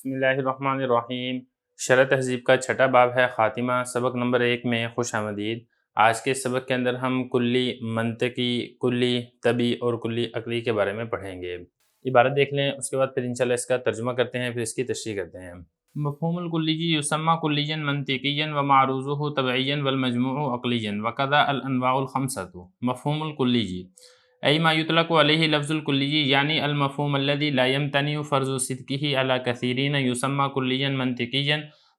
بسم اللہ الرحمن الرحیم۔ شرح تہذیب کا چھٹا باب ہے خاتمہ، سبق نمبر 1 میں خوش آمدید۔ آج کے سبق کے اندر ہم کلی منطقی، کلی طبی اور کلی عقلی کے بارے میں پڑھیں گے۔ عبارت دیکھ لیں، اس کے بعد پھر انشاءاللہ اس کا ترجمہ کرتے ہیں، پھر اس کی تشریح کرتے ہیں۔ مفہوم الکلی یسمى کلیاً منطقیاً ومعروضہ طبعیاً والمجموع عقلیاً وکذا الانواع الخمسۃ۔ مفہوم الکلی أي ما يطلق عليه لفظ الكلي يعني المفهوم الذي لا يمتنع فرض صدقه على كثيرين يسمى كليا منطقيا،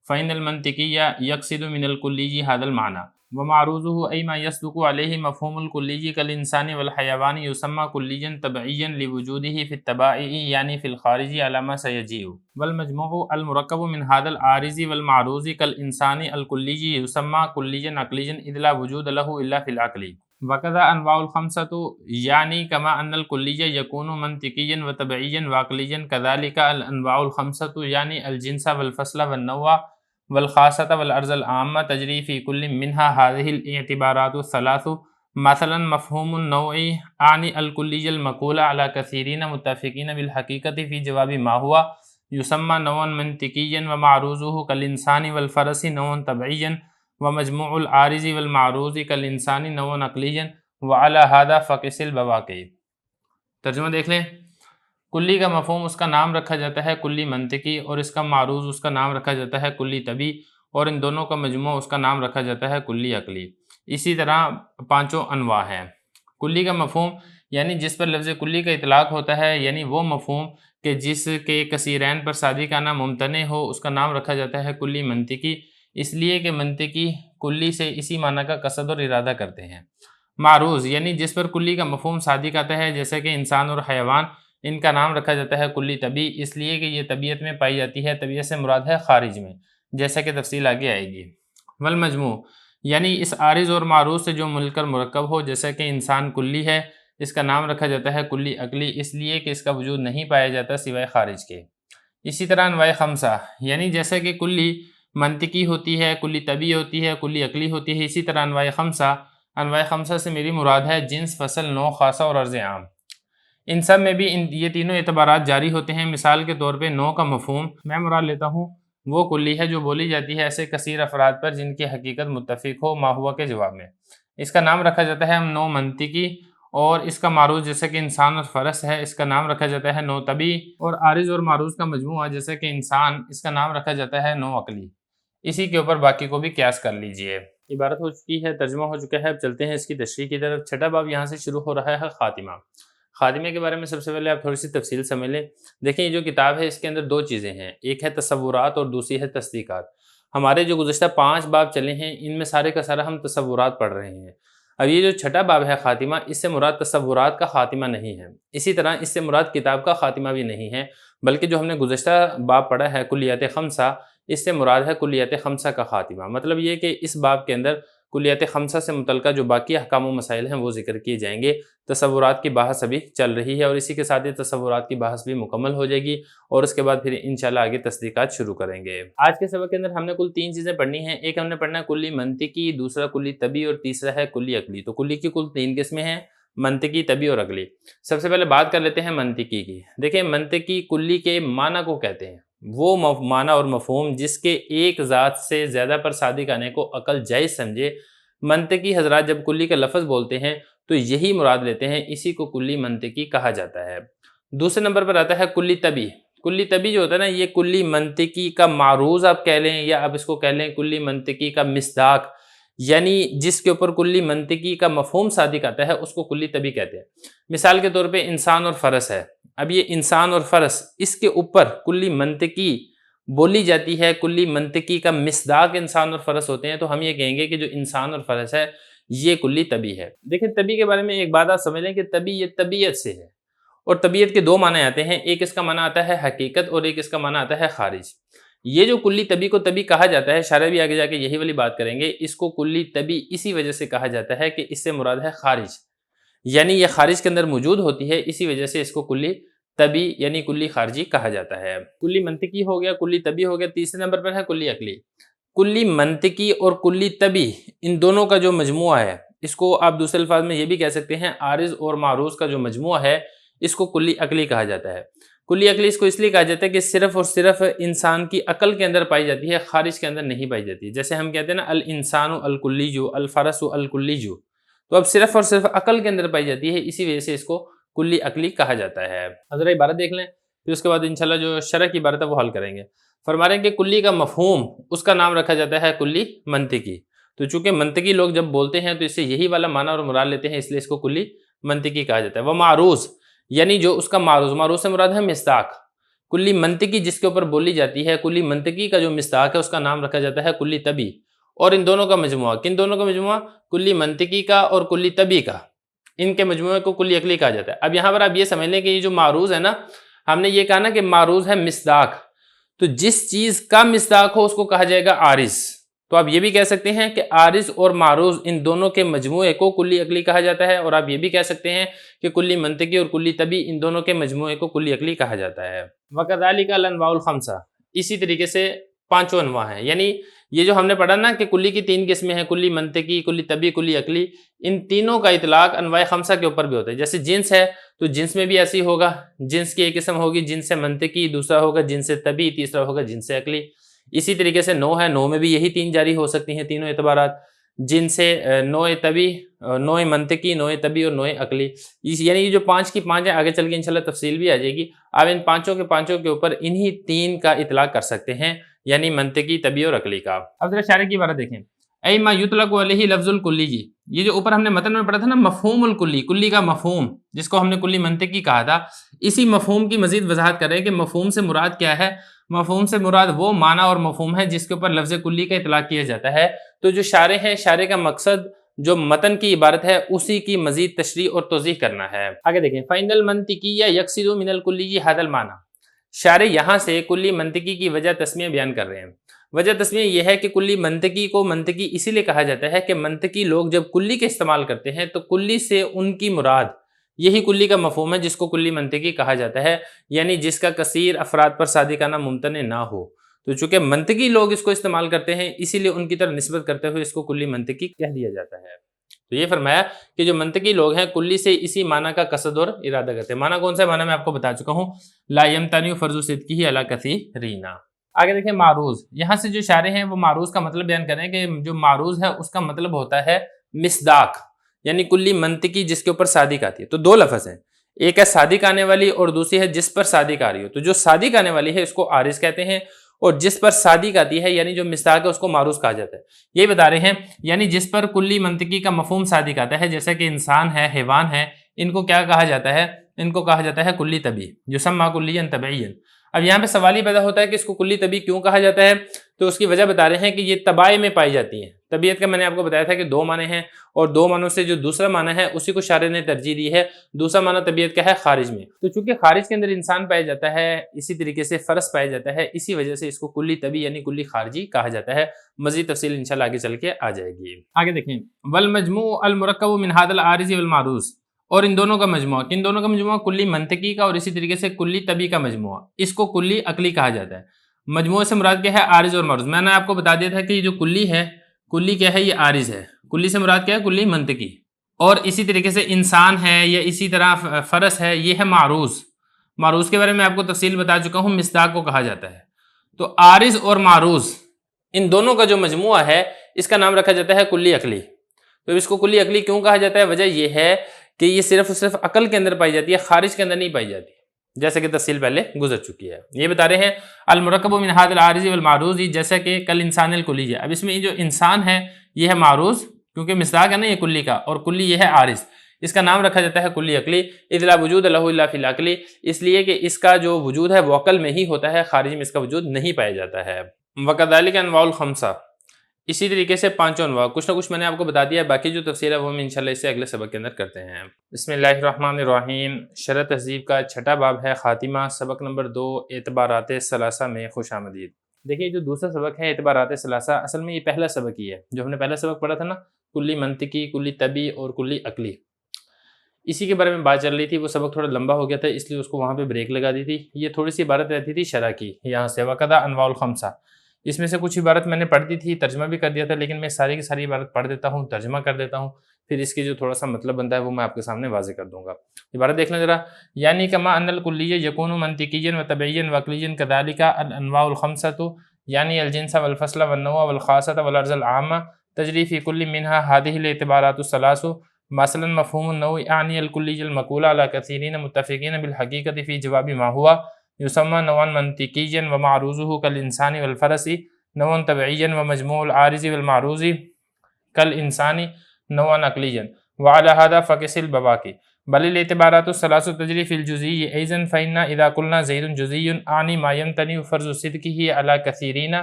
فإن المنطقي يقصد من الكلي هذا المعنى، ومعروضه أي ما يصدق عليه مفهوم الكلي كالإنسان والحيوان يسمى كليا طبيعيا لوجوده في الطبائع يعني في الخارج على ما سيجيء، والمجموع المركب من هذا العارض والمعروض كالإنسان الكلي يسمى كليا عقليا إذ لا وجود له إلا في العقل، وكذا انواع الخمسة يعني كما ان الكلية يكون منطقيا وطبيعيا وعقليا كذلك الانواع الخمسة يعني الجنس والفصل والنوع والخاصة والعرض العامة تجري في كل منها هذه الاعتبارات الثلاث، مثلا مفهوم النوع يعني الكلية المقولة على كثيرين متفقين بالحقيقة في جواب ما هو يسمى نوعا منطقيا، ومعروضه كالإنسان والفرس نوعا طبيعيا، ومجموع العارض والمعروض كالإنسان نوعا عقليا، وعلى هذا فقس البواقع۔ ترجمہ دیکھ لیں۔ کلی کا مفہوم اس کا نام رکھا جاتا ہے کلی منطقی، اور اس کا معروض اس کا نام رکھا جاتا ہے کلی طبی، اور ان دونوں کا مجموع اس کا نام رکھا جاتا ہے کلی عقلی۔ اسی طرح پانچوں انواع ہیں۔ کلی کا مفہوم یعنی جس پر لفظ کلی کا اطلاق ہوتا ہے، یعنی وہ مفہوم کہ جس کے کثیرین پر صادقانہ ممتنع ہو، اس کا نام رکھا جاتا ہے کلی منطقی، اس لیے کہ منطقی کلی سے اسی معنی کا قصد اور ارادہ کرتے ہیں۔ معروض یعنی جس پر کلی کا مفہوم صادق آتا ہے، جیسے کہ انسان اور حیوان، ان کا نام رکھا جاتا ہے کلی طبی، اس لیے کہ یہ طبیعت میں پائی جاتی ہے، طبیعت سے مراد ہے خارج میں، جیسا کہ تفصیل آگے آئے گی۔ والمجموع یعنی اس عارض اور معروض سے جو مل کر مرکب ہو، جیسا کہ انسان کلی ہے، اس کا نام رکھا جاتا ہے کلی عقلی، اس لیے کہ اس کا وجود نہیں پایا جاتا سوائے خارج کے۔ اسی طرح انواع خمسہ یعنی جیسا کہ کلی منطقی ہوتی ہے، کلی طبی ہوتی ہے، کلی عقلی ہوتی ہے، اسی طرح انواع خمسہ سے میری مراد ہے جنس، فصل، نوع، خاصہ اور عرض عام۔ ان سب میں بھی یہ تینوں اعتبارات جاری ہوتے ہیں۔ مثال کے طور پہ نوع کا مفہوم میں مراد لیتا ہوں وہ کلی ہے جو بولی جاتی ہے ایسے کثیر افراد پر جن کی حقیقت متفق ہو ما ہوا کے جواب میں، اس کا نام رکھا جاتا ہے نوع منطقی، اور اس کا معروض جیسے کہ انسان اور فرس ہے، اس کا نام رکھا جاتا ہے نوع طبی، اور عارض اور معروض کا مجموعہ جیسے کہ انسان، اس کا نام رکھا جاتا ہے نوع عقلی۔ اسی کے اوپر باقی کو بھی قیاس کر لیجئے۔ عبارت ہو چکی ہے، ترجمہ ہو چکا ہے، اب چلتے ہیں اس کی تشریح کی طرف۔ چھٹا باب یہاں سے شروع ہو رہا ہے خاتمہ۔ خاتمے کے بارے میں سب سے پہلے آپ تھوڑی سی تفصیل سمجھ لیں۔ دیکھیں یہ جو کتاب ہے اس کے اندر دو چیزیں ہیں، ایک ہے تصورات اور دوسری ہے تصدیقات۔ ہمارے جو گزشتہ 5 باب چلے ہیں ان میں سارے کا سارا ہم تصورات پڑھ رہے ہیں۔ اب یہ جو چھٹا باب ہے خاتمہ، اس سے مراد تصورات کا خاتمہ نہیں ہے، اسی طرح اس سے مراد کتاب کا خاتمہ بھی نہیں ہے، بلکہ جو ہم نے گزشتہ باب پڑھا ہے کلیات خمسہ، اس سے مراد ہے کلیات خمسہ کا خاتمہ۔ مطلب یہ کہ اس باب کے اندر کلیات خمسہ سے متعلقہ جو باقی احکام و مسائل ہیں وہ ذکر کیے جائیں گے۔ تصورات کی بحث ابھی چل رہی ہے، اور اسی کے ساتھ ہی تصورات کی بحث بھی مکمل ہو جائے گی، اور اس کے بعد پھر انشاءاللہ آگے تصدیقات شروع کریں گے۔ آج کے سبق کے اندر ہم نے کل 3 چیزیں پڑھنی ہیں۔ ایک ہم نے پڑھنا ہے کلی منطقی، دوسرا کلی طبی، اور تیسرا ہے کلی عقلی۔ تو کلی کی کل 3 قسمیں ہیں، منطقی، طبی اور عقلی۔ سب سے پہلے بات کر لیتے ہیں منطقی کی۔ دیکھیں منطقی کلی کے معنی کو کہتے ہیں، وہ معنی اور مفہوم جس کے ایک ذات سے زیادہ پر صادق آنے کو عقل جائز سمجھے۔ منطقی حضرات جب کلی کا لفظ بولتے ہیں تو یہی مراد لیتے ہیں، اسی کو کلی منطقی کہا جاتا ہے۔ دوسرے نمبر پر آتا ہے کلی طبی۔ کلی طبی جو ہوتا ہے نا، یہ کلی منطقی کا معروض آپ کہہ لیں، یا آپ اس کو کہہ لیں کلی منطقی کا مصداق، یعنی جس کے اوپر کلی منطقی کا مفہوم صادق آتا ہے اس کو کلی طبی کہتے ہیں۔ مثال کے طور پہ انسان اور فرس ہے، اب یہ انسان اور فرس اس کے اوپر کلی منطقی بولی جاتی ہے، کلی منطقی کا مصداق انسان اور فرس ہوتے ہیں، تو ہم یہ کہیں گے کہ جو انسان اور فرس ہے یہ کلی طبی ہے۔ دیکھیں طبی کے بارے میں ایک بات آپ سمجھ لیں کہ طبی یہ طبیعت سے ہے، اور طبیعت کے 2 معنی آتے ہیں، ایک اس کا معنی آتا ہے حقیقت، اور ایک اس کا معنی آتا ہے خارج۔ یہ جو کلی طبی کو طبی کہا جاتا ہے، شارح بھی آگے جا کے یہی والی بات کریں گے، اس کو کلی طبی اسی وجہ سے کہا جاتا ہے کہ اس سے مراد ہے خارج، یعنی یہ خارج کے اندر موجود ہوتی ہے، اسی وجہ سے اس کو کلی طبی یعنی کلی خارجی کہا جاتا ہے۔ کلی منطقی ہو گیا، کلی طبی ہو گیا، تیسرے نمبر پر ہے کلی عقلی۔ کلی منطقی اور کلی طبی ان دونوں کا جو مجموعہ ہے، اس کو آپ دوسرے الفاظ میں یہ بھی کہہ سکتے ہیں عارض اور معروض کا جو مجموعہ ہے اس کو کلی عقلی کہا جاتا ہے۔ کلی عقلی اس کو اس لیے کہا جاتا ہے کہ صرف اور صرف انسان کی عقل کے اندر پائی جاتی ہے، خارج کے اندر نہیں پائی جاتی. جیسے ہم کہتے ہیں نا الانسان الکلیج الفرس الکلیج، تو اب صرف اور صرف عقل کے اندر پائی جاتی ہے، اسی وجہ سے اس کو کلی عقلی کہا جاتا ہے. ذرا عبارت دیکھ لیں، پھر اس کے بعد انشاءاللہ جو شرح کی عبارت ہے وہ حل کریں گے. فرما رہے ہیں کہ کلی کا مفہوم اس کا نام رکھا جاتا ہے کلی منطقی. تو چونکہ منطقی لوگ جب بولتے ہیں تو اس سے یہی والا معنی اور مراد لیتے ہیں، اس لیے اس کو کلی منطقی کہا جاتا ہے. وہ معروض یعنی جو اس کا معروض سے مراد ہے مصداق. کلی منطقی جس کے اوپر بولی جاتی ہے، کلی منطقی کا جو مصداق ہے اس کا نام رکھا جاتا ہے کلی طبی. اور ان دونوں کا مجموعہ، کن دونوں کا مجموعہ؟ کلی منطقی کا اور کلی طبی کا، ان کے مجموعے کو کلی عقلی کہا جاتا ہے. اب یہاں پر آپ یہ سمجھ لیں کہ یہ جو معروض ہے نا، ہم نے یہ کہا نا کہ معروض ہے مصداق، تو جس چیز کا مصداق ہو اس کو کہا جائے گا عارض. تو آپ یہ بھی کہہ سکتے ہیں کہ عارض اور معروض ان دونوں کے مجموعے کو کلی عقلی کہا جاتا ہے. اور آپ یہ بھی کہہ سکتے ہیں کہ کلی منطقی اور کلی طبی ان دونوں کے مجموعے کو کلی عقلی کہا جاتا ہے. وَكَذَلِكَ الْأَنْوَاءُ الْخَمْسَةُ، اسی طریقے سے پانچوں انواع ہیں. یعنی یہ جو ہم نے پڑھا نا کہ کلی کی تین قسمیں ہیں، کلی منطقی، کلی طبی، کلی عقلی، ان تینوں کا اطلاق انواع خمسہ کے اوپر بھی ہوتا ہے. جیسے جنس ہے تو جنس میں بھی ایسی ہوگا، جنس کی ایک قسم ہوگی جنس منطقی، دوسرا ہوگا جنس طبی، تیسرا ہوگا جنس عقلی. اسی طریقے سے نوع ہے، نوع میں بھی یہی تین جاری ہو سکتی ہیں تینوں اعتبارات، جنس نوع طبی، نوع منطقی، نوع طبی اور نوع عقلی. یعنی یہ جو پانچ کی پانچ ہیں، آگے چل کے انشاءاللہ تفصیل بھی آ جائے گی. آپ ان پانچوں کے اوپر انہی تین کا اطلاق کر سکتے ہیں، یعنی منطقی، طبی اور عقلی کا. اب ذرا شارح کی عبارت دیکھیں. اے ما یطلق علیہ لفظ الکلی جی، یہ جو اوپر ہم نے متن میں پڑھا تھا نا مفہوم الکلی، کلی کا مفہوم جس کو ہم نے کلی منطقی کہا تھا، اسی مفہوم کی مزید وضاحت کر رہے ہیں کہ مفہوم سے مراد کیا ہے. مفہوم سے مراد وہ معنی اور مفہوم ہے جس کے اوپر لفظ کلی کا اطلاق کیا جاتا ہے. تو جو شارح ہے، شارح کا مقصد جو متن کی عبارت ہے اسی کی مزید تشریح اور توضیح کرنا ہے. آگے دیکھیں. فَإِنَّ الْمَنْطِقِيَّ يَقْصِدُ مِنَ الْكُلِّيِّ هَذَا الْمَعْنَى، شارح یہاں سے کلی منطقی کی وجہ تسمیہ بیان کر رہے ہیں. وجہ تسمیہ یہ ہے کہ کلی منطقی کو منطقی اسی لیے کہا جاتا ہے کہ منطقی لوگ جب کلی کے استعمال کرتے ہیں تو کلی سے ان کی مراد یہی کلی کا مفہوم ہے جس کو کلی منطقی کہا جاتا ہے، یعنی جس کا کثیر افراد پر صادقانہ ممتنع نہ ہو. تو چونکہ منطقی لوگ اس کو استعمال کرتے ہیں اسی لیے ان کی طرف نسبت کرتے ہوئے اس کو کلی منطقی کہہ دیا جاتا ہے. تو یہ فرمایا کہ جو منطقی لوگ ہیں کلی سے اسی معنی کا قصد اور ارادہ کرتے ہیں. معنی کون سا معنی میں آپ کو بتا چکا ہوں، لا یمتنع فرض صدقہ علی کثیرین. آگے دیکھیں معروض. یہاں سے جو شارح ہیں وہ معروض کا مطلب بیان کر رہے ہیں کہ جو معروض ہے اس کا مطلب ہوتا ہے مصداق، یعنی کلی منطقی جس کے اوپر صادق آتی ہے. تو دو لفظ ہیں، ایک ہے صادق آنے والی اور دوسری ہے جس پر صادق آ رہی ہو. تو جو صادق آنے والی ہے اس کو عارض کہتے ہیں، اور جس پر صادق آتی ہے یعنی جو مصداق ہے اس کو معروض کہا جاتا ہے. یہی بتا رہے ہیں یعنی جس پر کلی منطقی کا مفہوم صادق آتا ہے، جیسا کہ انسان ہے، حیوان ہے، ان کو کیا کہا جاتا ہے؟ ان کو کہا جاتا ہے کلی طبی، یسمى کلیا طبعیا. اب یہاں پہ سوال ہی پیدا ہوتا ہے کہ اس کو کلی طبی کیوں کہا جاتا ہے؟ تو اس کی وجہ بتا رہے ہیں کہ یہ طبائع میں پائی جاتی ہیں. طبیعت کا میں نے آپ کو بتایا تھا کہ دو معنی ہیں، اور دو معنوں سے جو دوسرا معنی ہے اسی کو شارح نے ترجیح دی ہے. دوسرا معنی طبیعت کا ہے خارج میں. تو چونکہ خارج کے اندر انسان پایا جاتا ہے، اسی طریقے سے فرس پایا جاتا ہے، اسی وجہ سے اس کو کلی طبی یعنی کلی خارجی کہا جاتا ہے. مزید تفصیل انشاءاللہ آگے چل کے آ جائے گی. آگے دیکھیں. والمجموع المرکب من هذا العارض والمعروض، اور ان دونوں کا مجموعہ، کن دونوں کا مجموعہ؟ کلی منطقی کا اور اسی طریقے سے کلی طبی کا مجموعہ، اس کو کلی عقلی کہا جاتا ہے. مجموعے سے مراد کیا ہے؟ عارض اور معروض. میں نے آپ کو بتا دیا تھا کہ یہ جو کلی ہے، کلی کیا ہے؟ یہ عارض ہے. کلی سے مراد کیا ہے؟ کلی منطقی. اور اسی طریقے سے انسان ہے یا اسی طرح فرس ہے، یہ ہے معروض. معروض کے بارے میں آپ کو تفصیل بتا چکا ہوں، مصداق کو کہا جاتا ہے. تو عارض اور معروض ان دونوں کا جو مجموعہ ہے اس کا نام رکھا جاتا ہے کلی عقلی. تو اس کو کلی عقلی کیوں کہا جاتا ہے؟ وجہ یہ ہے کہ یہ صرف اور صرف عقل کے اندر پائی جاتی ہے، خارج کے اندر نہیں پائی جاتی، جیسے کہ تفصیل پہلے گزر چکی ہے. یہ بتا رہے ہیں المرکب من هذا العارض والمعروض، جیسا کہ کل انسان الکلی ہے. اب اس میں یہ جو انسان ہے یہ ہے معروض، کیونکہ مصداق ہے نا یہ کلی کا، اور کلی یہ ہے عارض. اس کا نام رکھا جاتا ہے کلی عقلی. اذ لا وجود له الا فی العقل، اس لیے کہ اس کا جو وجود ہے وہ عقل میں ہی ہوتا ہے، خارج میں اس کا وجود نہیں پایا جاتا ہے. وکذالک انواع الخمسہ، اسی طریقے سے پانچوں انواع. کچھ نہ کچھ میں نے آپ کو بتا دیا ہے، باقی جو تفصیل ہے وہ ہم انشاءاللہ اس سے اگلے سبق کے اندر کرتے ہیں. بسم اللہ الرحمن الرحیم. شرح تہذیب کا چھٹا باب ہے خاتمہ، سبق نمبر 2 اعتبارات ثلاثہ میں خوش آمدید. دیکھیے جو دوسرا سبق ہے اعتبارات ثلاثہ، اصل میں یہ پہلا سبق ہی ہے جو ہم نے پہلا سبق پڑھا تھا نا، کلی منطقی، کلی طبی اور کلی عقلی. اسی کے بارے میں بات چل رہی تھی. وہ سبق تھوڑا لمبا ہو گیا تھا اس لیے اس کو وہاں پہ بریک لگا دی تھی. یہ تھوڑی سی عبارت رہتی تھی شرح کی یہاں سے. وقضا انواع الخمسہ، اس میں سے کچھ عبارت میں نے پڑھ دی تھی، ترجمہ بھی کر دیا تھا، لیکن میں ساری کی ساری عبارت پڑھ دیتا ہوں، ترجمہ کر دیتا ہوں پھر اس کی جو تھوڑا سا مطلب بنتا ہے وہ میں آپ کے سامنے واضح کر دوں گا۔ عبارت دیکھ لیں ذرا، یعنی کما ان الکلیہ یکون منطقیا و طبعیا و عقلیا کذالک الانواع الخمسۃ، یعنی الجنس والفصل والنوع والخاصۃ والعرض العامہ تجری فی کل منہا هذه الاعتبارات الثلاث، مثلا مفہوم النوع یعنی الکلی المقول علی کثیرین متفقین بالحقیقت فی جواب ما ہوا یسمى نوعا منطقیا ومعروضہ کالانسان والفرس، نوع طبعیا ومجموع العارض والمعروض کالانسان نوعا عقلیا، وعلى هذا فقس البواقی، بل الاعتبارات الثلاث تجری فی الجزئی ایضا فإن اذا قلنا زید جزئی اعنی ما يمتنع فرض صدقہ علی کثیرین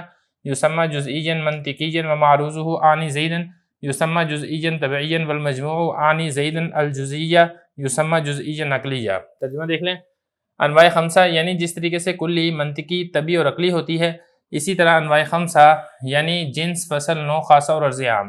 یسمى جزئیا منطقیا ومعروضہ اعنی زید یسمى جزئیا طبعیا والمجموع اعنی زید الجزئیہ یسمى جزئیا عقلیہ۔ ترجمہ دیکھ لیں، انواع خمسہ یعنی جس طریقے سے کلی، منطقی، طبعی اور عقلی ہوتی ہے، اسی طرح انواع خمسہ یعنی جنس، فصل، نوع، خاصہ اور عرض عام،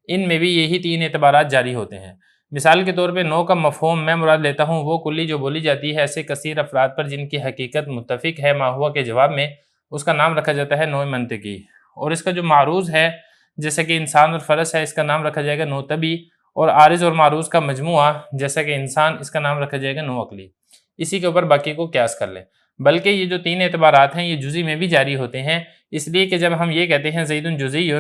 ان میں بھی یہی تین اعتبارات جاری ہوتے ہیں۔ مثال کے طور پہ نوع کا مفہوم میں مراد لیتا ہوں وہ کلی جو بولی جاتی ہے ایسے کثیر افراد پر جن کی حقیقت متفق ہے ما ہوا کے جواب میں، اس کا نام رکھا جاتا ہے نوع منطقی، اور اس کا جو معروض ہے جیسے کہ انسان اور فرس ہے اس کا نام رکھا جائے گا نوع طبعی، اور عارض اور معروض کا مجموعہ جیسا کہ انسان اس کا نام رکھا جائے گا نوع عقلی۔ اسی کے اوپر باقی کو قیاس کر لیں۔ بلکہ یہ جو تین اعتبارات ہیں یہ جزئی میں بھی جاری ہوتے ہیں، اس لیے کہ جب ہم یہ کہتے ہیں زید جزئی،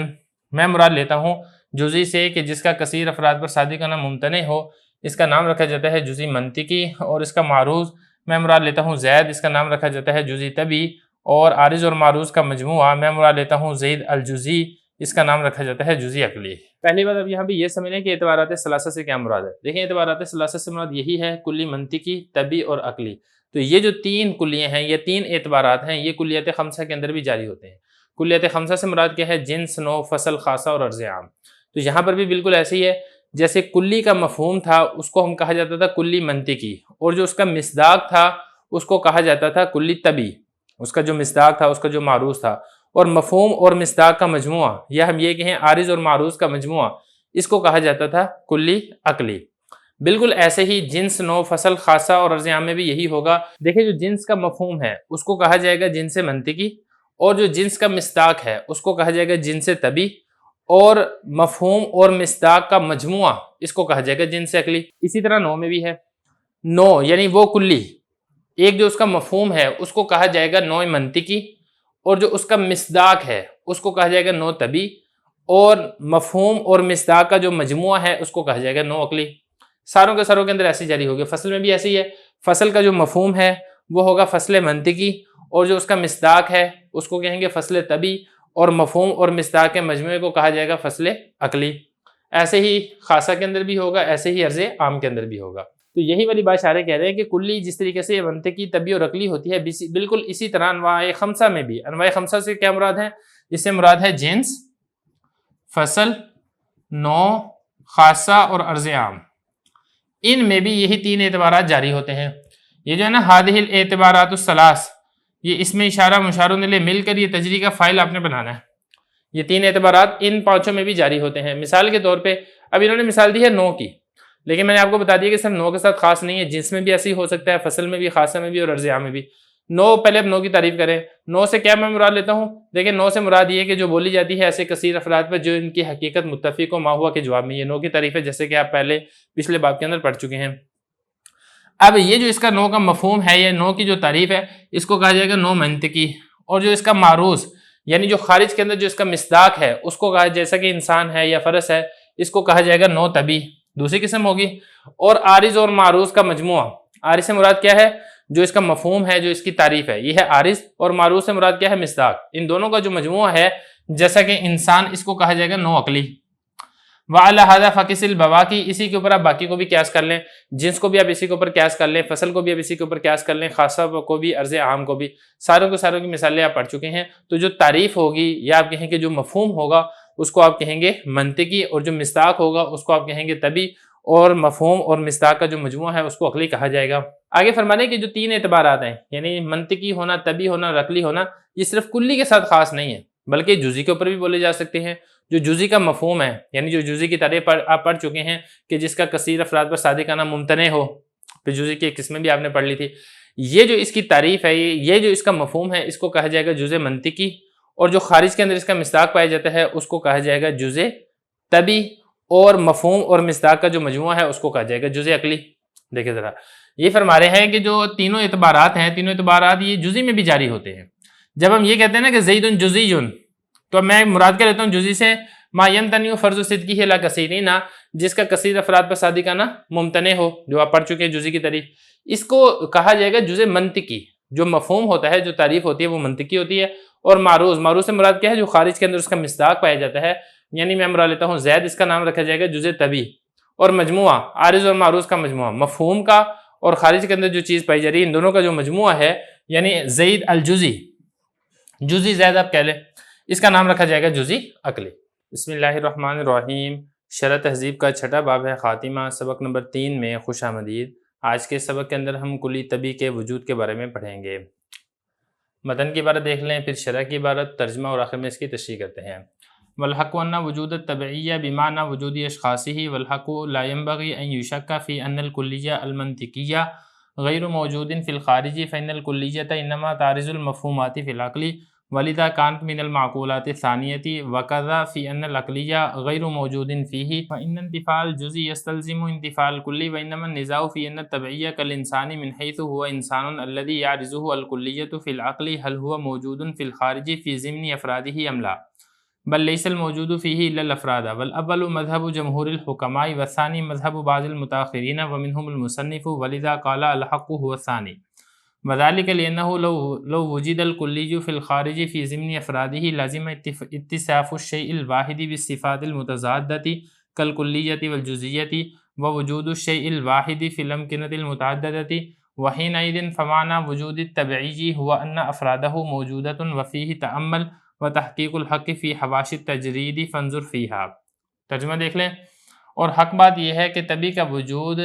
میں مراد لیتا ہوں جزئی سے کہ جس کا کثیر افراد پر صادقانہ ممتنع ہو، اس کا نام رکھا جاتا ہے جزئی منطقی، اور اس کا معروض میں مراد لیتا ہوں زید، اس کا نام رکھا جاتا ہے جزئی طبعی، اور عارض اور معروض کا مجموعہ میں مراد لیتا ہوں زید الجزئی، اس کا نام رکھا جاتا ہے جزئی عقلی۔ پہلی بات اب یہاں پہ یہ سمجھ لیں کہ اعتبارات ثلاثہ سے کیا مراد ہے۔ دیکھیں اعتبارات ثلاثہ سے مراد یہی ہے کلی، منطقی، طبعی اور عقلی۔ تو یہ جو تین کلیے ہیں، یہ تین اعتبارات ہیں، یہ کلیات خمسہ کے اندر بھی جاری ہوتے ہیں۔ کلیات خمسہ سے مراد کیا ہے؟ جنس، نوع، فصل، خاصہ اور عرض عام۔ تو یہاں پر بھی بالکل ایسے ہی ہے، جیسے کلی کا مفہوم تھا اس کو ہم کہا جاتا تھا کلی منطقی، اور جو اس کا مصداق تھا اس کو کہا جاتا تھا کلی طبعی، اس کا جو مصداق تھا، اس کا جو معروض تھا، اور مفہوم اور مصداق کا مجموعہ، یا ہم یہ کہیں عارض اور معروض کا مجموعہ، اس کو کہا جاتا تھا کلی عقلی۔ بالکل ایسے ہی جنس، نوع، فصل، خاصہ اور عرض عام میں بھی یہی ہوگا۔ دیکھیں جو جنس کا مفہوم ہے اس کو کہا جائے گا جنس منطقی، اور جو جنس کا مصداق ہے اس کو کہا جائے گا جنس طبعی، اور مفہوم اور مصداق کا مجموعہ اس کو کہا جائے گا جنس عقلی۔ اسی طرح نوع میں بھی ہے، نوع یعنی وہ کلی، ایک جو اس کا مفہوم ہے اس کو کہا جائے گا نوع منطقی، اور جو اس کا مصداق ہے اس کو کہا جائے گا نوع طبعی، اور مفہوم اور مصداق کا جو مجموعہ ہے اس کو کہا جائے گا نوع عقلی۔ ساروں کے ساروں کے اندر ایسی جاری ہوگی۔ فصل میں بھی ایسی ہے، فصل کا جو مفہوم ہے وہ ہوگا فصل منطقی، اور جو اس کا مصداق ہے اس کو کہیں گے فصل طبعی، اور مفہوم اور مصداق کے مجموعے کو کہا جائے گا فصل عقلی۔ ایسے ہی خاصہ کے اندر بھی ہوگا، ایسے ہی عرض عام کے اندر بھی ہوگا۔ تو یہی والی بات شارح کہہ رہے ہیں کہ کلی جس طریقے سے منطقی، طبعی اور عقلی ہوتی ہے، بالکل اسی طرح انواع خمسہ میں بھی۔ انواع خمسہ سے کیا مراد ہے؟ اس سے مراد ہے جنس، فصل، نوع، خاصہ اور عرض عام۔ ان میں بھی یہی تین اعتبارات جاری ہوتے ہیں۔ یہ جو ہے نا ہذہ الاعتبارات الثلاث، یہ اس میں اشارہ مشار الیہ مل کر یہ تجری کا فائل آپ نے بنانا ہے۔ یہ تین اعتبارات ان پانچوں میں بھی جاری ہوتے ہیں۔ مثال کے طور پہ اب انہوں نے مثال دی ہے نوع کی، لیکن میں نے آپ کو بتا دیا کہ صرف نوع کے ساتھ خاص نہیں ہے، جنس میں بھی ایسے ہی ہو سکتا ہے، فصل میں بھی، خاصہ میں بھی اور عرض عام میں بھی۔ نوع، پہلے اب نوع کی تعریف کریں۔ نوع سے کیا میں مراد لیتا ہوں؟ دیکھیں نوع سے مراد یہ ہے کہ جو بولی جاتی ہے ایسے کثیر افراد پر جو ان کی حقیقت متفق ہو ما ہوا کے جواب میں، یہ نوع کی تعریف ہے، جیسے کہ آپ پہلے پچھلے باب کے اندر پڑھ چکے ہیں۔ اب یہ جو اس کا نوع کا مفہوم ہے، یہ نوع کی جو تعریف ہے اس کو کہا جائے گا نوع منطقی، اور جو اس کا معروض یعنی جو خارج کے اندر جو اس کا مصداق ہے اس کو کہا جیسا کہ انسان ہے یا فرس ہے، اس کو کہا جائے گا نوع طبعی، دوسری قسم ہوگی۔ اور عارض اور معروض کا مجموعہ، عارض سے مراد کیا ہے؟ جو اس کا مفہوم ہے، جو اس کی تعریف ہے، یہ ہے عارض، اور معروض سے مراد کیا ہے؟ مصداق۔ ان دونوں کا جو مجموعہ ہے جیسا کہ انسان، اس کو کہا جائے گا نوع عقلی۔ وَعَلَى هَذَا فَقِسِ الْبَوَاقِي، اسی کے اوپر آپ باقی کو بھی قیاس کر لیں، جنس کو بھی آپ اسی کے اوپر قیاس کر لیں، فصل کو بھی آپ اسی کے اوپر قیاس کر لیں، خاصہ کو بھی، عرض عام کو بھی، ساروں کی مثالیں آپ پڑھ چکے ہیں۔ تو جو تعریف ہوگی یا آپ کہیں گے جو مفہوم ہوگا اس کو آپ کہیں گے منطقی، اور جو مصداق ہوگا اس کو آپ کہیں گے طبعی، اور مفہوم اور مصداق کا جو مجموعہ ہے اس کو عقلی کہا جائے گا۔ آگے فرمانے کہ جو تین اعتبارات ہیں یعنی منطقی ہونا، طبعی ہونا اور عقلی ہونا، یہ صرف کلی کے ساتھ خاص نہیں ہے بلکہ جزئی کے اوپر بھی بولے جا سکتے ہیں۔ جو جزئی کا مفہوم ہے یعنی جو جزئی کی تعریف آپ پڑھ چکے ہیں کہ جس کا کثیر افراد پر صادقانہ ممتنع ہو، پھر جزئی کی قسمیں بھی آپ نے پڑھ لی تھی۔ یہ جو اس کی تعریف ہے، یہ جو اس کا مفہوم ہے، اس کو کہا جائے گا جزء منطقی، اور جو خارج کے اندر اس کا مصداق پایا جاتا ہے اس کو کہا جائے گا جزء طبعی، اور مفہوم اور مصداق کا جو مجموعہ ہے اس کو کہا جائے گا جزء عقلی۔ دیکھیں ذرا، یہ فرما رہے ہیں کہ جو تینوں اعتبارات ہیں، تینوں اعتبارات یہ جزئی میں بھی جاری ہوتے ہیں۔ جب ہم یہ کہتے ہیں نا کہ زید جزئی، تو میں مراد کر لیتا ہوں جزئی سے ما یمتنع فرض صدقہ لا کثیرین، جس کا کثیر افراد پر صادقانہ ممتنع ہو، جو آپ پڑھ چکے ہیں جزئی کی تعریف۔ اس کو کہا جائے گا جزء منطقی۔ جو مفہوم ہوتا ہے، جو تعریف ہوتی ہے وہ منطقی ہوتی ہے۔ اور معروض سے مراد کیا ہے؟ جو خارج کے اندر اس کا مصداق پایا جاتا ہے، یعنی میں مراد لیتا ہوں زید، اس کا نام رکھا جائے گا جزء طبی۔ اور مجموعہ عارض اور معروض کا مجموعہ، مفہوم کا اور خارج کے اندر جو چیز پائی جا رہی ہے، ان دونوں کا جو مجموعہ ہے، یعنی زید الجزئی، جزئی زید آپ کہہ لیں، اس کا نام رکھا جائے گا جزئی عقلی۔ بسم اللہ الرحمن الرحیم۔ شرح تہذیب کا چھٹا باب ہے خاتمہ، سبق نمبر 3 میں خوش آمدید۔ آج کے سبق کے اندر ہم کلی طبی کے وجود کے بارے میں پڑھیں گے۔ متن کی عبارت دیکھ لیں، پھر شرح کی عبارت، ترجمہ اور آخر میں اس کی تشریح کرتے ہیں۔ والحق ان وجود الطبعیہ بمعنی وجود اشخاصہ، والحق لا ينبغي ان يشك في ان الکلیہ المنطقیہ غیر موجود فی الخارج، فإن الکلیۃ انما تعرض المفہومات فی العقل، ولذا كانت من المعقولات الثانیة، وكذا في ان العقلیہ غیر موجود فیہ، فإن انتفاع الجزء يستلزم انتفاع الکل، وإنما النزاع في ان الطبعی كالإنسان من حيث هو إنسان الذي يعرضه الکلیۃ في العقل، هل هو موجود في الخارج في ضمن أفراده أم لا، بل ليس الموجود فيه إلا الأفراد، والأول مذهب جمهور الحكماء، والثاني مذهب بعض المتأخرين ومنهم المصنف، ولذا قال الحق هو الثاني، وذلك لأنه لو وجد الكلي في الخارج في ضمن أفراده لازم اتصاف الشيء الواحد بالصفات المتضادة كالكلية والجزئية، ووجود الشيء الواحد في الأمكنة المتعددة، وحينئذ فمعنى وجود التبعي هو أن أفراده موجودة وفيه تأمل وتحقیق الحق فی حواشی التجرید فانظر فیہا۔ ترجمہ دیکھ لیں۔ اور حق بات یہ ہے کہ طبی کا وجود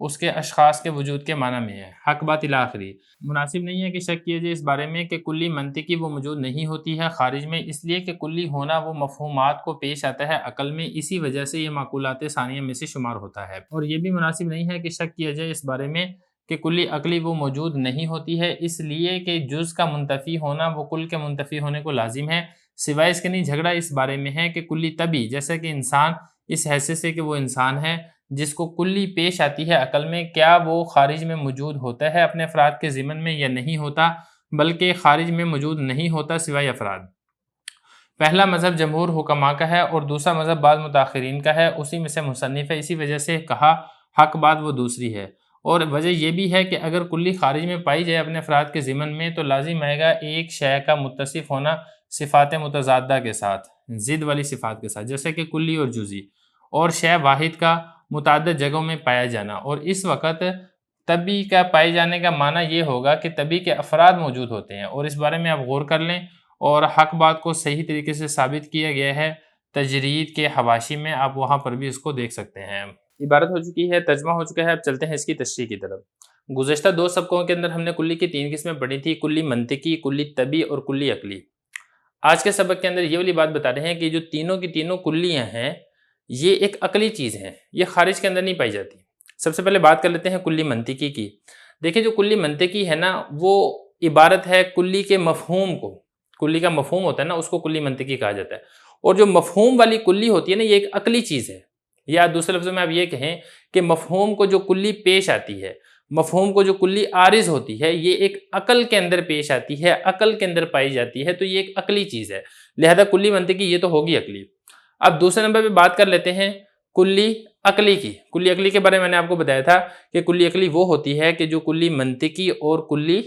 اس کے اشخاص کے وجود کے معنی میں ہے، حق بات الی آخری۔ مناسب نہیں ہے کہ شک کیا جائے اس بارے میں کہ کلی منطقی وہ موجود نہیں ہوتی ہے خارج میں، اس لیے کہ کلی ہونا وہ مفہومات کو پیش آتا ہے عقل میں، اسی وجہ سے یہ معقولات ثانیہ میں سے شمار ہوتا ہے۔ اور یہ بھی مناسب نہیں ہے کہ شک کیا جائے اس بارے میں کہ کلی عقلی وہ موجود نہیں ہوتی ہے، اس لیے کہ جز کا منتفی ہونا وہ کل کے منتفی ہونے کو لازم ہے، سوائے اس کے نہیں۔ جھگڑا اس بارے میں ہے کہ کلی طبی، جیسے کہ انسان اس حیثیت سے کہ وہ انسان ہے جس کو کلی پیش آتی ہے عقل میں، کیا وہ خارج میں موجود ہوتا ہے اپنے افراد کے ضمن میں یا نہیں ہوتا، بلکہ خارج میں موجود نہیں ہوتا سوائے افراد۔ پہلا مذہب جمہور حکماء کا ہے اور دوسرا مذہب بعض متاخرین کا ہے، اسی میں سے مصنف ہے، اسی وجہ سے کہا حق بات وہ دوسری ہے۔ اور وجہ یہ بھی ہے کہ اگر کلی خارج میں پائی جائے اپنے افراد کے ضمن میں تو لازم آئے گا ایک شے کا متصف ہونا صفات متضادہ کے ساتھ، ضد والی صفات کے ساتھ، جیسے کہ کلی اور جزئی، اور شے واحد کا متعدد جگہوں میں پایا جانا۔ اور اس وقت طبی کا پائے جانے کا معنی یہ ہوگا کہ طبی کے افراد موجود ہوتے ہیں، اور اس بارے میں آپ غور کر لیں، اور حق بات کو صحیح طریقے سے ثابت کیا گیا ہے تجرید کے حواشی میں، آپ وہاں پر بھی اس کو دیکھ سکتے ہیں۔ عبارت ہو چکی ہے، ترجمہ ہو چکا ہے، اب چلتے ہیں اس کی تشریح کی طرف۔ گزشتہ 2 سبقوں کے اندر ہم نے کلی کی 3 قسمیں پڑھی تھی، کلی منطقی، کلی طبی اور کلی عقلی۔ آج کے سبق کے اندر یہ والی بات بتا رہے ہیں کہ جو تینوں کی تینوں کلیاں ہیں یہ ایک عقلی چیز ہیں، یہ خارج کے اندر نہیں پائی جاتی۔ سب سے پہلے بات کر لیتے ہیں کلی منطقی کی۔ دیکھیں جو کلی منطقی ہے نا، وہ عبارت ہے کلی کے مفہوم کو، کلی کا مفہوم ہوتا ہے نا، اس کو کلی منطقی کہا جاتا ہے۔ اور جو مفہوم والی کلی ہوتی ہے نا، یہ ایک عقلی چیز ہے، یا دوسرے لفظوں میں آپ یہ کہیں کہ مفہوم کو جو کلی پیش آتی ہے، مفہوم کو جو کلی عارض ہوتی ہے، یہ ایک عقل کے اندر پیش آتی ہے، عقل کے اندر پائی جاتی ہے، تو یہ ایک عقلی چیز ہے، لہذا کلی منطقی یہ تو ہوگی عقلی۔ اب دوسرے نمبر پہ بات کر لیتے ہیں کلی عقلی کی۔ کلی عقلی کے بارے میں نے آپ کو بتایا تھا کہ کلی عقلی وہ ہوتی ہے کہ جو کلی منطقی اور کلی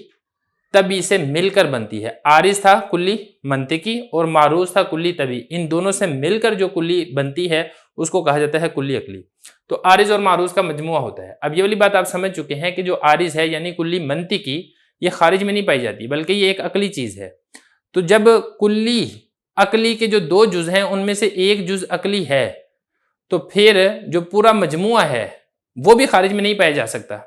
طبی سے مل کر بنتی ہے۔ عارض تھا کلی منطقی اور معروض تھا کلی طبی، ان دونوں سے مل کر جو کلی بنتی ہے اس کو کہا جاتا ہے کلی عقلی۔ تو عارض اور معروض کا مجموعہ ہوتا ہے۔ اب یہ والی بات آپ سمجھ چکے ہیں کہ جو عارض ہے یعنی کلی منطقی، یہ خارج میں نہیں پائی جاتی بلکہ یہ ایک عقلی چیز ہے۔ تو جب کلی عقلی کے جو 2 جز ہیں ان میں سے ایک جز عقلی ہے تو پھر جو پورا مجموعہ ہے وہ بھی خارج میں نہیں پایا جا سکتا۔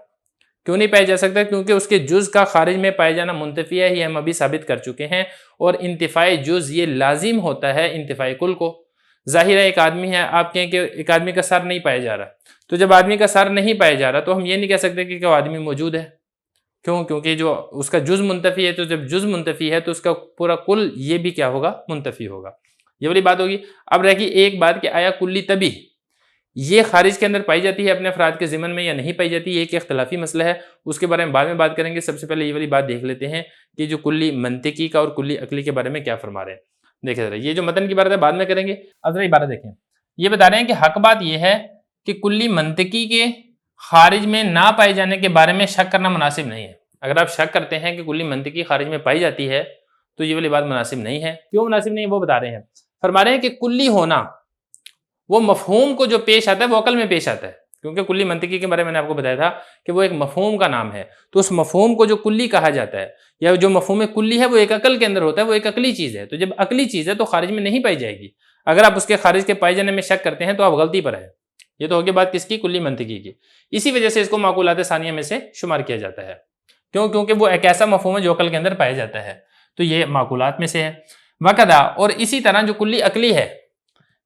کیوں نہیں پایا جا سکتا؟ کیونکہ اس کے جز کا خارج میں پایا جانا منتفی ہے، یہ ہم ابھی ثابت کر چکے ہیں، اور انتفاع جز یہ لازم ہوتا ہے انتفاع کل کو۔ ظاہر ہے ایک آدمی ہے، آپ کہیں کہ ایک آدمی کا سر نہیں پایا جا رہا، تو جب آدمی کا سر نہیں پایا جا رہا تو ہم یہ نہیں کہہ سکتے کہ وہ آدمی موجود ہے۔ کیوں؟ کیونکہ جو اس کا جز منتفی ہے، تو جب جز منتفی ہے تو اس کا پورا کل یہ بھی کیا ہوگا؟ منتفی ہوگا۔ یہ والی بات ہوگی۔ اب رہ گئی ایک بات کہ آیا کلی طبی، یہ خارج کے اندر پائی جاتی ہے اپنے افراد کے ضمن میں یا نہیں پائی جاتی، یہ ایک اختلافی مسئلہ ہے، اس کے بارے میں بعد میں بات کریں گے۔ سب سے پہلے یہ والی بات دیکھ لیتے ہیں کہ جو کلی منطقی کا اور کلی عقلی کے بارے میں کیا فرما رہے ہیں۔ دیکھیں ذرا، یہ جو متن کی عبارت ہے بعد میں کریں گے، اب ذرا عبارت دیکھیں۔ یہ بتا رہے ہیں کہ حق بات یہ ہے کہ کلی منطقی کے خارج میں نہ پائے جانے کے بارے میں شک کرنا مناسب نہیں ہے۔ اگر آپ شک کرتے ہیں کہ کلی منطقی خارج میں پائی جاتی ہے تو یہ والی بات مناسب نہیں ہے۔ کیوں مناسب نہیں ہے وہ بتا رہے ہیں، فرما رہے ہیں کہ کلی ہونا وہ مفہوم کو جو پیش آتا ہے وہ عقل میں پیش آتا ہے، کیونکہ کلی منطقی کے بارے میں نے آپ کو بتایا تھا کہ وہ ایک مفہوم کا نام ہے، تو اس مفہوم کو جو کلی کہا جاتا ہے یا جو مفہوم کلی ہے وہ ایک عقل کے اندر ہوتا ہے، وہ ایک عقلی چیز ہے، تو جب عقلی چیز ہے تو خارج میں نہیں پائی جائے گی۔ اگر آپ اس کے خارج کے پائے جانے میں شک کرتے ہیں تو آپ غلطی پر ہیں۔ یہ تو ہوگی بات کس کی؟ کلی منطقی کی۔ اسی وجہ سے اس کو معقولات ثانیہ میں سے شمار کیا جاتا ہے، کیونکہ وہ ایک ایسا مفہوم ہے جو عقل کے اندر پایا جاتا ہے، تو یہ معقولات میں سے ہے۔ وقدا، اور اسی طرح جو کلی عقلی ہے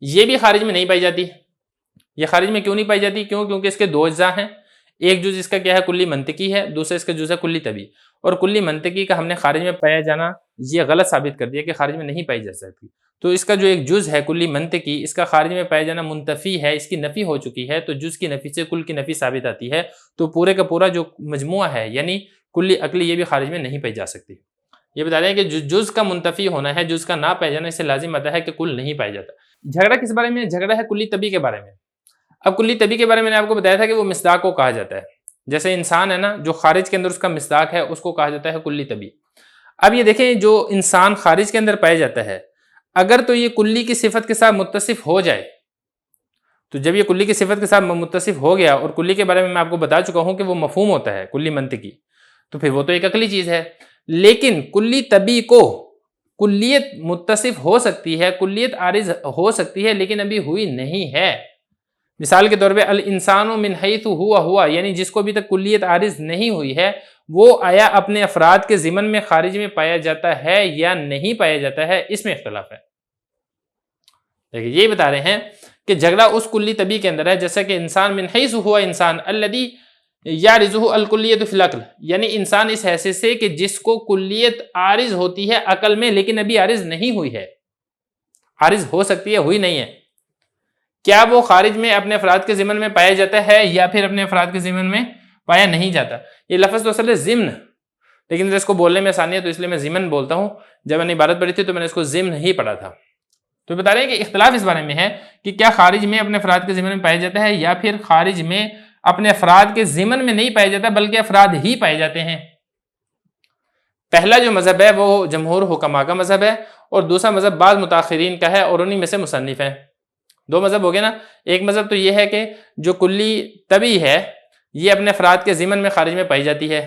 یہ بھی خارج میں نہیں پائی جاتی۔ یہ خارج میں کیوں نہیں پائی جاتی؟ کیونکہ اس کے دو اجزاء ہیں، ایک جز اس کا کیا ہے؟ کلی منطقی ہے، دوسرا اس کا جز ہے کلی طبی، اور کلی منطقی کا ہم نے خارج میں پایا جانا یہ غلط ثابت کر دیا کہ خارج میں نہیں پائی جا سکتی، تو اس کا جو ایک جز ہے کلی منطقی، اس کا خارج میں پایا جانا منتفی ہے، اس کی نفی ہو چکی ہے، تو جز کی نفی سے کل کی نفی ثابت آتی ہے، تو پورے کا پورا جو مجموعہ ہے یعنی کلی عقلی یہ بھی خارج میں نہیں پائی جا سکتی۔ یہ بتا رہے ہیں کہ جز کا منتفی ہونا ہے، جز کا نہ پایا جانا، اس سے لازم آتا ہے کہ کل نہیں پایا جاتا۔ جھگڑا کس بارے میں؟ جھگڑا ہے کلی طبی کے بارے میں۔ اب کلی طبی کے بارے میں نے آپ کو بتایا تھا کہ وہ مصداق کو کہا جاتا ہے، جیسے انسان ہے نا، جو خارج کے اندر اس کا مصداق ہے اس کو کہا جاتا ہے کلی طبی۔ اب یہ دیکھیں جو انسان خارج کے اندر پایا جاتا ہے اگر تو یہ کلی کی صفت کے ساتھ متصف ہو جائے، تو جب یہ کلی کی صفت کے ساتھ متصف ہو گیا، اور کلی کے بارے میں آپ کو بتا چکا ہوں کہ وہ مفہوم ہوتا ہے کلی منطقی، تو پھر وہ تو ایک عقلی چیز ہے۔ لیکن کلی طبی کو کلیت متصف ہو سکتی ہے، کلیت عارض ہو سکتی ہے، لیکن ابھی ہوئی نہیں ہے۔ مثال کے طور پہ الانسان من حیث ہوا یعنی جس کو ابھی تک کلیت عارض نہیں ہوئی ہے، وہ آیا اپنے افراد کے ضمن میں خارج میں پایا جاتا ہے یا نہیں پایا جاتا ہے، اس میں اختلاف ہے۔ دیکھیں یہ بتا رہے ہیں کہ جھگڑا اس کلی طبی کے اندر ہے، جیسا کہ انسان من حیث ہوا انسان الذی یعرضہ الکلیۃ فی العقل، یعنی انسان اس حیثیت سے کہ جس کو کلیت عارض ہوتی ہے عقل میں لیکن ابھی عارض نہیں ہوئی ہے، عارض ہو سکتی ہے، ہوئی نہیں ہے۔ کیا وہ خارج میں اپنے افراد کے ضمن میں پایا جاتا ہے یا پھر اپنے افراد کے ضمن میں پایا نہیں جاتا؟ یہ لفظ تو اصل ہے ضمن، لیکن اس کو بولنے میں آسانی ہے تو اس لیے میں ضمن بولتا ہوں۔ جب میں نے عبارت پڑھی تھی تو میں نے اس کو ضمن ہی پڑھا تھا۔ تو بتا رہے ہیں کہ اختلاف اس بارے میں ہے کہ کیا خارج میں اپنے افراد کے ضمن میں پایا جاتا ہے یا پھر خارج میں اپنے افراد کے ضمن میں نہیں پایا جاتا بلکہ افراد ہی پائے جاتے ہیں۔ پہلا جو مذہب ہے وہ جمہور حکماء کا مذہب ہے، اور دوسرا مذہب بعض متاخرین کا ہے اور انہی میں سے مصنف ہیں۔ دو مذہب ہو گئے نا، ایک مذہب تو یہ ہے کہ جو کلی طبی ہے یہ اپنے افراد کے ضمن میں خارج میں پائی جاتی ہے،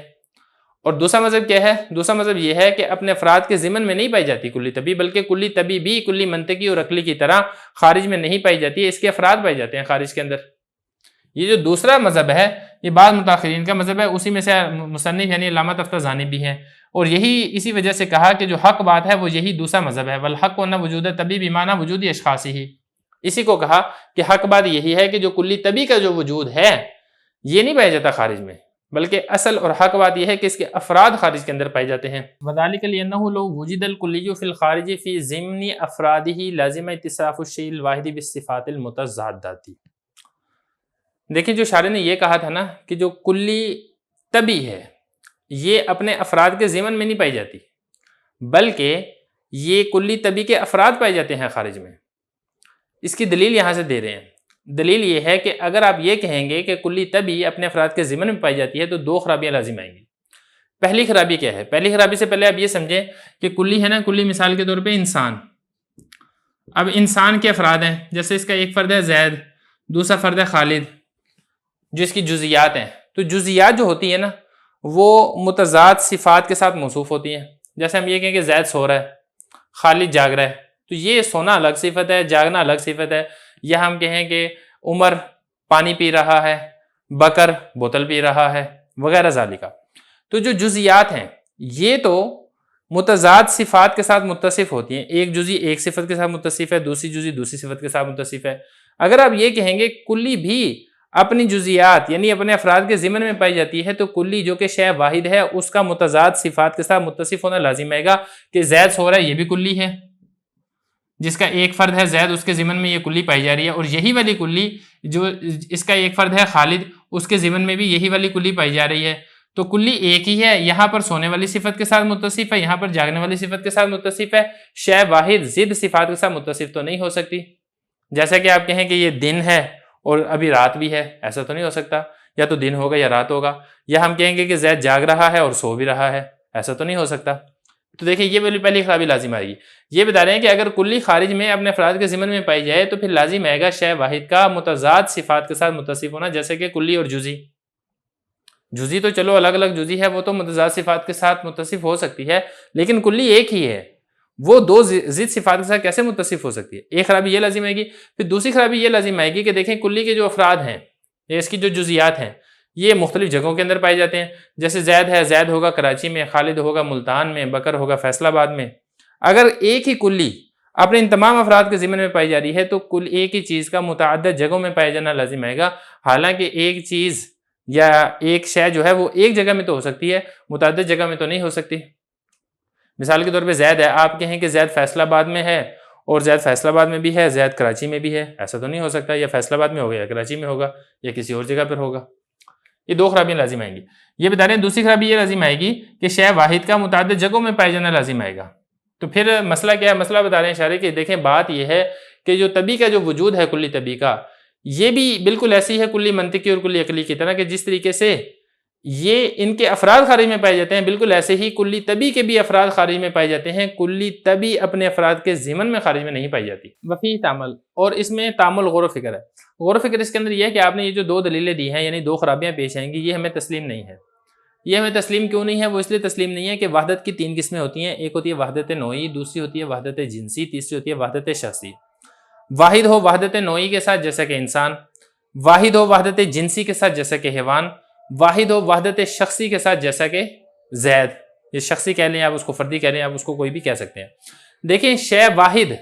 اور دوسرا مذہب کیا ہے؟ دوسرا مذہب یہ ہے کہ اپنے افراد کے ضمن میں نہیں پائی جاتی کلی طبی، بلکہ کلی طبی بھی کلی منطقی اور عقلی کی طرح خارج میں نہیں پائی جاتی ہے، اس کے افراد پائے جاتے ہیں خارج کے اندر۔ یہ جو دوسرا مذہب ہے یہ بعض متاخرین کا مذہب ہے، اسی میں سے مصنف یعنی علامہ تفتزانی بھی ہیں، اور یہی اسی وجہ سے کہا کہ جو حق بات ہے وہ یہی دوسرا مذہب ہے، والحق ان وجود طبی بمعنی وجود اشخاصی ہی۔ اسی کو کہا کہ حق بات یہی ہے کہ جو کلی طبی کا جو وجود ہے یہ نہیں پایا جاتا خارج میں، بلکہ اصل اور حق بات یہ ہے کہ اس کے افراد خارج کے اندر پائے جاتے ہیں۔ وذالک لأنہ لو وجد الکلی فی الخارج فی ضمن افرادہ لازم اتصاف الشیء الواحد بالصفات المتضادۃ۔ دیکھیں جو شارح نے یہ کہا تھا نا کہ جو کلی طبی ہے یہ اپنے افراد کے ضمن میں نہیں پائی جاتی بلکہ یہ کلی طبی کے افراد پائے جاتے ہیں خارج میں، اس کی دلیل یہاں سے دے رہے ہیں۔ دلیل یہ ہے کہ اگر آپ یہ کہیں گے کہ کلی طبی اپنے افراد کے ضمن میں پائی جاتی ہے تو دو خرابیاں لازم آئیں گی۔ پہلی خرابی کیا ہے؟ پہلی خرابی سے پہلے آپ یہ سمجھیں کہ کلی ہے نا، کلی مثال کے طور پہ انسان، اب انسان کے افراد ہیں، جیسے اس کا ایک فرد ہے زید، دوسرا فرد ہے خالد، جو اس کی جزیات ہیں، تو جزیات جو ہوتی ہیں نا وہ متضاد صفات کے ساتھ موصوف ہوتی ہیں۔ جیسے ہم یہ کہیں کہ زید سو رہا ہے، خالد جاگ رہا ہے، تو یہ سونا الگ صفت ہے، جاگنا الگ صفت ہے۔ یا ہم کہیں کہ عمر پانی پی رہا ہے، بکر بوتل پی رہا ہے، وغیرہ ذالکہ۔ تو جو جزیات ہیں یہ تو متضاد صفات کے ساتھ متصف ہوتی ہیں، ایک جزی ایک صفت کے ساتھ متصف ہے، دوسری جزی دوسری صفت کے ساتھ متصف ہے۔ اگر آپ یہ کہیں گے کلی بھی اپنی جزیات یعنی اپنے افراد کے ضمن میں پائی جاتی ہے، تو کلی جو کہ شے واحد ہے اس کا متضاد صفات کے ساتھ متصف ہونا لازم آئے گا کہ زید سو رہا ہے یہ بھی کلی ہے، جس کا ایک فرد ہے زید، اس کے ضمن میں یہ کلی پائی جا رہی ہے، اور یہی والی کلی جو اس کا ایک فرد ہے خالد، اس کے ضمن میں بھی یہی والی کلی پائی جا رہی ہے. تو کلی ایک ہی ہے، یہاں پر سونے والی صفت کے ساتھ متصف ہے، یہاں پر جاگنے والی صفت کے ساتھ متصف ہے. شے واحد ضد صفات کے ساتھ متصف تو نہیں ہو سکتی. جیسا کہ آپ کہیں کہ یہ دن ہے اور ابھی رات بھی ہے، ایسا تو نہیں ہو سکتا. یا تو دن ہوگا یا رات ہوگا. یا ہم کہیں گے کہ زید جاگ رہا ہے اور سو بھی رہا ہے، ایسا تو نہیں ہو سکتا. تو دیکھیں یہ والی پہلی خرابی لازم آئے گی. یہ بتا رہے ہیں کہ اگر کلی خارج میں اپنے افراد کے ضمن میں پائی جائے تو پھر لازم آئے گا شے واحد کا متضاد صفات کے ساتھ متصف ہونا، جیسے کہ کلی اور جزئی. جزئی تو چلو الگ الگ جزئی ہے، وہ تو متضاد صفات کے ساتھ متصف ہو سکتی ہے، لیکن کلی ایک ہی ہے، وہ دو ضد صفات کے ساتھ کیسے متصف ہو سکتی ہے؟ ایک خرابی یہ لازم آئے گی. پھر دوسری خرابی یہ لازم آئے گی کہ دیکھیں کلی کے جو افراد ہیں یا اس کی جو جزیات ہیں یہ مختلف جگہوں کے اندر پائے جاتے ہیں. جیسے زید ہے، زید ہوگا کراچی میں، خالد ہوگا ملتان میں، بکر ہوگا فیصل آباد میں. اگر ایک ہی کلی اپنے ان تمام افراد کے ضمن میں پائی جا رہی ہے تو کل ایک ہی چیز کا متعدد جگہوں میں پایا جانا لازم آئے گا. حالانکہ ایک چیز یا ایک شے جو ہے وہ ایک جگہ میں تو ہو سکتی ہے، متعدد جگہ میں تو نہیں ہو سکتی. مثال کے طور پہ زید ہے، آپ کہیں کہ زید فیصل آباد میں ہے اور زید فیصل آباد میں بھی ہے، زید کراچی میں بھی ہے، ایسا تو نہیں ہو سکتا. یا فیصل آباد میں ہوگا یا کراچی میں ہوگا یا کسی اور جگہ پر ہوگا. یہ دو خرابیاں لازم آئیں گی. یہ بتا رہے ہیں دوسری خرابی یہ لازم آئے گی کہ شے واحد کا متعدد جگہوں میں پائے جانا لازم آئے گا. تو پھر مسئلہ کیا ہے؟ مسئلہ بتا رہے ہیں اشارے کہ دیکھیں بات یہ ہے کہ جو طبی کا جو وجود ہے کلی طبی کا، یہ بھی بالکل ایسی ہے کلی منطقی اور کلی عقلی کی طرح کہ جس طریقے سے یہ ان کے افراد خارج میں پائے جاتے ہیں، بالکل ایسے ہی کلی طبی کے بھی افراد خارج میں پائے جاتے ہیں. کلی طبی اپنے افراد کے ضمن میں خارج میں نہیں پائی جاتی. وفی تعامل، اور اس میں تعامل غور و فکر ہے. غور و فکر اس کے اندر یہ ہے کہ آپ نے یہ جو دو دلیلیں دی ہیں، یعنی دو خرابیاں پیش آئیں گی، یہ ہمیں تسلیم نہیں ہے. یہ ہمیں تسلیم کیوں نہیں ہے؟ وہ اس لیے تسلیم نہیں ہے کہ وحدت کی تین قسمیں ہوتی ہیں. ایک ہوتی ہے وحدت نوعی، دوسری ہوتی ہے وحدت جنسی، تیسری ہوتی ہے وحدت شخصی. واحد ہو وحدت نوعی کے ساتھ جیسا کہ انسان، واحد ہو وحدت جنسی کے ساتھ جیسا کہ حیوان، واحد ہو وحدت شخصی کے ساتھ جیسا کہ زید. یہ شخصی کہہ لیں، آپ اس کو فردی کہہ لیں، آپ اس کو کوئی بھی کہہ سکتے ہیں. دیکھیں شے واحد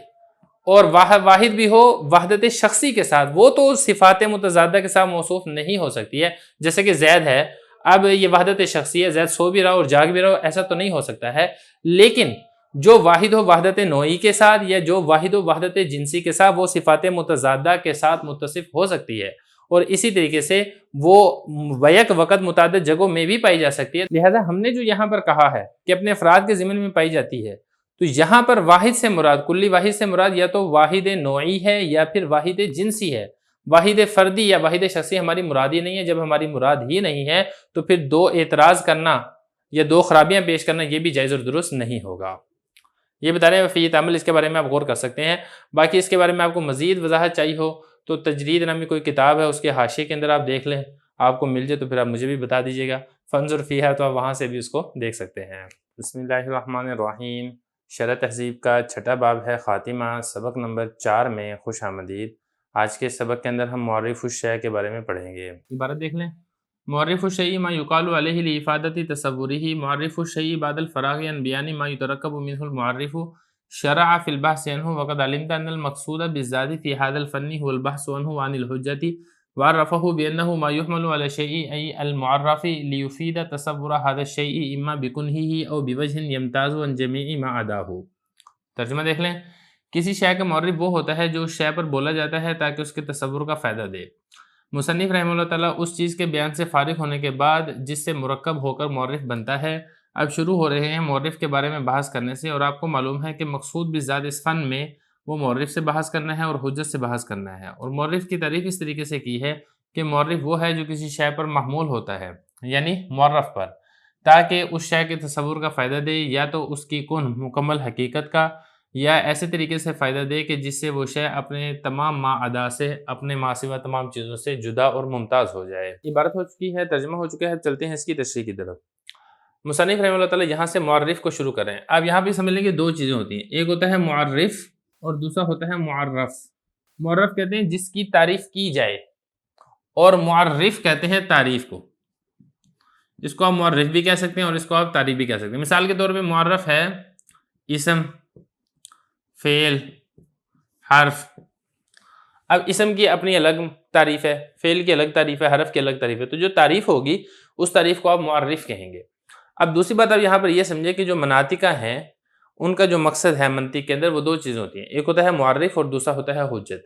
اور واحد بھی ہو وحدت شخصی کے ساتھ، وہ تو صفات متضادہ کے ساتھ موصوف نہیں ہو سکتی ہے. جیسے کہ زید ہے، اب یہ وحدت شخصی ہے، زید سو بھی رہا اور جاگ بھی رہا، ایسا تو نہیں ہو سکتا ہے. لیکن جو واحد ہو وحدت نوعی کے ساتھ یا جو واحد ہو وحدت جنسی کے ساتھ، وہ صفات متضادہ کے ساتھ متصف ہو سکتی ہے، اور اسی طریقے سے وہ بیک وقت متعدد جگہوں میں بھی پائی جا سکتی ہے. لہذا ہم نے جو یہاں پر کہا ہے کہ اپنے افراد کے ضمن میں پائی جاتی ہے، تو یہاں پر واحد سے مراد، کلی واحد سے مراد یا تو واحد نوعی ہے یا پھر واحد جنسی ہے. واحد فردی یا واحد شخصی ہماری مراد ہی نہیں ہے. جب ہماری مراد ہی نہیں ہے تو پھر دو اعتراض کرنا یا دو خرابیاں پیش کرنا یہ بھی جائز اور درست نہیں ہوگا. یہ بتا رہے ہیں فی تعامل، اس کے بارے میں آپ غور کر سکتے ہیں. باقی اس کے بارے میں آپ کو مزید وضاحت چاہیے ہو تو تجرید نامی کوئی کتاب ہے، اس کے حاشیے کے اندر آپ دیکھ لیں. آپ کو مل جائے تو پھر آپ مجھے بھی بتا دیجیے گا. فنظر فیہا، تو آپ وہاں سے بھی اس کو دیکھ سکتے ہیں. بسم اللہ الرحمن الرحیم. شرح تہذیب کا چھٹا باب ہے خاتمہ، سبق نمبر 4 میں خوش آمدید. آج کے سبق کے اندر ہم معرف الشیء کے بارے میں پڑھیں گے. عبارت دیکھ لیں. معرف الشیء ما یقال علیہ لافادۃ تصورہ، معرف الشیء بعد الفراغ عن بیان ما یترکب منہ المعرف شرع فی البحث عنہ، وقد علمت ان المقصود بالذات فی هذا الفن هو البحث عنہ عن الحجۃ، وعرفه بانه ما يحمل على الشیء ای المعرف لیفید تصور هذا الشیء اما بکنہہ او بوجہ یمتاز عن جمیع ما عداہ. ترجمہ دیکھ لیں. کسی شے کا معرف وہ ہوتا ہے جو اس شے پر بولا جاتا ہے تاکہ اس کے تصور کا فائدہ دے. مصنف رحمہ اللہ تعالیٰ اس چیز کے بیان سے فارغ ہونے کے بعد جس سے مرکب ہو کر معرف بنتا ہے، اب شروع ہو رہے ہیں معرف کے بارے میں بحث کرنے سے. اور آپ کو معلوم ہے کہ مقصود بالذات اس فن میں وہ معرف سے بحث کرنا ہے اور حجت سے بحث کرنا ہے. اور معرف کی تعریف اس طریقے سے کی ہے کہ معرف وہ ہے جو کسی شے پر محمول ہوتا ہے، یعنی معرف پر، تاکہ اس شے کے تصور کا فائدہ دے، یا تو اس کی کن مکمل حقیقت کا، یا ایسے طریقے سے فائدہ دے کہ جس سے وہ شے اپنے تمام ما عدا سے، اپنے ما سوا تمام چیزوں سے جدا اور ممتاز ہو جائے. عبارت ہو چکی ہے، ترجمہ ہو چکا ہے. چلتے ہیں اس کی تشریح کی طرف. مصنف رحمہ اللہ تعالیٰ یہاں سے معرف کو شروع کریں. آپ یہاں بھی سمجھ لیں کہ دو چیزیں ہوتی ہیں، ایک ہوتا ہے معرف اور دوسرا ہوتا ہے معرف. معرف کہتے ہیں جس کی تعریف کی جائے، اور معرف کہتے ہیں تعریف کو. اس کو آپ معرف بھی کہہ سکتے ہیں اور اس کو آپ تعریف بھی کہہ سکتے ہیں. مثال کے طور پہ معرف ہے اسم، فعل، حرف. اب اسم کی اپنی الگ تعریف ہے، فعل کی الگ تعریف ہے، حرف کی الگ تعریف ہے. تو جو تعریف ہوگی اس تعریف کو آپ معرف کہیں گے. اب دوسری بات آپ یہاں پر یہ سمجھے کہ جو مناطقہ ہیں ان کا جو مقصد ہے منطق کے اندر وہ دو چیزیں ہوتی ہیں، ایک ہوتا ہے معرف اور دوسرا ہوتا ہے حجت۔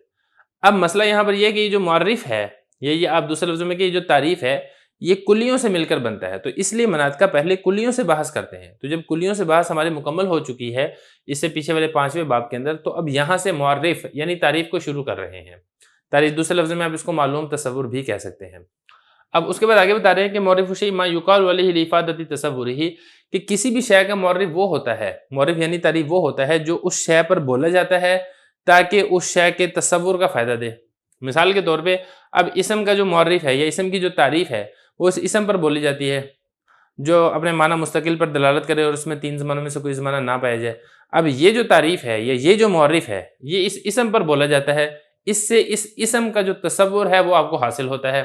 اب مسئلہ یہاں پر یہ ہے کہ یہ جو معرف ہے، یہ آپ دوسرے لفظوں میں کہ یہ جو تعریف ہے یہ کلیوں سے مل کر بنتا ہے، تو اس لیے مناطق کا پہلے کلیوں سے بحث کرتے ہیں۔ تو جب کلیوں سے بحث ہماری مکمل ہو چکی ہے اس سے پیچھے والے 5ویں باب کے اندر، تو اب یہاں سے معرف یعنی تعریف کو شروع کر رہے ہیں۔ تعریف دوسرے لفظ میں آپ اس کو معلوم تصور بھی کہہ سکتے ہیں۔ اب اس کے بعد آگے بتا رہے ہیں کہ معرف الشیء ما یقال علیہ لافادۃ تصورہ، کہ کسی بھی شے کا معرف وہ ہوتا ہے، معرف یعنی تعریف وہ ہوتا ہے جو اس شے پر بولا جاتا ہے تاکہ اس شے کے تصور کا فائدہ دے۔ مثال کے طور پہ اب اسم کا جو معرف ہے یا اسم کی جو تعریف ہے وہ اس اسم پر بولی جاتی ہے جو اپنے معنی مستقل پر دلالت کرے اور اس میں 3 زمانوں میں سے کوئی زمانہ نہ پایا جائے۔ اب یہ جو تعریف ہے یا یہ جو معرف ہے یہ اس اسم پر بولا جاتا ہے، اس سے اس اسم کا جو تصور ہے وہ آپ کو حاصل ہوتا ہے۔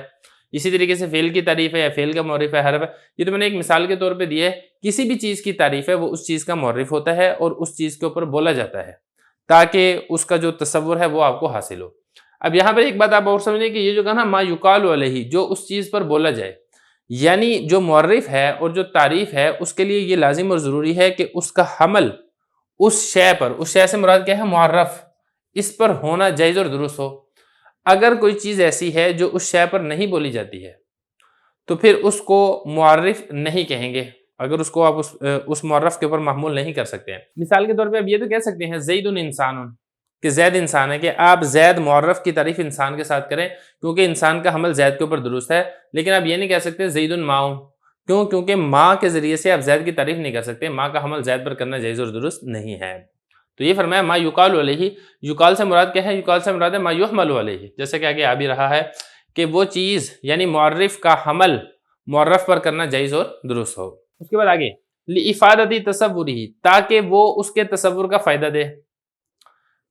اسی طریقے سے فعل کی تعریف ہے یا فعل کا معرف ہے، حرف ہے، یہ تو میں نے ایک مثال کے طور پہ دی ہے۔ کسی بھی چیز کی تعریف ہے وہ اس چیز کا معرف ہوتا ہے اور اس چیز کے اوپر بولا جاتا ہے تاکہ اس کا جو تصور ہے وہ آپ کو حاصل ہو۔ اب یہاں پر ایک بات آپ اور سمجھیں کہ یہ جو کہا نا ما یقال علیہ، جو اس چیز پر بولا جائے، یعنی جو معرف ہے اور جو تعریف ہے اس کے لیے یہ لازم اور ضروری ہے کہ اس کا حمل اس شے پر، اس شے سے مراد کیا ہے؟ معرف، اس پر ہونا جائز اور درست ہو۔ اگر کوئی چیز ایسی ہے جو اس شے پر نہیں بولی جاتی ہے تو پھر اس کو معرف نہیں کہیں گے، اگر اس کو آپ اس معرف کے اوپر محمول نہیں کر سکتے ہیں۔ مثال کے طور پہ اب یہ تو کہہ سکتے ہیں زید انسان، کہ زید انسان ہے، کہ آپ زید معرف کی تعریف انسان کے ساتھ کریں کیونکہ انسان کا حمل زید کے اوپر درست ہے، لیکن آپ یہ نہیں کہہ سکتے زید ماء، کیوں؟ کیونکہ ماں کے ذریعے سے آپ زید کی تعریف نہیں کر سکتے، ماں کا حمل زید پر کرنا جائز اور درست نہیں ہے۔ تو یہ فرمایا ما یقال علیہ، یقال سے مراد کیا ہے؟ یقال سے مراد ہے ما یحمل علیہ، جیسے کہ آگے آ بھی رہا ہے کہ وہ چیز یعنی معرف کا حمل معرف پر کرنا جائز اور درست ہو۔ اس کے بعد آگے لافادۃ تصورہ، تاکہ وہ اس کے تصور کا فائدہ دے۔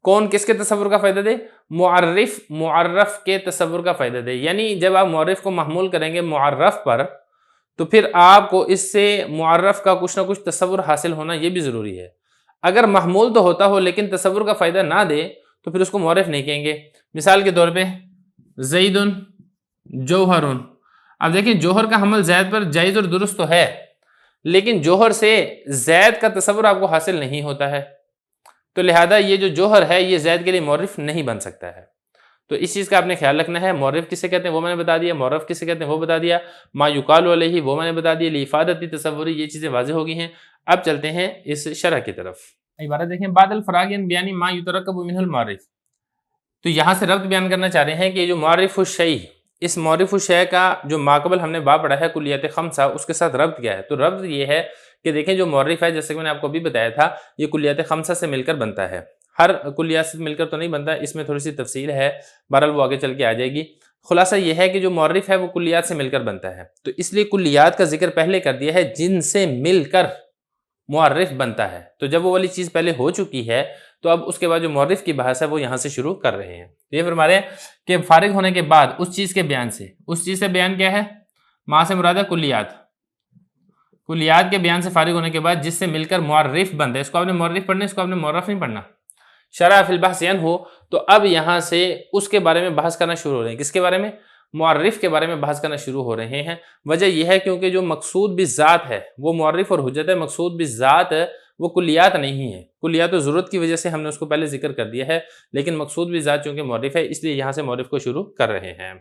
کون کس کے تصور کا فائدہ دے؟ معرف معرف کے تصور کا فائدہ دے، یعنی جب آپ معرف کو محمول کریں گے معرف پر تو پھر آپ کو اس سے معرف کا کچھ نہ کچھ تصور حاصل ہونا یہ بھی ضروری ہے۔ اگر محمول تو ہوتا ہو لیکن تصور کا فائدہ نہ دے تو پھر اس کو معرف نہیں کہیں گے۔ مثال کے طور پہ زید جوہر، اب دیکھیں جوہر کا حمل زید پر جائز اور درست تو ہے لیکن جوہر سے زید کا تصور آپ کو حاصل نہیں ہوتا ہے، تو لہذا یہ جو جوہر ہے یہ زید کے لیے معرف نہیں بن سکتا ہے۔ تو اس چیز کا آپ نے خیال رکھنا ہے۔ معرف کسے کہتے ہیں وہ میں نے بتا دیا، معرف کسے کہتے ہیں وہ بتا دیا، ما یقال علیہ وہ میں نے بتا دیا، لافادۃ تصوری یہ چیزیں واضح ہو گئی ہیں۔ اب چلتے ہیں اس شرح کی طرف۔ عبارت دیکھیں بعد الفراغ عن بیان ما یترکب منہ المعرف، تو یہاں سے ربط بیان کرنا چاہ رہے ہیں کہ یہ جو معرف الشیء، اس معرف الشیء کا جو ماقبل ہم نے باب پڑھا ہے کلیات خمسہ، اس کے ساتھ ربط کیا ہے؟ تو ربط یہ ہے کہ دیکھیں جو معرف ہے جیسے کہ میں نے آپ کو ابھی بتایا تھا یہ کلیات خمسہ سے مل کر بنتا ہے، ہر کلیات سے مل کر تو نہیں بنتا، اس میں تھوڑی سی تفصیل ہے، بہرحال وہ آگے چل کے آ جائے گی۔ خلاصہ یہ ہے کہ جو معرف ہے وہ کلیات سے مل کر بنتا ہے، تو اس لیے کلیات کا ذکر پہلے کر دیا ہے جن سے مل کر معرف بنتا ہے۔ تو جب وہ والی چیز پہلے ہو چکی ہے تو اب اس کے بعد جو معرف کی بحث ہے وہ یہاں سے شروع کر رہے ہیں۔ یہ فرما رہے ہیں کہ فارغ ہونے کے بعد اس چیز کے بیان سے، اس چیز سے بیان کیا ہے؟ ماں سے مراد ہے کلیات، کلیات کے بیان سے فارغ ہونے کے بعد جس سے مل کر معرف بنتا ہے، اس کو آپ نے معرف پڑھنا ہے، اس کو آپ نے معرف نہیں پڑھنا۔ شرع فی البحث ہو تو اب یہاں سے اس کے بارے میں بحث کرنا شروع ہو رہے ہیں۔ کس کے بارے میں؟ معرف کے بارے میں بحث کرنا شروع ہو رہے ہیں۔ وجہ یہ ہے کیونکہ جو مقصود بالذات ہے وہ معرف اور حجت ہے، مقصود بالذات وہ کلیات نہیں ہے۔ کلیات و ضرورت کی وجہ سے ہم نے اس کو پہلے ذکر کر دیا ہے، لیکن مقصود بالذات چونکہ معرف ہے اس لیے یہاں سے معرف کو شروع کر رہے ہیں۔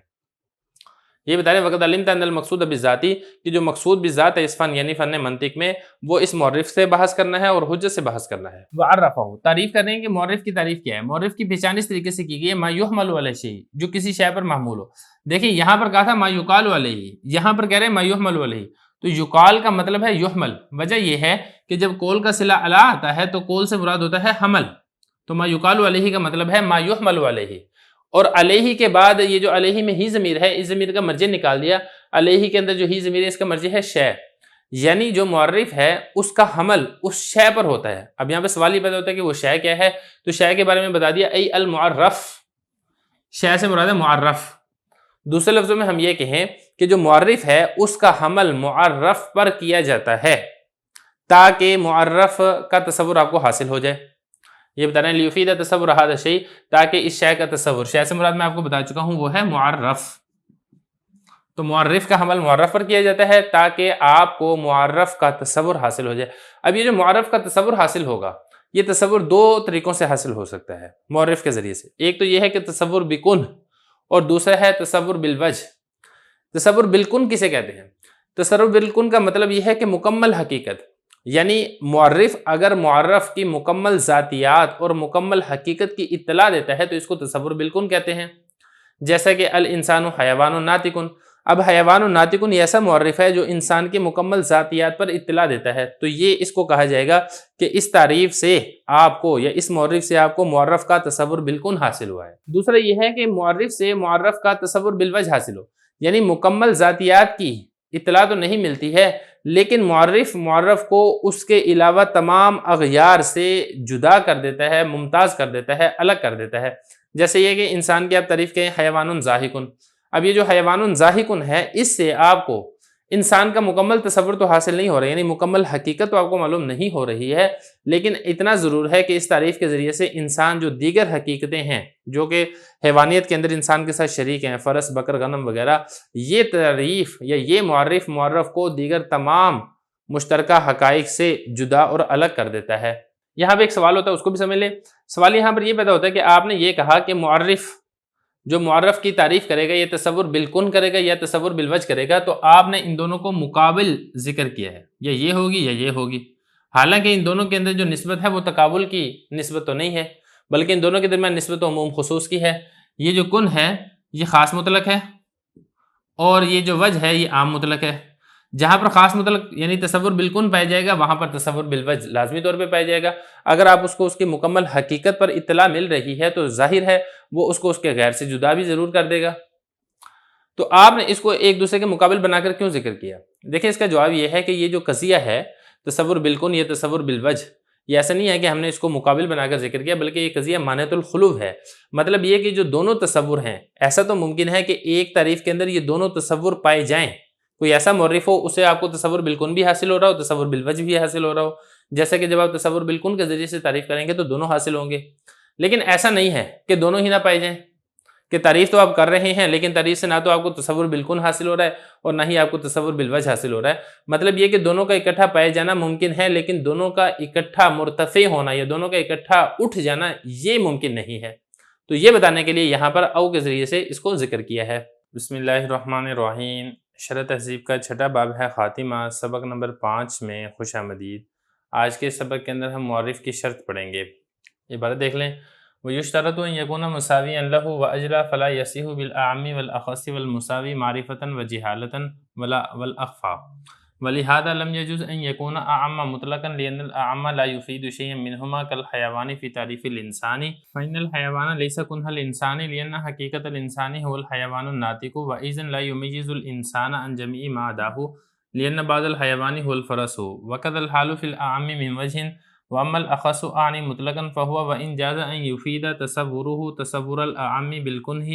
یہ بتا رہے ہیں وقت علمت ان المقصود بالذاتی، کہ جو مقصود بالذات ہے اس فن یعنی فن منطق میں وہ اس معرف سے بحث کرنا ہے اور حجت سے بحث کرنا ہے۔ وعرفہ، تعریف کر رہے ہیں کہ معرف کی تعریف کیا ہے۔ معرف کی پہچان اس طریقے سے کی گئی ہے ما یحمل علی شیء، جو کسی شے پر محمول ہو۔ دیکھیں یہاں پر کہا تھا ما یقال علیہ، یہاں پر کہہ رہے ہیں ما یحمل علیہ، تو یقال کا مطلب ہے یحمل۔ وجہ یہ ہے کہ جب قول کا صلہ علی آتا ہے تو قول سے مراد ہوتا ہے حمل، تو ما یقال علیہ کا مطلب ہے ما یحمل علیہ، اور علیہ کے بعد یہ جو علیہ میں ہی ضمیر ہے اس ضمیر کا مرجع نکال دیا، علیہ کے اندر جو ہی ضمیر ہے اس کا مرجع ہے شے، یعنی جو معرف ہے اس کا حمل اس شے پر ہوتا ہے۔ اب یہاں پہ سوال یہ پیدا ہوتا ہے کہ وہ شے کیا ہے، تو شے کے بارے میں بتا دیا ای المعرف، شے سے مراد ہے معرف۔ دوسرے لفظوں میں ہم یہ کہیں کہ جو معرف ہے اس کا حمل معرف پر کیا جاتا ہے تاکہ معرف کا تصور آپ کو حاصل ہو جائے۔ یہ بتا رہے ہیں لیفید تصور هذا الشیء، تاکہ اس شے کا تصور، شے سے مراد میں آپ کو بتا چکا ہوں وہ ہے معرف۔ تو معرف کا حمل معرف پر کیا جاتا ہے تاکہ آپ کو معرف کا تصور حاصل ہو جائے۔ اب یہ جو معرف کا تصور حاصل ہوگا، یہ تصور دو طریقوں سے حاصل ہو سکتا ہے معرف کے ذریعے سے۔ ایک تو یہ ہے کہ تصور بکن، اور دوسرا ہے تصور بالوجہ۔ تصور بالکن کسے کہتے ہیں؟ تصور بالکن کا مطلب یہ ہے کہ مکمل حقیقت، یعنی معرف اگر معرف کی مکمل ذاتیات اور مکمل حقیقت کی اطلاع دیتا ہے تو اس کو تصور بالکن کہتے ہیں۔ جیسا کہ الانسان حیوان ناطقن، اب حیوان ناطقن ایسا معرف ہے جو انسان کی مکمل ذاتیات پر اطلاع دیتا ہے، تو یہ اس کو کہا جائے گا کہ اس تعریف سے آپ کو یا اس معرف سے آپ کو معرف کا تصور بالکن حاصل ہوا ہے۔ دوسرا یہ ہے کہ معرف سے معرف کا تصور بالوجہ حاصل ہو، یعنی مکمل ذاتیات کی اطلاع تو نہیں ملتی ہے لیکن معرف کو اس کے علاوہ تمام اغیار سے جدا کر دیتا ہے، ممتاز کر دیتا ہے، الگ کر دیتا ہے۔ جیسے یہ کہ انسان کی آپ تعریف کہیں حیوان ضاحکن، اب یہ جو حیوان ضاحکن ہے اس سے آپ کو انسان کا مکمل تصور تو حاصل نہیں ہو رہا ہے، یعنی مکمل حقیقت تو آپ کو معلوم نہیں ہو رہی ہے، لیکن اتنا ضرور ہے کہ اس تعریف کے ذریعے سے انسان جو دیگر حقیقتیں ہیں جو کہ حیوانیت کے اندر انسان کے ساتھ شریک ہیں، فرس، بکر، غنم وغیرہ، یہ تعریف یا یہ معرف کو دیگر تمام مشترکہ حقائق سے جدا اور الگ کر دیتا ہے۔ یہاں پہ ایک سوال ہوتا ہے، اس کو بھی سمجھ لیں۔ سوال یہاں پر یہ پیدا ہوتا ہے کہ آپ نے یہ کہا کہ معرف جو معرف کی تعریف کرے گا یہ تصور بالکن کرے گا یا تصور بالوجہ کرے گا، تو آپ نے ان دونوں کو مقابل ذکر کیا ہے، یا یہ ہوگی یا یہ ہوگی۔ حالانکہ ان دونوں کے اندر جو نسبت ہے وہ تقابل کی نسبت تو نہیں ہے، بلکہ ان دونوں کے درمیان نسبت عموم خصوص کی ہے۔ یہ جو کن ہے یہ خاص مطلق ہے، اور یہ جو وجہ ہے یہ عام مطلق ہے۔ جہاں پر خاص مطلق یعنی تصور بالکن پایا جائے گا وہاں پر تصور بالوجہ لازمی طور پہ پایا جائے گا۔ اگر آپ اس کو اس کی مکمل حقیقت پر اطلاع مل رہی ہے تو ظاہر ہے وہ اس کو اس کے غیر سے جدا بھی ضرور کر دے گا۔ تو آپ نے اس کو ایک دوسرے کے مقابل بنا کر کیوں ذکر کیا؟ دیکھیں اس کا جواب یہ ہے کہ یہ جو قضیہ ہے تصور بالکن یہ تصور بالوجہ، یہ ایسا نہیں ہے کہ ہم نے اس کو مقابل بنا کر ذکر کیا، بلکہ یہ قضیہ مانعۃ الخلو ہے۔ مطلب یہ کہ جو دونوں تصور ہیں، ایسا تو ممکن ہے کہ ایک تعریف کے اندر یہ دونوں تصور پائے جائیں، کوئی ایسا معرف ہو اسے آپ کو تصور بالکن بھی حاصل ہو رہا ہو، تصور بالوجہ بھی حاصل ہو رہا ہو، جیسا کہ جب آپ تصور بالکن کے ذریعے سے تعریف کریں گے تو دونوں حاصل ہوں گے۔ لیکن ایسا نہیں ہے کہ دونوں ہی نہ پائے جائیں، کہ تعریف تو آپ کر رہے ہیں لیکن تعریف سے نہ تو آپ کو تصور بالکن حاصل ہو رہا ہے اور نہ ہی آپ کو تصور بالوجہ حاصل ہو رہا ہے۔ مطلب یہ کہ دونوں کا اکٹھا پائے جانا ممکن ہے لیکن دونوں کا اکٹھا مرتفع ہونا یا دونوں کا اکٹھا اٹھ جانا یہ ممکن نہیں ہے۔ تو یہ بتانے کے لیے یہاں پر او کے ذریعے سے اس کو ذکر کیا ہے۔ بسم اللہ الرحمن الرحیم۔ شرح تہذیب کا چھٹا باب ہے خاتمہ، سبق نمبر 5 میں خوش آمدید۔ آج کے سبق کے اندر ہم معرف کی شرط پڑھیں گے۔ عبارت دیکھ لیں۔ وَيُشْتَرَطُ أَن يَكُونَ مُسَاوِيًا لَهُ وَأَجْلَى فَلَا يَصِحُ بِالْأَعَمِّ وَالْأَخَصِّ وَالْمُسَاوِي مَعْرِفَةً وَجِهَالَةً وَالْأَخْفَى وَلِهَذَا لَمْ يَجُزْ أَن يَكُونَ أَعَمَّ مُطْلَقًا لِأَنَّ الْأَعَمَّ لَا يُفِيدُ شَيْئًا مِنْهُمَا كَالْحَيَوَانِ فِي تَعْرِيفِ الْإِنسَانِ فَإِنَّ الْحَيَوَانَ لَيْسَ كُنْهَ الْإِنسَانِ لِأَنَّ حَقِيقَةَ الْإِنسَانِ هو الْحَيَوَانُ النَّاطِقُ وَإِذًا لَا يُمَيِّزُ الْإِنسَانَ عَنْ جَمِيعِ مَا عَدَاهُ لِأَنَّ بَعْضَ الْحَيَوَانِ هو الْفَرَسُ وَكَذَا الْحَالُ فِي الْأَعَمِّ مِنْ وَجْهٍ وَأَمَّا الْأَخَصُّ أَعْنِي مُطْلَقًا فَهُوَ وَإِنْ جَازَ أَنْ يُفِيدَ تَصَوُّرُهُ تَصَوُّرَ الْأَعَمِّ بِالْكُنْهِ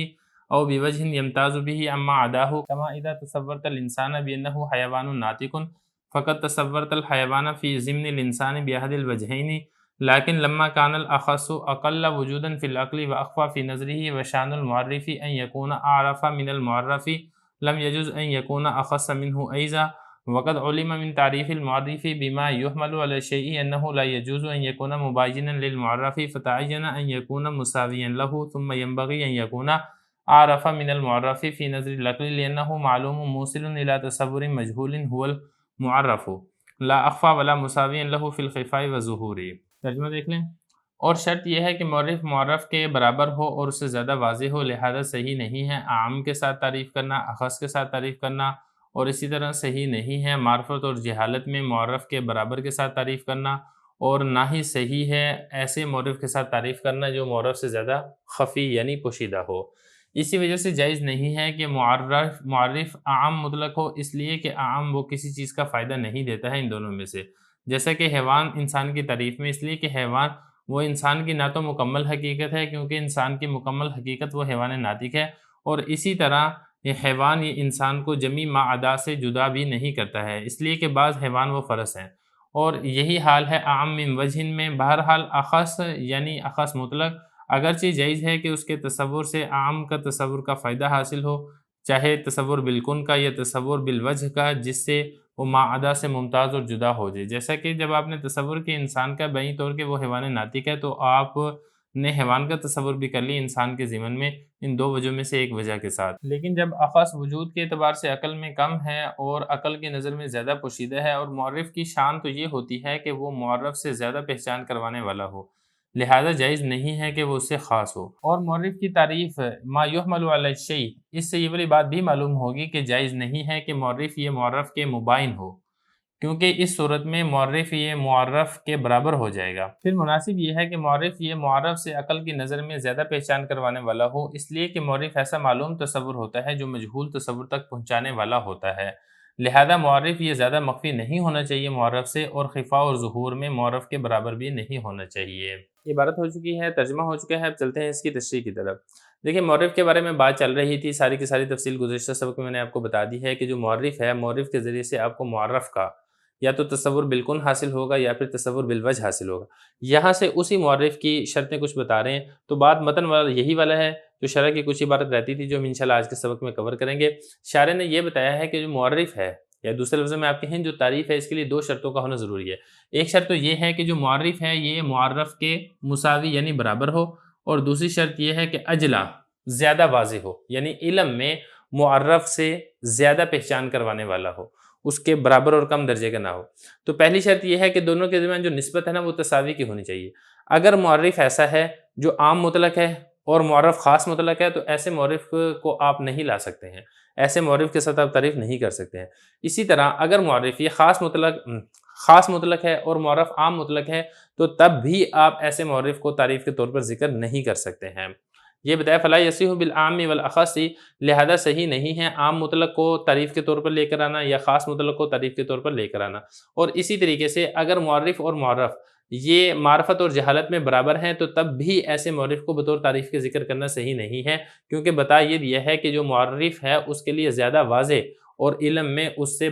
أَوْ بِوَجْهٍ يَمْتَازُ بِهِ عَمَّا عَدَاهُ كَمَا إِذَا تَصَوَّرْتَ الْإِنسَانَ بِأَنَّهُ حَيَوَانٌ نَاطِقٌ فَقَدْ تَصَوَّرْتَ الْحَيَوَانَ فِي ضِمْنِ الْإِنسَانِ بِأَحَدِ الْوَجْهَيْنِ لكن لما كان الأخص أقل وجودا في العقل وأخفى في نظره وشأن المعرف أن يكون أعرف من المعرف لم يجوز أن يكون أخص منه أيضا وقد علم من تعريف المعرف بما يحمل على الشيء أنه لا يجوز أن يكون مباينا للمعرف فتعين أن يكون مساويا له ثم ينبغي أن يكون أعرف من المعرف في نظر العقل لأنه معلوم موصل إلى تصور مجهول هو المعرف لا أخفى ولا مساويا له في الخفاء والظهور۔ ترجمہ دیکھ لیں۔ اور شرط یہ ہے کہ معرف کے برابر ہو اور اس سے زیادہ واضح ہو، لہذا صحیح نہیں ہے عام کے ساتھ تعریف کرنا، اخص کے ساتھ تعریف کرنا، اور اسی طرح صحیح نہیں ہے معرفت اور جہالت میں معرف کے برابر کے ساتھ تعریف کرنا، اور نہ ہی صحیح ہے ایسے معرف کے ساتھ تعریف کرنا جو معرف سے زیادہ خفی یعنی پوشیدہ ہو۔ اسی وجہ سے جائز نہیں ہے کہ معرف عام مطلق ہو، اس لیے کہ عام وہ کسی چیز کا فائدہ نہیں دیتا ہے ان دونوں میں سے، جیسا کہ حیوان انسان کی تعریف میں، اس لیے کہ حیوان وہ انسان کی نہ تو مکمل حقیقت ہے کیونکہ انسان کی مکمل حقیقت وہ حیوان ناطق ہے، اور اسی طرح یہ حیوان یہ انسان کو جمیع ما عدا سے جدا بھی نہیں کرتا ہے، اس لیے کہ بعض حیوان وہ فرس ہیں، اور یہی حال ہے اعم من وجہ میں۔ بہرحال اخص یعنی اخص مطلق اگرچہ جائز ہے کہ اس کے تصور سے عام کا تصور کا فائدہ حاصل ہو، چاہے تصور بالکن کا یا تصور بالوجہ کا، جس سے وہ ماعدہ سے ممتاز اور جدا ہو جائے۔ جیسا کہ جب آپ نے تصور کیا انسان کا بعینی طور کہ وہ حیوان ناطق ہے، تو آپ نے حیوان کا تصور بھی کر لی انسان کے ضمن میں، ان دو وجہ میں سے ایک وجہ کے ساتھ۔ لیکن جب اخص وجود کے اعتبار سے عقل میں کم ہے اور عقل کی نظر میں زیادہ پوشیدہ ہے، اور معرف کی شان تو یہ ہوتی ہے کہ وہ معرف سے زیادہ پہچان کروانے والا ہو، لہذا جائز نہیں ہے کہ وہ اس سے خاص ہو۔ اور معرف کی تعریف ما یحمل علی الشیء، اس سے یہ والی بات بھی معلوم ہوگی کہ جائز نہیں ہے کہ معرف یہ معرف کے مباین ہو، کیونکہ اس صورت میں معرف یہ معرف کے برابر ہو جائے گا۔ پھر مناسب یہ ہے کہ معرف یہ معرف سے عقل کی نظر میں زیادہ پہچان کروانے والا ہو، اس لیے کہ معرف ایسا معلوم تصور ہوتا ہے جو مجہول تصور تک پہنچانے والا ہوتا ہے، لہذا معرف یہ زیادہ مخفی نہیں ہونا چاہیے معرف سے، اور خفا اور ظہور میں معرف کے برابر بھی نہیں ہونا چاہیے۔ عبارت ہو چکی ہے، ترجمہ ہو چکا ہے، اب چلتے ہیں اس کی تشریح کی طرف۔ دیکھیں معرف کے بارے میں بات چل رہی تھی، ساری کی ساری تفصیل گزشتہ سبق میں میں نے آپ کو بتا دی ہے کہ جو معرف ہے، معرف کے ذریعے سے آپ کو معرف کا یا تو تصور بالکن حاصل ہوگا یا پھر تصور بالوجہ حاصل ہوگا۔ یہاں سے اسی معرف کی شرطیں کچھ بتا رہے ہیں، تو بات متن والا یہی والا ہے، جو شرح کی کچھ عبارت رہتی تھی جو ہم انشاءاللہ آج کے سبق میں کور کریں گے۔ شارح نے یہ بتایا ہے کہ جو معرف ہے، یا دوسرے لفظوں میں آپ کہیں جو تعریف ہے، اس کے لیے دو شرطوں کا ہونا ضروری ہے۔ ایک شرط تو یہ ہے کہ جو معرف ہے یہ معرف کے مساوی یعنی برابر ہو، اور دوسری شرط یہ ہے کہ اجلا زیادہ واضح ہو، یعنی علم میں معرف سے زیادہ پہچان کروانے والا ہو، اس کے برابر اور کم درجے کا نہ ہو۔ تو پہلی شرط یہ ہے کہ دونوں کے درمیان جو نسبت ہے نا وہ تساوی کی ہونی چاہیے۔ اگر معرف ایسا ہے جو عام مطلق ہے اور معرف خاص مطلق ہے، تو ایسے معرف کو آپ نہیں لا سکتے ہیں، ایسے معرف کے ساتھ آپ تعریف نہیں کر سکتے ہیں۔ اسی طرح اگر معرف یہ خاص مطلق ہے اور معرف عام مطلق ہے، تو تب بھی آپ ایسے معرف کو تعریف کے طور پر ذکر نہیں کر سکتے ہیں۔ یہ بتایا فلا یصح بالعام والاخص، لہذا صحیح نہیں ہے عام مطلق کو تعریف کے طور پر لے کر آنا یا خاص مطلق کو تعریف کے طور پر لے کر آنا۔ اور اسی طریقے سے اگر معرف اور معرف یہ معرفت اور جہالت میں برابر ہیں، تو تب بھی ایسے معرف کو بطور تعریف کے ذکر کرنا صحیح نہیں ہے، کیونکہ بتا یہ دیا ہے کہ جو معرف ہے اس کے لیے زیادہ واضح اور علم میں اس سے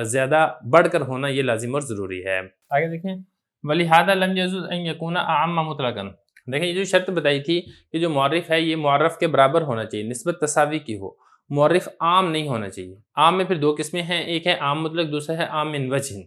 زیادہ بڑھ کر ہونا یہ لازم اور ضروری ہے۔ آگے دیکھیں، وَلِهَذَا لَمْ يَجُزْ أَنْ يَكُونَ أَعَمَّ مُطْلَقًا۔ دیکھیں یہ جو شرط بتائی تھی کہ جو معرف ہے یہ معرف کے برابر ہونا چاہیے، نسبت تساوی کی ہو، معرف عام نہیں ہونا چاہیے۔ عام میں پھر دو قسمیں ہیں، ایک ہے عام مطلق، دوسرا ہے عام من وجہ۔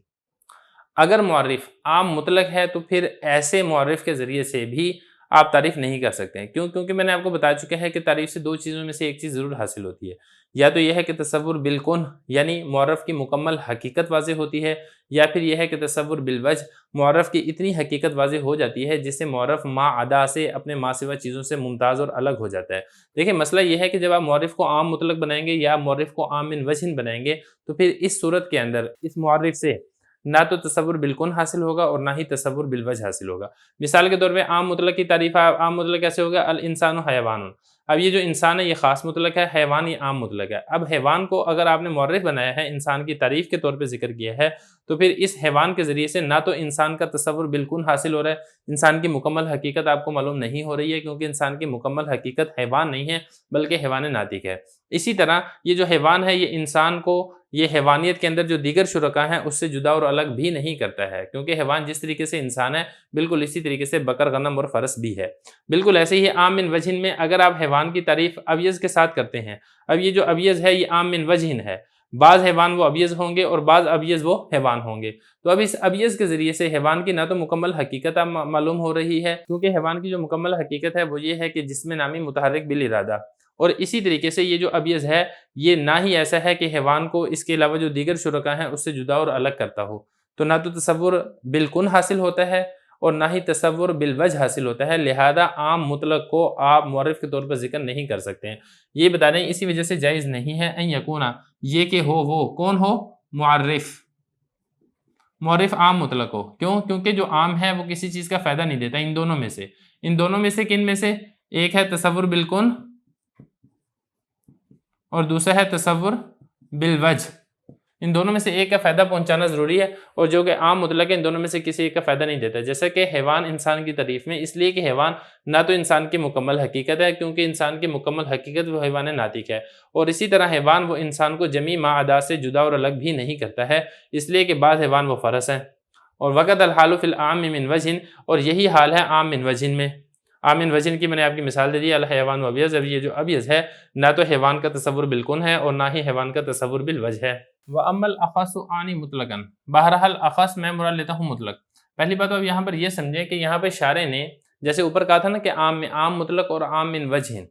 اگر معرف عام مطلق ہے تو پھر ایسے معرف کے ذریعے سے بھی آپ تعریف نہیں کر سکتے ہیں، کیونکہ میں نے آپ کو بتا چکا ہے کہ تعریف سے دو چیزوں میں سے ایک چیز ضرور حاصل ہوتی ہے، یا تو یہ ہے کہ تصور بالکن یعنی معرف کی مکمل حقیقت واضح ہوتی ہے، یا پھر یہ ہے کہ تصور بالوجہ معرف کی اتنی حقیقت واضح ہو جاتی ہے جس سے معرف ما عدا سے اپنے ما سوا چیزوں سے ممتاز اور الگ ہو جاتا ہے۔ دیکھیں مسئلہ یہ ہے کہ جب آپ معرف کو عام مطلق بنائیں گے یا معرف کو عام من وجہ بنائیں گے، تو پھر اس صورت کے اندر اس معرف سے نہ تو تصور بالکن حاصل ہوگا اور نہ ہی تصور بالوجہ حاصل ہوگا۔ مثال کے طور پہ عام مطلق کی تعریف، عام مطلق کیسے ہوگا؟ الانسان حیوان۔ اب یہ جو انسان ہے یہ خاص مطلق ہے، حیوان یہ عام مطلق ہے۔ اب حیوان کو اگر آپ نے معرف بنایا ہے، انسان کی تعریف کے طور پہ ذکر کیا ہے، تو پھر اس حیوان کے ذریعے سے نہ تو انسان کا تصور بالکن حاصل ہو رہا ہے، انسان کی مکمل حقیقت آپ کو معلوم نہیں ہو رہی ہے، کیونکہ انسان کی مکمل حقیقت حیوان نہیں ہے بلکہ حیوان ناطق ہے۔ اسی طرح یہ جو حیوان ہے یہ انسان کو یہ حیوانیت کے اندر جو دیگر شرکا ہیں اس سے جدا اور الگ بھی نہیں کرتا ہے، کیونکہ حیوان جس طریقے سے انسان ہے بالکل اسی طریقے سے بکر، غنم اور فرس بھی ہے۔ بالکل ایسے ہی عام من وجہ میں اگر آپ حیوان کی تعریف ابیض کے ساتھ کرتے ہیں، اب یہ جو ابیض ہے یہ عام من وجہ ہے، بعض حیوان وہ ابیض ہوں گے اور بعض ابیض وہ حیوان ہوں گے، تو اب اس ابیض کے ذریعے سے حیوان کی نہ تو مکمل حقیقت معلوم ہو رہی ہے، کیونکہ حیوان کی جو مکمل حقیقت ہے وہ یہ ہے کہ جسم نامی متحرک بالارادہ، اور اسی طریقے سے یہ جو ابیض ہے یہ نہ ہی ایسا ہے کہ حیوان کو اس کے علاوہ جو دیگر شرکا ہیں اس سے جدا اور الگ کرتا ہو، تو نہ تو تصور بالکن حاصل ہوتا ہے اور نہ ہی تصور بالوجہ حاصل ہوتا ہے، لہذا عام مطلق کو آپ معرف کے طور پر ذکر نہیں کر سکتے ہیں۔ یہ بتا دیں اسی وجہ سے جائز نہیں ہے ان یکونا، یہ کہ ہو وہ کون ہو؟ معرف عام مطلق ہو۔ کیوں؟ کیونکہ جو عام ہے وہ کسی چیز کا فائدہ نہیں دیتا، ان دونوں میں سے کن میں سے؟ ایک ہے تصور بالکن اور دوسرا ہے تصور بالوجہ، ان دونوں میں سے ایک کا فائدہ پہنچانا ضروری ہے، اور جو کہ عام مطلق ہے ان دونوں میں سے کسی ایک کا فائدہ نہیں دیتا، جیسا کہ حیوان انسان کی تعریف میں، اس لیے کہ حیوان نہ تو انسان کی مکمل حقیقت ہے، کیونکہ انسان کی مکمل حقیقت وہ حیوان ناطق ہے، اور اسی طرح حیوان وہ انسان کو جمیع ما عدا سے جدا اور الگ بھی نہیں کرتا ہے، اس لیے کہ بعض حیوان وہ فرس ہیں۔ اور وقت الحال فی العام من وجہ، اور یہی حال ہے عام من وجہ میں۔ عام وجن کی میں نے آپ کی مثال دے دی الحیوان ابیض، اب یہ جو ابیض ہے نہ تو حیوان کا تصور بالکن ہے اور نہ ہی حیوان کا تصور بالوجہ ہے۔ وَأَمَّا الْأَخَصُ آنی مطلقاً، بہرحال اخص میں مراد لیتا ہوں مطلق۔ پہلی بات تو اب یہاں پر یہ سمجھیں کہ یہاں پہ شارع نے جیسے اوپر کہا تھا نا کہ عام میں عام مطلق اور عام من وجہ،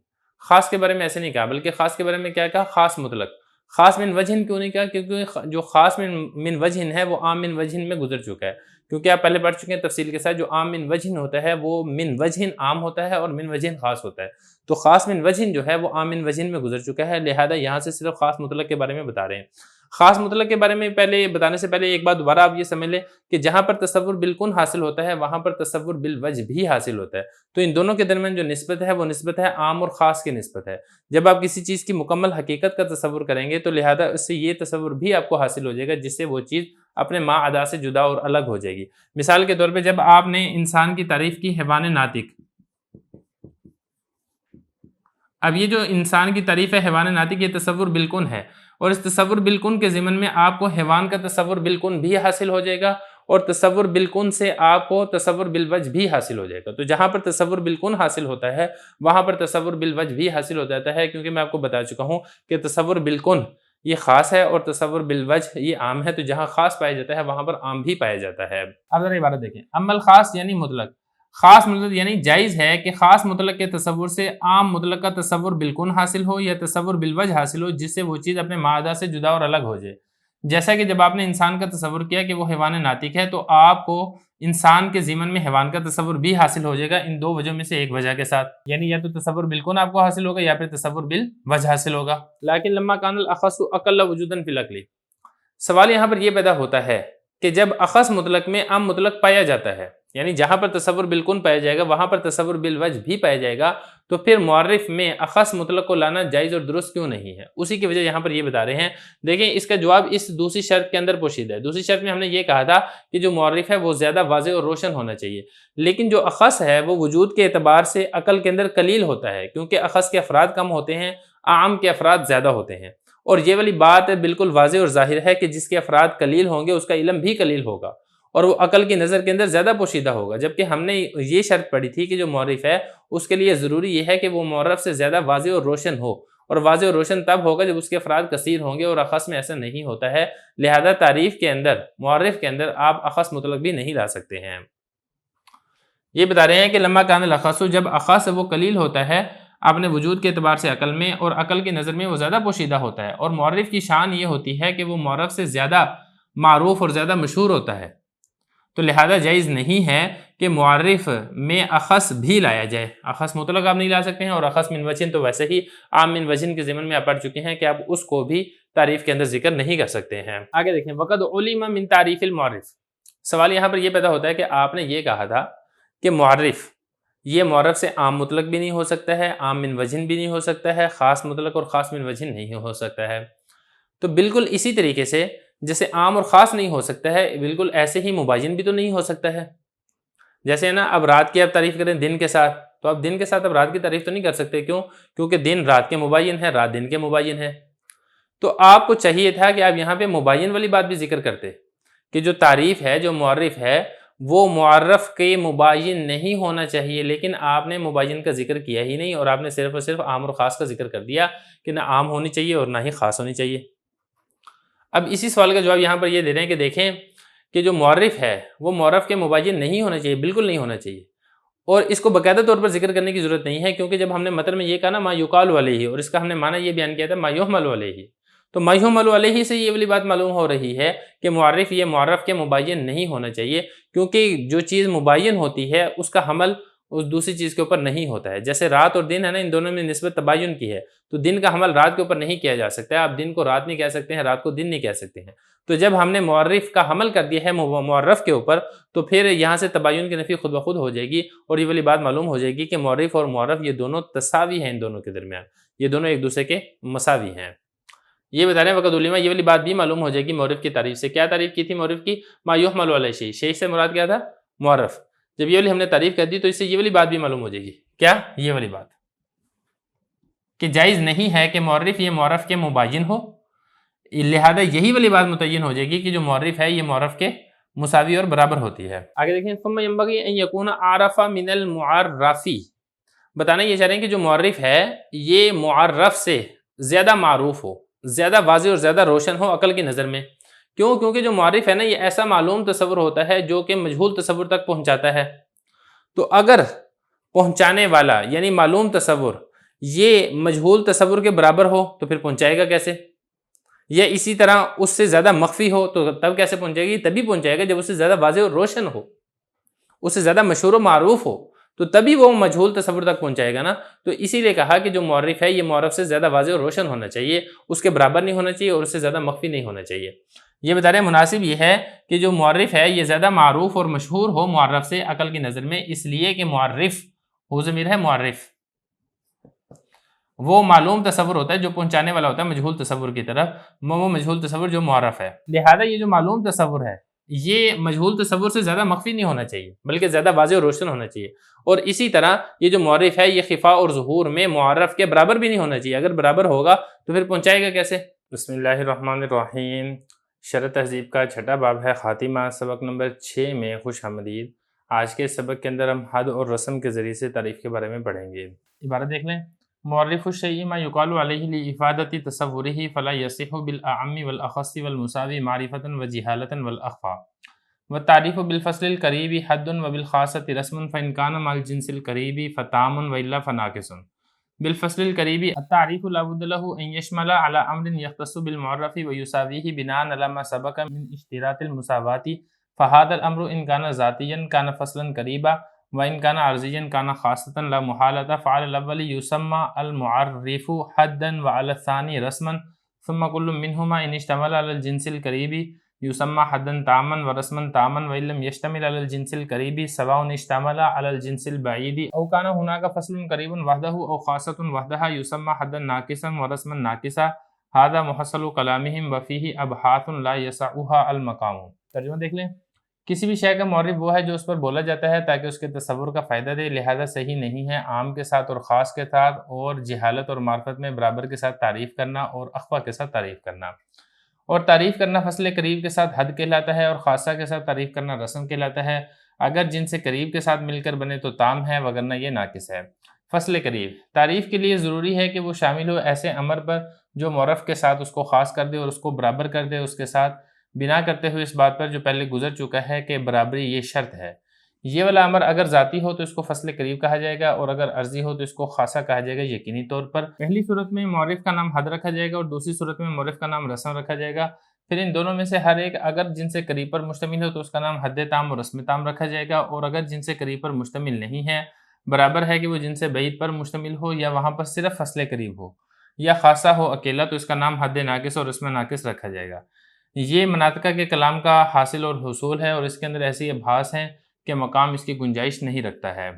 خاص کے بارے میں ایسے نہیں کہا بلکہ خاص کے بارے میں کیا کہا؟ خاص مطلق۔ خاص من وجہ کیوں نہیں کہا؟ کیونکہ جو خاص من وجہ ہے وہ عام من وجہ میں گزر چکا ہے، کیونکہ آپ پہلے پڑھ چکے ہیں تفصیل کے ساتھ، جو عام من وجہ ہوتا ہے وہ من وجہ عام ہوتا ہے اور من وجہ خاص ہوتا ہے، تو خاص من وجہ جو ہے وہ عام من وجہ میں گزر چکا ہے، لہذا یہاں سے صرف خاص مطلق کے بارے میں بتا رہے ہیں۔ خاص مطلق کے بارے میں پہلے بتانے سے پہلے ایک بات دوبارہ آپ یہ سمجھ لیں کہ جہاں پر تصور بالکن حاصل ہوتا ہے وہاں پر تصور بالوجہ بھی حاصل ہوتا ہے، تو ان دونوں کے درمیان جو نسبت ہے وہ نسبت ہے عام اور خاص کی نسبت ہے۔ جب آپ کسی چیز کی مکمل حقیقت کا تصور کریں گے تو لہذا اس سے یہ تصور بھی آپ کو حاصل ہو جائے گا جس سے وہ چیز اپنے ما عدا سے جدا اور الگ ہو جائے گی۔ مثال کے طور پہ جب آپ نے انسان کی تعریف کی حیوان ناطق، اب یہ جو انسان کی تعریف ہے حیوان ناطق یہ تصور بالکن ہے، اور اس تصور بالکن کے ضمن میں آپ کو حیوان کا تصور بالکن بھی حاصل ہو جائے گا اور تصور بالکن سے آپ کو تصور بالوجہ بھی حاصل ہو جائے گا۔ تو جہاں پر تصور بالکن حاصل ہوتا ہے وہاں پر تصور بالوجہ بھی حاصل ہو جاتا ہے، کیونکہ میں آپ کو بتا چکا ہوں کہ تصور بالکن یہ خاص ہے اور تصور بالوجہ یہ عام ہے، تو جہاں خاص پایا جاتا ہے وہاں پر عام بھی پایا جاتا ہے۔ اب ذرا عبارت دیکھیں، اما الخاص یعنی مطلق، خاص مطلق یعنی جائز ہے کہ خاص مطلق کے تصور سے عام مطلق کا تصور بالکن حاصل ہو یا تصور بالوجہ حاصل ہو جس سے وہ چیز اپنے ما عدا سے جدا اور الگ ہو جائے۔ جیسا کہ جب آپ نے انسان کا تصور کیا کہ وہ حیوان ناطق ہے تو آپ کو انسان کے ضمن میں حیوان کا تصور بھی حاصل ہو جائے گا ان دو وجہوں میں سے ایک وجہ کے ساتھ، یعنی یا تو تصور بالکن آپ کو حاصل ہوگا یا پھر تصور بالوجہ حاصل ہوگا۔ لیکن لما کان الاخص اقل وجودا فی العقل، سوال یہاں پر یہ پیدا ہوتا ہے کہ جب اخص مطلق میں عام مطلق پایا جاتا ہے، یعنی جہاں پر تصور بالکن پایا جائے گا وہاں پر تصور بالوجہ بھی پایا جائے گا، تو پھر معرف میں اخص مطلق کو لانا جائز اور درست کیوں نہیں ہے؟ اسی کی وجہ یہاں پر یہ بتا رہے ہیں۔ دیکھیں اس کا جواب اس دوسری شرط کے اندر پوشیدہ ہے۔ دوسری شرط میں ہم نے یہ کہا تھا کہ جو معرف ہے وہ زیادہ واضح اور روشن ہونا چاہیے، لیکن جو اخص ہے وہ وجود کے اعتبار سے عقل کے اندر قلیل ہوتا ہے، کیونکہ اخص کے افراد کم ہوتے ہیں، عام کے افراد زیادہ ہوتے ہیں، اور یہ والی بات بالکل واضح اور ظاہر ہے کہ جس کے افراد قلیل ہوں گے اس کا علم بھی قلیل ہوگا اور وہ عقل کی نظر کے اندر زیادہ پوشیدہ ہوگا، جبکہ ہم نے یہ شرط پڑھی تھی کہ جو معرف ہے اس کے لیے ضروری یہ ہے کہ وہ معرف سے زیادہ واضح اور روشن ہو، اور واضح اور روشن تب ہوگا جب اس کے افراد کثیر ہوں گے، اور اخص میں ایسا نہیں ہوتا ہے، لہذا تعریف کے اندر معرف کے اندر آپ اخص مطلق بھی نہیں لا سکتے ہیں۔ یہ بتا رہے ہیں کہ لما کان الاخص، جب اخص وہ قلیل ہوتا ہے اپنے وجود کے اعتبار سے عقل میں، اور عقل کی نظر میں وہ زیادہ پوشیدہ ہوتا ہے، اور معرف کی شان یہ ہوتی ہے کہ وہ معرف سے زیادہ معروف اور زیادہ مشہور ہوتا ہے، تو لہذا جائز نہیں ہے کہ معرف میں اخص بھی لایا جائے۔ اخص مطلق آپ نہیں لا سکتے ہیں، اور اخص من وجہ تو ویسے ہی عام من وجہ کے ضمن میں آپ پڑھ چکے ہیں کہ آپ اس کو بھی تعریف کے اندر ذکر نہیں کر سکتے ہیں۔ آگے دیکھیں، وقد علم من تعریف المعرف، سوال یہاں پر یہ پیدا ہوتا ہے کہ آپ نے یہ کہا تھا کہ معرف یہ معرف سے عام مطلق بھی نہیں ہو سکتا ہے، عام من وجہ بھی نہیں ہو سکتا ہے، خاص مطلق اور خاص من وجہ نہیں ہو سکتا ہے، تو بالکل اسی طریقے سے جیسے عام اور خاص نہیں ہو سکتا ہے، بالکل ایسے ہی مباین بھی تو نہیں ہو سکتا ہے۔ جیسے نا اب رات کی آپ تعریف کریں دن کے ساتھ، تو اب دن کے ساتھ اب رات کی تعریف تو نہیں کر سکتے، کیوں؟ کیونکہ دن رات کے مباین ہے، رات دن کے مباین ہے، تو آپ کو چاہیے تھا کہ آپ یہاں پہ مباین والی بات بھی ذکر کرتے کہ جو تعریف ہے، جو معرف ہے وہ معرف کے مباین نہیں ہونا چاہیے، لیکن آپ نے مباین کا ذکر کیا ہی نہیں، اور آپ نے صرف اور صرف عام اور خاص کا ذکر کر دیا کہ نہ عام ہونی چاہیے اور نہ ہی خاص ہونی چاہیے۔ اب اسی سوال کا جواب یہاں پر یہ دے رہے ہیں کہ دیکھیں کہ جو معرف ہے وہ معرف کے مباین نہیں ہونا چاہیے، بالکل نہیں ہونا چاہیے، اور اس کو باقاعدہ طور پر ذکر کرنے کی ضرورت نہیں ہے، کیونکہ جب ہم نے متن میں یہ کہا نا ما یقال علیہ، اور اس کا ہم نے معنی یہ بیان کیا تھا ما یحمل علیہ، تو ما یحمل علیہ سے یہ والی بات معلوم ہو رہی ہے کہ معرف یہ معرف کے مباین نہیں ہونا چاہیے، کیونکہ جو چیز مباین ہوتی ہے اس کا حمل اس دوسری چیز کے اوپر نہیں ہوتا ہے۔ جیسے رات اور دن ہے نا، ان دونوں میں نسبت تباین کی ہے، تو دن کا حمل رات کے اوپر نہیں کیا جا سکتا ہے، آپ دن کو رات نہیں کہہ سکتے ہیں، رات کو دن نہیں کہہ سکتے ہیں، تو جب ہم نے معرف کا حمل کر دیا ہے معرف کے اوپر تو پھر یہاں سے تباین کی نفی خود بخود ہو جائے گی، اور یہ والی بات معلوم ہو جائے گی کہ معرف اور معرف یہ دونوں تساوی ہیں، ان دونوں کے درمیان یہ دونوں ایک دوسرے کے مساوی ہیں۔ یہ بتا رہے ہیں وقت علما، یہ والی بات بھی معلوم ہو جائے گی معرف کی تعریف سے۔ کیا تعریف کی تھی معرف کی؟ ما یحمل علیہ شیء، شیء سے مراد کیا تھا؟ معرف۔ جب یہ والی ہم نے تعریف کر دی تو اس سے یہ والی بات بھی معلوم ہو جائے گی، کیا؟ یہ والی بات کہ جائز نہیں ہے کہ معرف یہ معرف کے مباین ہو، لہذا یہی والی بات متعین ہو جائے گی کہ جو معرف ہے یہ معرف کے مساوی اور برابر ہوتی ہے۔ آگے دیکھیں ثم ينبغي ان يكون عرف من المعرف، بتانا یہ چاہ رہے ہیں کہ جو معرف ہے یہ معرف سے زیادہ معروف ہو، زیادہ واضح اور زیادہ روشن ہو عقل کی نظر میں۔ کیوں؟ کیونکہ جو معرف ہے نا یہ ایسا معلوم تصور ہوتا ہے جو کہ مجہول تصور تک پہنچاتا ہے۔ تو اگر پہنچانے والا یعنی معلوم تصور یہ مجہول تصور کے برابر ہو تو پھر پہنچائے گا کیسے؟ یا اسی طرح اس سے زیادہ مخفی ہو تو تب کیسے پہنچائے گی؟ تبھی پہنچائے گا جب اس سے زیادہ واضح اور روشن ہو، اس سے زیادہ مشہور و معروف ہو، تو تبھی وہ مجہول تصور تک پہنچائے گا نا۔ تو اسی لیے کہا کہ جو معرف ہے یہ معرف سے زیادہ واضح اور روشن ہونا چاہیے، اس کے برابر نہیں ہونا چاہیے اور اس سے زیادہ مخفی نہیں ہونا چاہیے۔ یہ بتا رہے ہیں مناسب یہ ہے کہ جو معرف ہے یہ زیادہ معروف اور مشہور ہو معرف سے عقل کی نظر میں، اس لیے کہ معرف ہو ضمیر ہے معرف، وہ معلوم تصور ہوتا ہے جو پہنچانے والا ہوتا ہے مجہول تصور کی طرف، وہ مجہول تصور جو معرف ہے۔ لہذا یہ جو معلوم تصور ہے یہ مجہول تصور سے زیادہ مخفی نہیں ہونا چاہیے بلکہ زیادہ واضح اور روشن ہونا چاہیے، اور اسی طرح یہ جو معرف ہے یہ خفا اور ظہور میں معرف کے برابر بھی نہیں ہونا چاہیے۔ اگر برابر ہوگا تو پھر پہنچائے گا کیسے؟ بسم اللہ الرحمن الرحیم۔ شرح تہذیب کا چھٹا باب ہے خاتمہ، سبق نمبر 6 میں خوش آمدید۔ آج کے سبق کے اندر ہم حد اور رسم کے ذریعے سے تعریف کے بارے میں پڑھیں گے۔ عبارت دیکھ لیں، معرف الشیء ما یقال علیہ لافادۃ تصورہ فلا یصح بالاعم والاخص والمساوی معرفۃ وجہالۃ والاخفا، والتعریف بالفصل القریب حد وبالخاصۃ رسم فان کان مع الجنس القریب فتام والا فناقص۔ بالفصل القریب التعریف لا بد له ان يشمل على امر يختص بالمعرف ويساويه بناء على ما سبق من اشتراط المساوات، فهذا الامر ان كان ذاتيا كان فصلا قريبا وان كان عرضيا كان خاصة لا محالة، فعلى الاول يسمى المعرف حدا وعلى الثاني رسما، ثم كل منهما ان اشتمل على الجنس القريب يسمى حدا تاما ورسما تاما، وان لم يشتمل على الجنس القريب سواء اشتمل على الجنس البعيد او كان هناك فصل قريب وحده او خاصة وحدها يسمى حدا ناقصا ورسما ناقصا، هذا محصل كلامهم وفيه ابحاث لا يسعها المقام۔ ترجمہ دیکھ لیں، کسی بھی شے کا معرف وہ ہے جو اس پر بولا جاتا ہے تاکہ اس کے تصور کا فائدہ دے، لہذا صحیح نہیں ہے عام کے ساتھ اور خاص کے ساتھ اور جہالت اور معرفت میں برابر کے ساتھ تعریف کرنا اور اخفا کے ساتھ تعریف کرنا، اور تعریف کرنا فصل قریب کے ساتھ حد کہلاتا ہے اور خاصہ کے ساتھ تعریف کرنا رسم کہلاتا ہے۔ اگر جن سے قریب کے ساتھ مل کر بنے تو تام ہے وگرنہ یہ ناقص ہے۔ فصل قریب تعریف کے لیے ضروری ہے کہ وہ شامل ہو ایسے امر پر جو معرف کے ساتھ اس کو خاص کر دے اور اس کو برابر کر دے اس کے ساتھ، بنا کرتے ہوئے اس بات پر جو پہلے گزر چکا ہے کہ برابری یہ شرط ہے۔ یہ والا امر اگر ذاتی ہو تو اس کو فصل قریب کہا جائے گا، اور اگر عرضی ہو تو اس کو خاصہ کہا جائے گا یقینی طور پر۔ پہلی صورت میں معرف کا نام حد رکھا جائے گا اور دوسری صورت میں معرف کا نام رسم رکھا جائے گا۔ پھر ان دونوں میں سے ہر ایک اگر جن سے قریب پر مشتمل ہو تو اس کا نام حد تام اور رسم تام رکھا جائے گا، اور اگر جن سے قریب پر مشتمل نہیں ہے، برابر ہے کہ وہ جن سے بعید پر مشتمل ہو یا وہاں پر صرف فصل قریب ہو یا خاصہ ہو اکیلا، تو اس کا نام حد ناقص اور رسم ناقص رکھا جائے گا۔ یہ مناطقہ کے کلام کا حاصل اور حصول ہے، اور اس کے اندر ایسی ابحاث ہیں کہ مقام اس کی گنجائش نہیں رکھتا ہے۔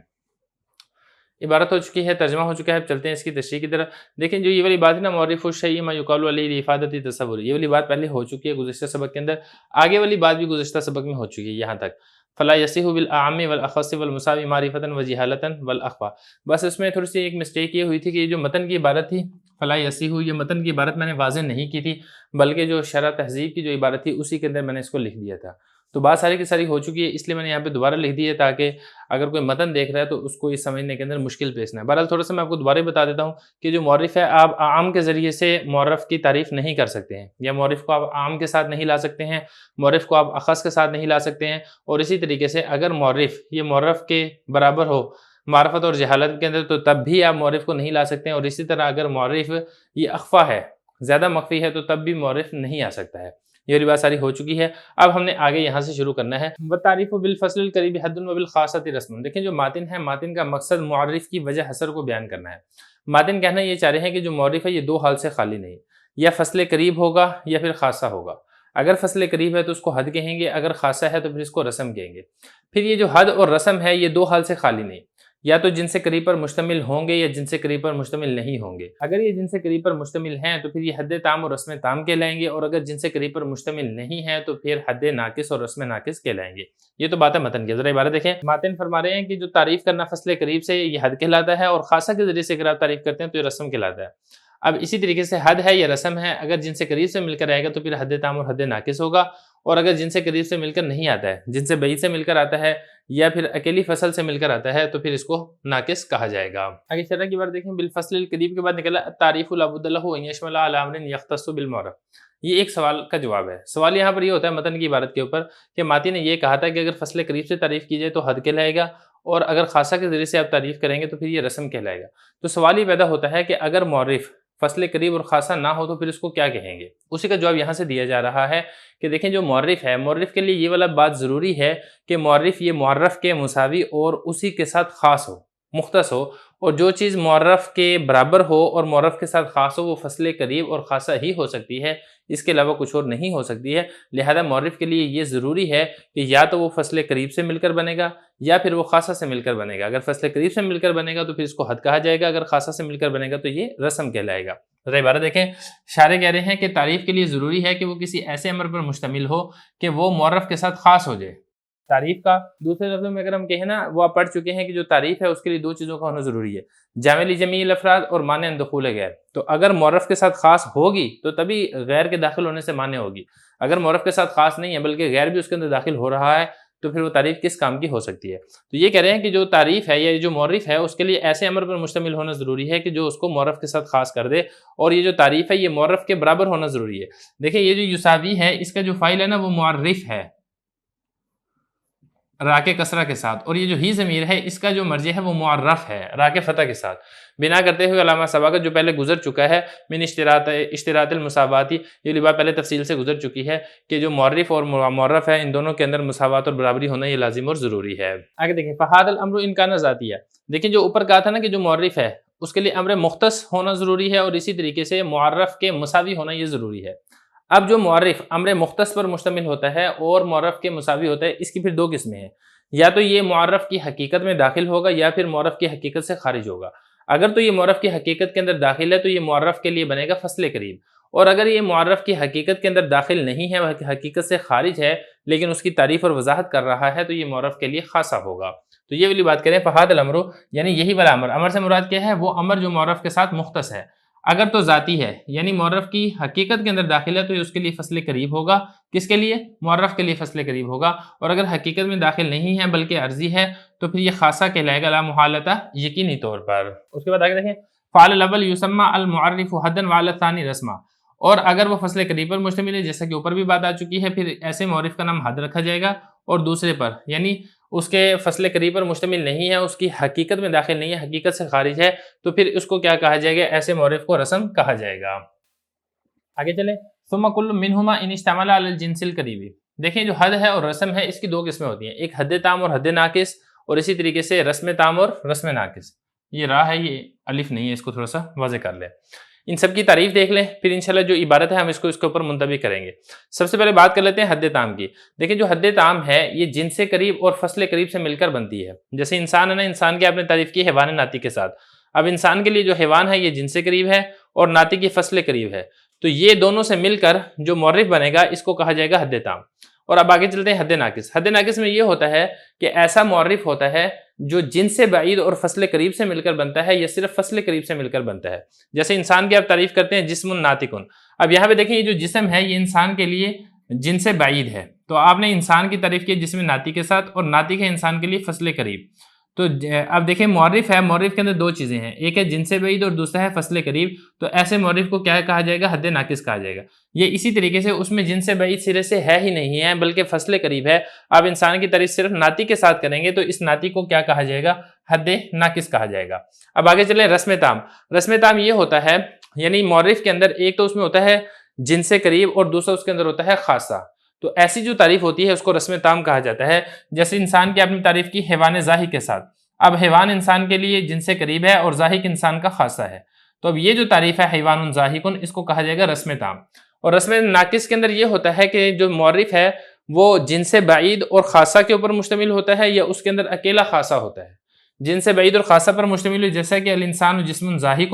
عبارت ہو چکی ہے، ترجمہ ہو چکا ہے، اب چلتے ہیں اس کی تشریح کی طرف۔ دیکھیں جو یہ والی بات ہے نا، معرف الشیء ما یقال علیہ لافادۃ تصور، یہ والی بات پہلے ہو چکی ہے گزشتہ سبق کے اندر، آگے والی بات بھی گزشتہ سبق میں ہو چکی ہے یہاں تک۔ فلا یصح بالاعم والاخص والمساوی معرفۃ وجہالۃ والاخفا، بس اس میں تھوڑی سی ایک مسٹیک یہ ہوئی تھی کہ یہ جو متن کی عبارت تھی فلا یصح، یہ متن کی عبارت میں نے واضح نہیں کی تھی، بلکہ جو شرح تہذیب کی جو عبارت تھی اسی کے اندر میں نے اس کو لکھ دیا تھا۔ تو بات ساری کی ساری ہو چکی ہے، اس لیے میں نے یہاں پہ دوبارہ لکھ دی ہے تاکہ اگر کوئی متن دیکھ رہا ہے تو اس کو یہ سمجھنے کے اندر مشکل پیش نہ ہے۔ بہرحال تھوڑا سا میں آپ کو دوبارہ بتا دیتا ہوں کہ جو معرف ہے آپ عام کے ذریعے سے معرف کی تعریف نہیں کر سکتے ہیں، یا معرف کو آپ عام کے ساتھ نہیں لا سکتے ہیں، معرف کو آپ اخص کے ساتھ نہیں لا سکتے ہیں، اور اسی طریقے سے اگر معرف یہ معرف کے برابر ہو معرفت اور جہالت کے اندر تو تب بھی آپ معرف کو نہیں لا سکتے ہیں، اور اسی طرح اگر معرف یہ اخفا ہے، زیادہ مخفی ہے، تو تب بھی معرف نہیں آ سکتا ہے۔ یہ بات ساری ہو چکی ہے، اب ہم نے آگے یہاں سے شروع کرنا ہے۔ وَالتَّعْرِيفُ بِالْفَصْلِ الْقَرِيبِ حَدٌّ وَبِالْخَاصَةِ رَسْمٌ۔ دیکھیں جو ماتن ہے، ماتن کا مقصد معرف کی وجہ حسر کو بیان کرنا ہے۔ ماتن کہنا یہ چاہ رہے ہیں کہ جو معرف ہے یہ دو حال سے خالی نہیں، یا فصل قریب ہوگا یا پھر خاصہ ہوگا۔ اگر فصل قریب ہے تو اس کو حد کہیں گے، اگر خاصہ ہے تو پھر اس کو رسم کہیں گے۔ پھر یہ جو حد اور رسم ہے یہ دو حال سے خالی نہیں، یا تو جن سے قریب پر مشتمل ہوں گے یا جن سے قریب پر مشتمل نہیں ہوں گے۔ اگر یہ جن سے قریب پر مشتمل ہیں تو پھر یہ حد تام اور رسم تام کہلائیں گے، اور اگر جن سے قریب پر مشتمل نہیں ہیں تو پھر حد ناقص اور رسم ناقص کہلائیں گے۔ یہ تو بات ہے متن کی، ذرا عبارت دیکھیں۔ ماتن فرما رہے ہیں کہ جو تعریف کرنا فصل قریب سے یہ حد کہلاتا ہے، اور خاصہ کے ذریعے سے اگر آپ تعریف کرتے ہیں تو یہ رسم کہلاتا ہے۔ اب اسی طریقے سے حد ہے یا رسم ہے، اگر جن سے قریب سے مل کر آئے گا تو پھر حد تام اور حد ناقص ہوگا، اور اگر جنس قریب سے مل کر نہیں آتا ہے، جنس بعید سے مل کر آتا ہے یا پھر اکیلی فصل سے مل کر آتا ہے تو پھر اس کو ناقص کہا جائے گا۔ آگے شرح کی بات دیکھیں، بالفصل القریب کے بعد نکلا التعریف لا بد له ان يشمل على امر يختص بالمعرف۔ یہ ایک سوال کا جواب ہے۔ سوال یہاں پر یہ ہوتا ہے متن کی عبارت کے اوپر کہ ماتی نے یہ کہا تھا کہ اگر فصل قریب سے تعریف کی جائے تو حد کہلائے گا، اور اگر خاصہ کے ذریعے سے آپ تعریف کریں گے تو پھر یہ رسم کہلائے گا۔ تو سوال یہ پیدا ہوتا ہے کہ اگر معرف فصل قریب اور خاصہ نہ ہو تو پھر اس کو کیا کہیں گے؟ اسی کا جواب یہاں سے دیا جا رہا ہے کہ دیکھیں جو معرف ہے، معرف کے لیے یہ والا بات ضروری ہے کہ معرف یہ معرف کے مساوی اور اسی کے ساتھ خاص ہو، مختص ہو، اور جو چیز معرف کے برابر ہو اور معرف کے ساتھ خاص ہو وہ فصل قریب اور خاصہ ہی ہو سکتی ہے، اس کے علاوہ کچھ اور نہیں ہو سکتی ہے۔ لہذا معرف کے لیے یہ ضروری ہے کہ یا تو وہ فصل قریب سے مل کر بنے گا یا پھر وہ خاصہ سے مل کر بنے گا۔ اگر فصل قریب سے مل کر بنے گا تو پھر اس کو حد کہا جائے گا، اگر خاصہ سے مل کر بنے گا تو یہ رسم کہلائے گا۔ عبارت دیکھیں، شارح کہہ رہے ہیں کہ تعریف کے لیے ضروری ہے کہ وہ کسی ایسے امر پر مشتمل ہو کہ وہ معرف کے ساتھ خاص ہو جائے۔ تعریف کا دوسرے لفظوں میں اگر ہم کہیں نا، وہ آپ پڑھ چکے ہیں کہ جو تعریف ہے اس کے لیے دو چیزوں کا ہونا ضروری ہے، جامع لجمیع الافراد اور مانع دخول غیر۔ تو اگر معرف کے ساتھ خاص ہوگی تو تبھی غیر کے داخل ہونے سے مانع ہوگی، اگر معرف کے ساتھ خاص نہیں ہے بلکہ غیر بھی اس کے اندر داخل ہو رہا ہے تو پھر وہ تعریف کس کام کی ہو سکتی ہے؟ تو یہ کہہ رہے ہیں کہ جو تعریف ہے یا جو معرف ہے اس کے لیے ایسے امر پر مشتمل ہونا ضروری ہے کہ جو اس کو معرف کے ساتھ خاص کر دے، اور یہ جو تعریف ہے یہ معرف کے برابر ہونا ضروری ہے۔ دیکھیں یہ جو یساوی ہے اس کا جو فاعل ہے نا وہ معرف ہے را کے کسرہ کے ساتھ، اور یہ جو ہی ضمیر ہے اس کا جو مرجع ہے وہ معرف ہے را کے فتح کے ساتھ، بنا کرتے ہوئے علامہ سباقت جو پہلے گزر چکا ہے من اشتراط المساواتی، یہ بات پہلے تفصیل سے گزر چکی ہے کہ جو معرف اور معرف ہے ان دونوں کے اندر مساوات اور برابری ہونا یہ لازم اور ضروری ہے۔ آگے دیکھیں فہذا الامر ان کان ذاتیہ، دیکھیں جو اوپر کہا تھا نا کہ جو معرف ہے اس کے لیے امر مختص ہونا ضروری ہے، اور اسی طریقے سے معرف کے مساوی ہونا یہ ضروری ہے۔ اب جو معرف امر مختص پر مشتمل ہوتا ہے اور معرف کے مساوی ہوتا ہے، اس کی پھر دو قسمیں ہیں، یا تو یہ معرف کی حقیقت میں داخل ہوگا یا پھر معرف کی حقیقت سے خارج ہوگا۔ اگر تو یہ معرف کی حقیقت کے اندر داخل ہے تو یہ معرف کے لیے بنے گا فصل قریب، اور اگر یہ معرف کی حقیقت کے اندر داخل نہیں ہے، حقیقت سے خارج ہے لیکن اس کی تعریف اور وضاحت کر رہا ہے، تو یہ معرف کے لیے خاصہ ہوگا۔ تو یہ والی بات کریں فہذا الامر، یعنی یہی والا امر، امر سے مراد کیا ہے؟ وہ امر جو معرف کے ساتھ مختص ہے۔ اگر تو ذاتی ہے یعنی معرف کی حقیقت کے اندر داخل ہے تو یہ اس کے لیے فصل قریب ہوگا، کس کے لیے؟ معرف کے لیے فصل قریب ہوگا، اور اگر حقیقت میں داخل نہیں ہے بلکہ عرضی ہے تو پھر یہ خاصہ کہلائے گا لا محالتہ، یقینی طور پر۔ اس کے بعد آگے دیکھیں فعل الاول یسمى المعرف حدا وعلى الثاني رسما، اور اگر وہ فصل قریب پر مشتمل ہے جیسا کہ اوپر بھی بات آ چکی ہے پھر ایسے معرف کا نام حد رکھا جائے گا، اور دوسرے پر یعنی اس کے فصل قریب پر مشتمل نہیں ہے، اس کی حقیقت میں داخل نہیں ہے، حقیقت سے خارج ہے، تو پھر اس کو کیا کہا جائے گا؟ ایسے معرف کو رسم کہا جائے گا۔ آگے چلیں ثم كل منهما ان اشتمل على الجنس القریب، دیکھیں جو حد ہے اور رسم ہے اس کی دو قسمیں ہوتی ہیں، ایک حد تام اور حد ناقص، اور اسی طریقے سے رسم تام اور رسم ناقص۔ یہ راہ ہے، یہ الف نہیں ہے، اس کو تھوڑا سا واضح کر لیں۔ ان سب کی تعریف دیکھ لیں، پھر انشاءاللہ جو عبارت ہے ہم اس کے اوپر منطبق کریں گے۔ سب سے پہلے بات کر لیتے ہیں حد تام کی۔ دیکھیں جو حد تام ہے یہ جنس قریب اور فصل قریب سے مل کر بنتی ہے۔ جیسے انسان ہے نا، انسان کی آپ نے تعریف کی حیوان ناطق کے ساتھ، اب انسان کے لیے جو حیوان ہے یہ جنس قریب ہے اور ناطق کی فصل قریب ہے، تو یہ دونوں سے مل کر جو معرف بنے گا اس کو کہا جائے گا حد تام۔ اور اب آگے چلتے ہیں حد ناقص۔ حد ناقص میں یہ ہوتا ہے کہ ایسا معرف ہوتا ہے جو جنس بعید اور فصل قریب سے مل کر بنتا ہے یا صرف فصل قریب سے مل کر بنتا ہے۔ جیسے انسان کی آپ تعریف کرتے ہیں جسم ناطق، اب یہاں پہ دیکھیں یہ جو جسم ہے یہ انسان کے لیے جنس بعید ہے، تو آپ نے انسان کی تعریف کی جسم ناطق کے ساتھ، اور ناطق ہے انسان کے لیے فصل قریب۔ تو اب دیکھیں معرف ہے، معرف کے اندر دو چیزیں ہیں، ایک ہے جنس بعید اور دوسرا ہے فصل قریب، تو ایسے معرف کو کیا کہا جائے گا؟ حد ناقص کہا جائے گا۔ یہ اسی طریقے سے اس میں جنس بعید سرے سے ہے ہی نہیں ہے بلکہ فصل قریب ہے، آپ انسان کی تعریف صرف ناطق کے ساتھ کریں گے تو اس ناطق کو کیا کہا جائے گا؟ حد ناقص کہا جائے گا۔ اب آگے چلیں رسم تام۔ رسم تام یہ ہوتا ہے یعنی معرف کے اندر ایک تو اس میں ہوتا ہے جنس قریب اور دوسرا اس کے اندر ہوتا ہے خاصہ، تو ایسی جو تعریف ہوتی ہے اس کو رسم تام کہا جاتا ہے۔ جیسے انسان کی آپ نے تعریف کی حیوان ضاحک کے ساتھ، اب حیوان انسان کے لیے جنس قریب ہے اور ضاحک انسان کا خاصہ ہے، تو اب یہ جو تعریف ہے حیوان ضاحک اس کو کہا جائے گا رسم تام۔ اور رسم ناقص کے اندر یہ ہوتا ہے کہ جو معرف ہے وہ جنس بعید اور خاصہ کے اوپر مشتمل ہوتا ہے یا اس کے اندر اکیلا خاصہ ہوتا ہے۔ جنس بعید اور خاصہ پر مشتمل ہے، جیسا کہ الانسان جسم ضاحک،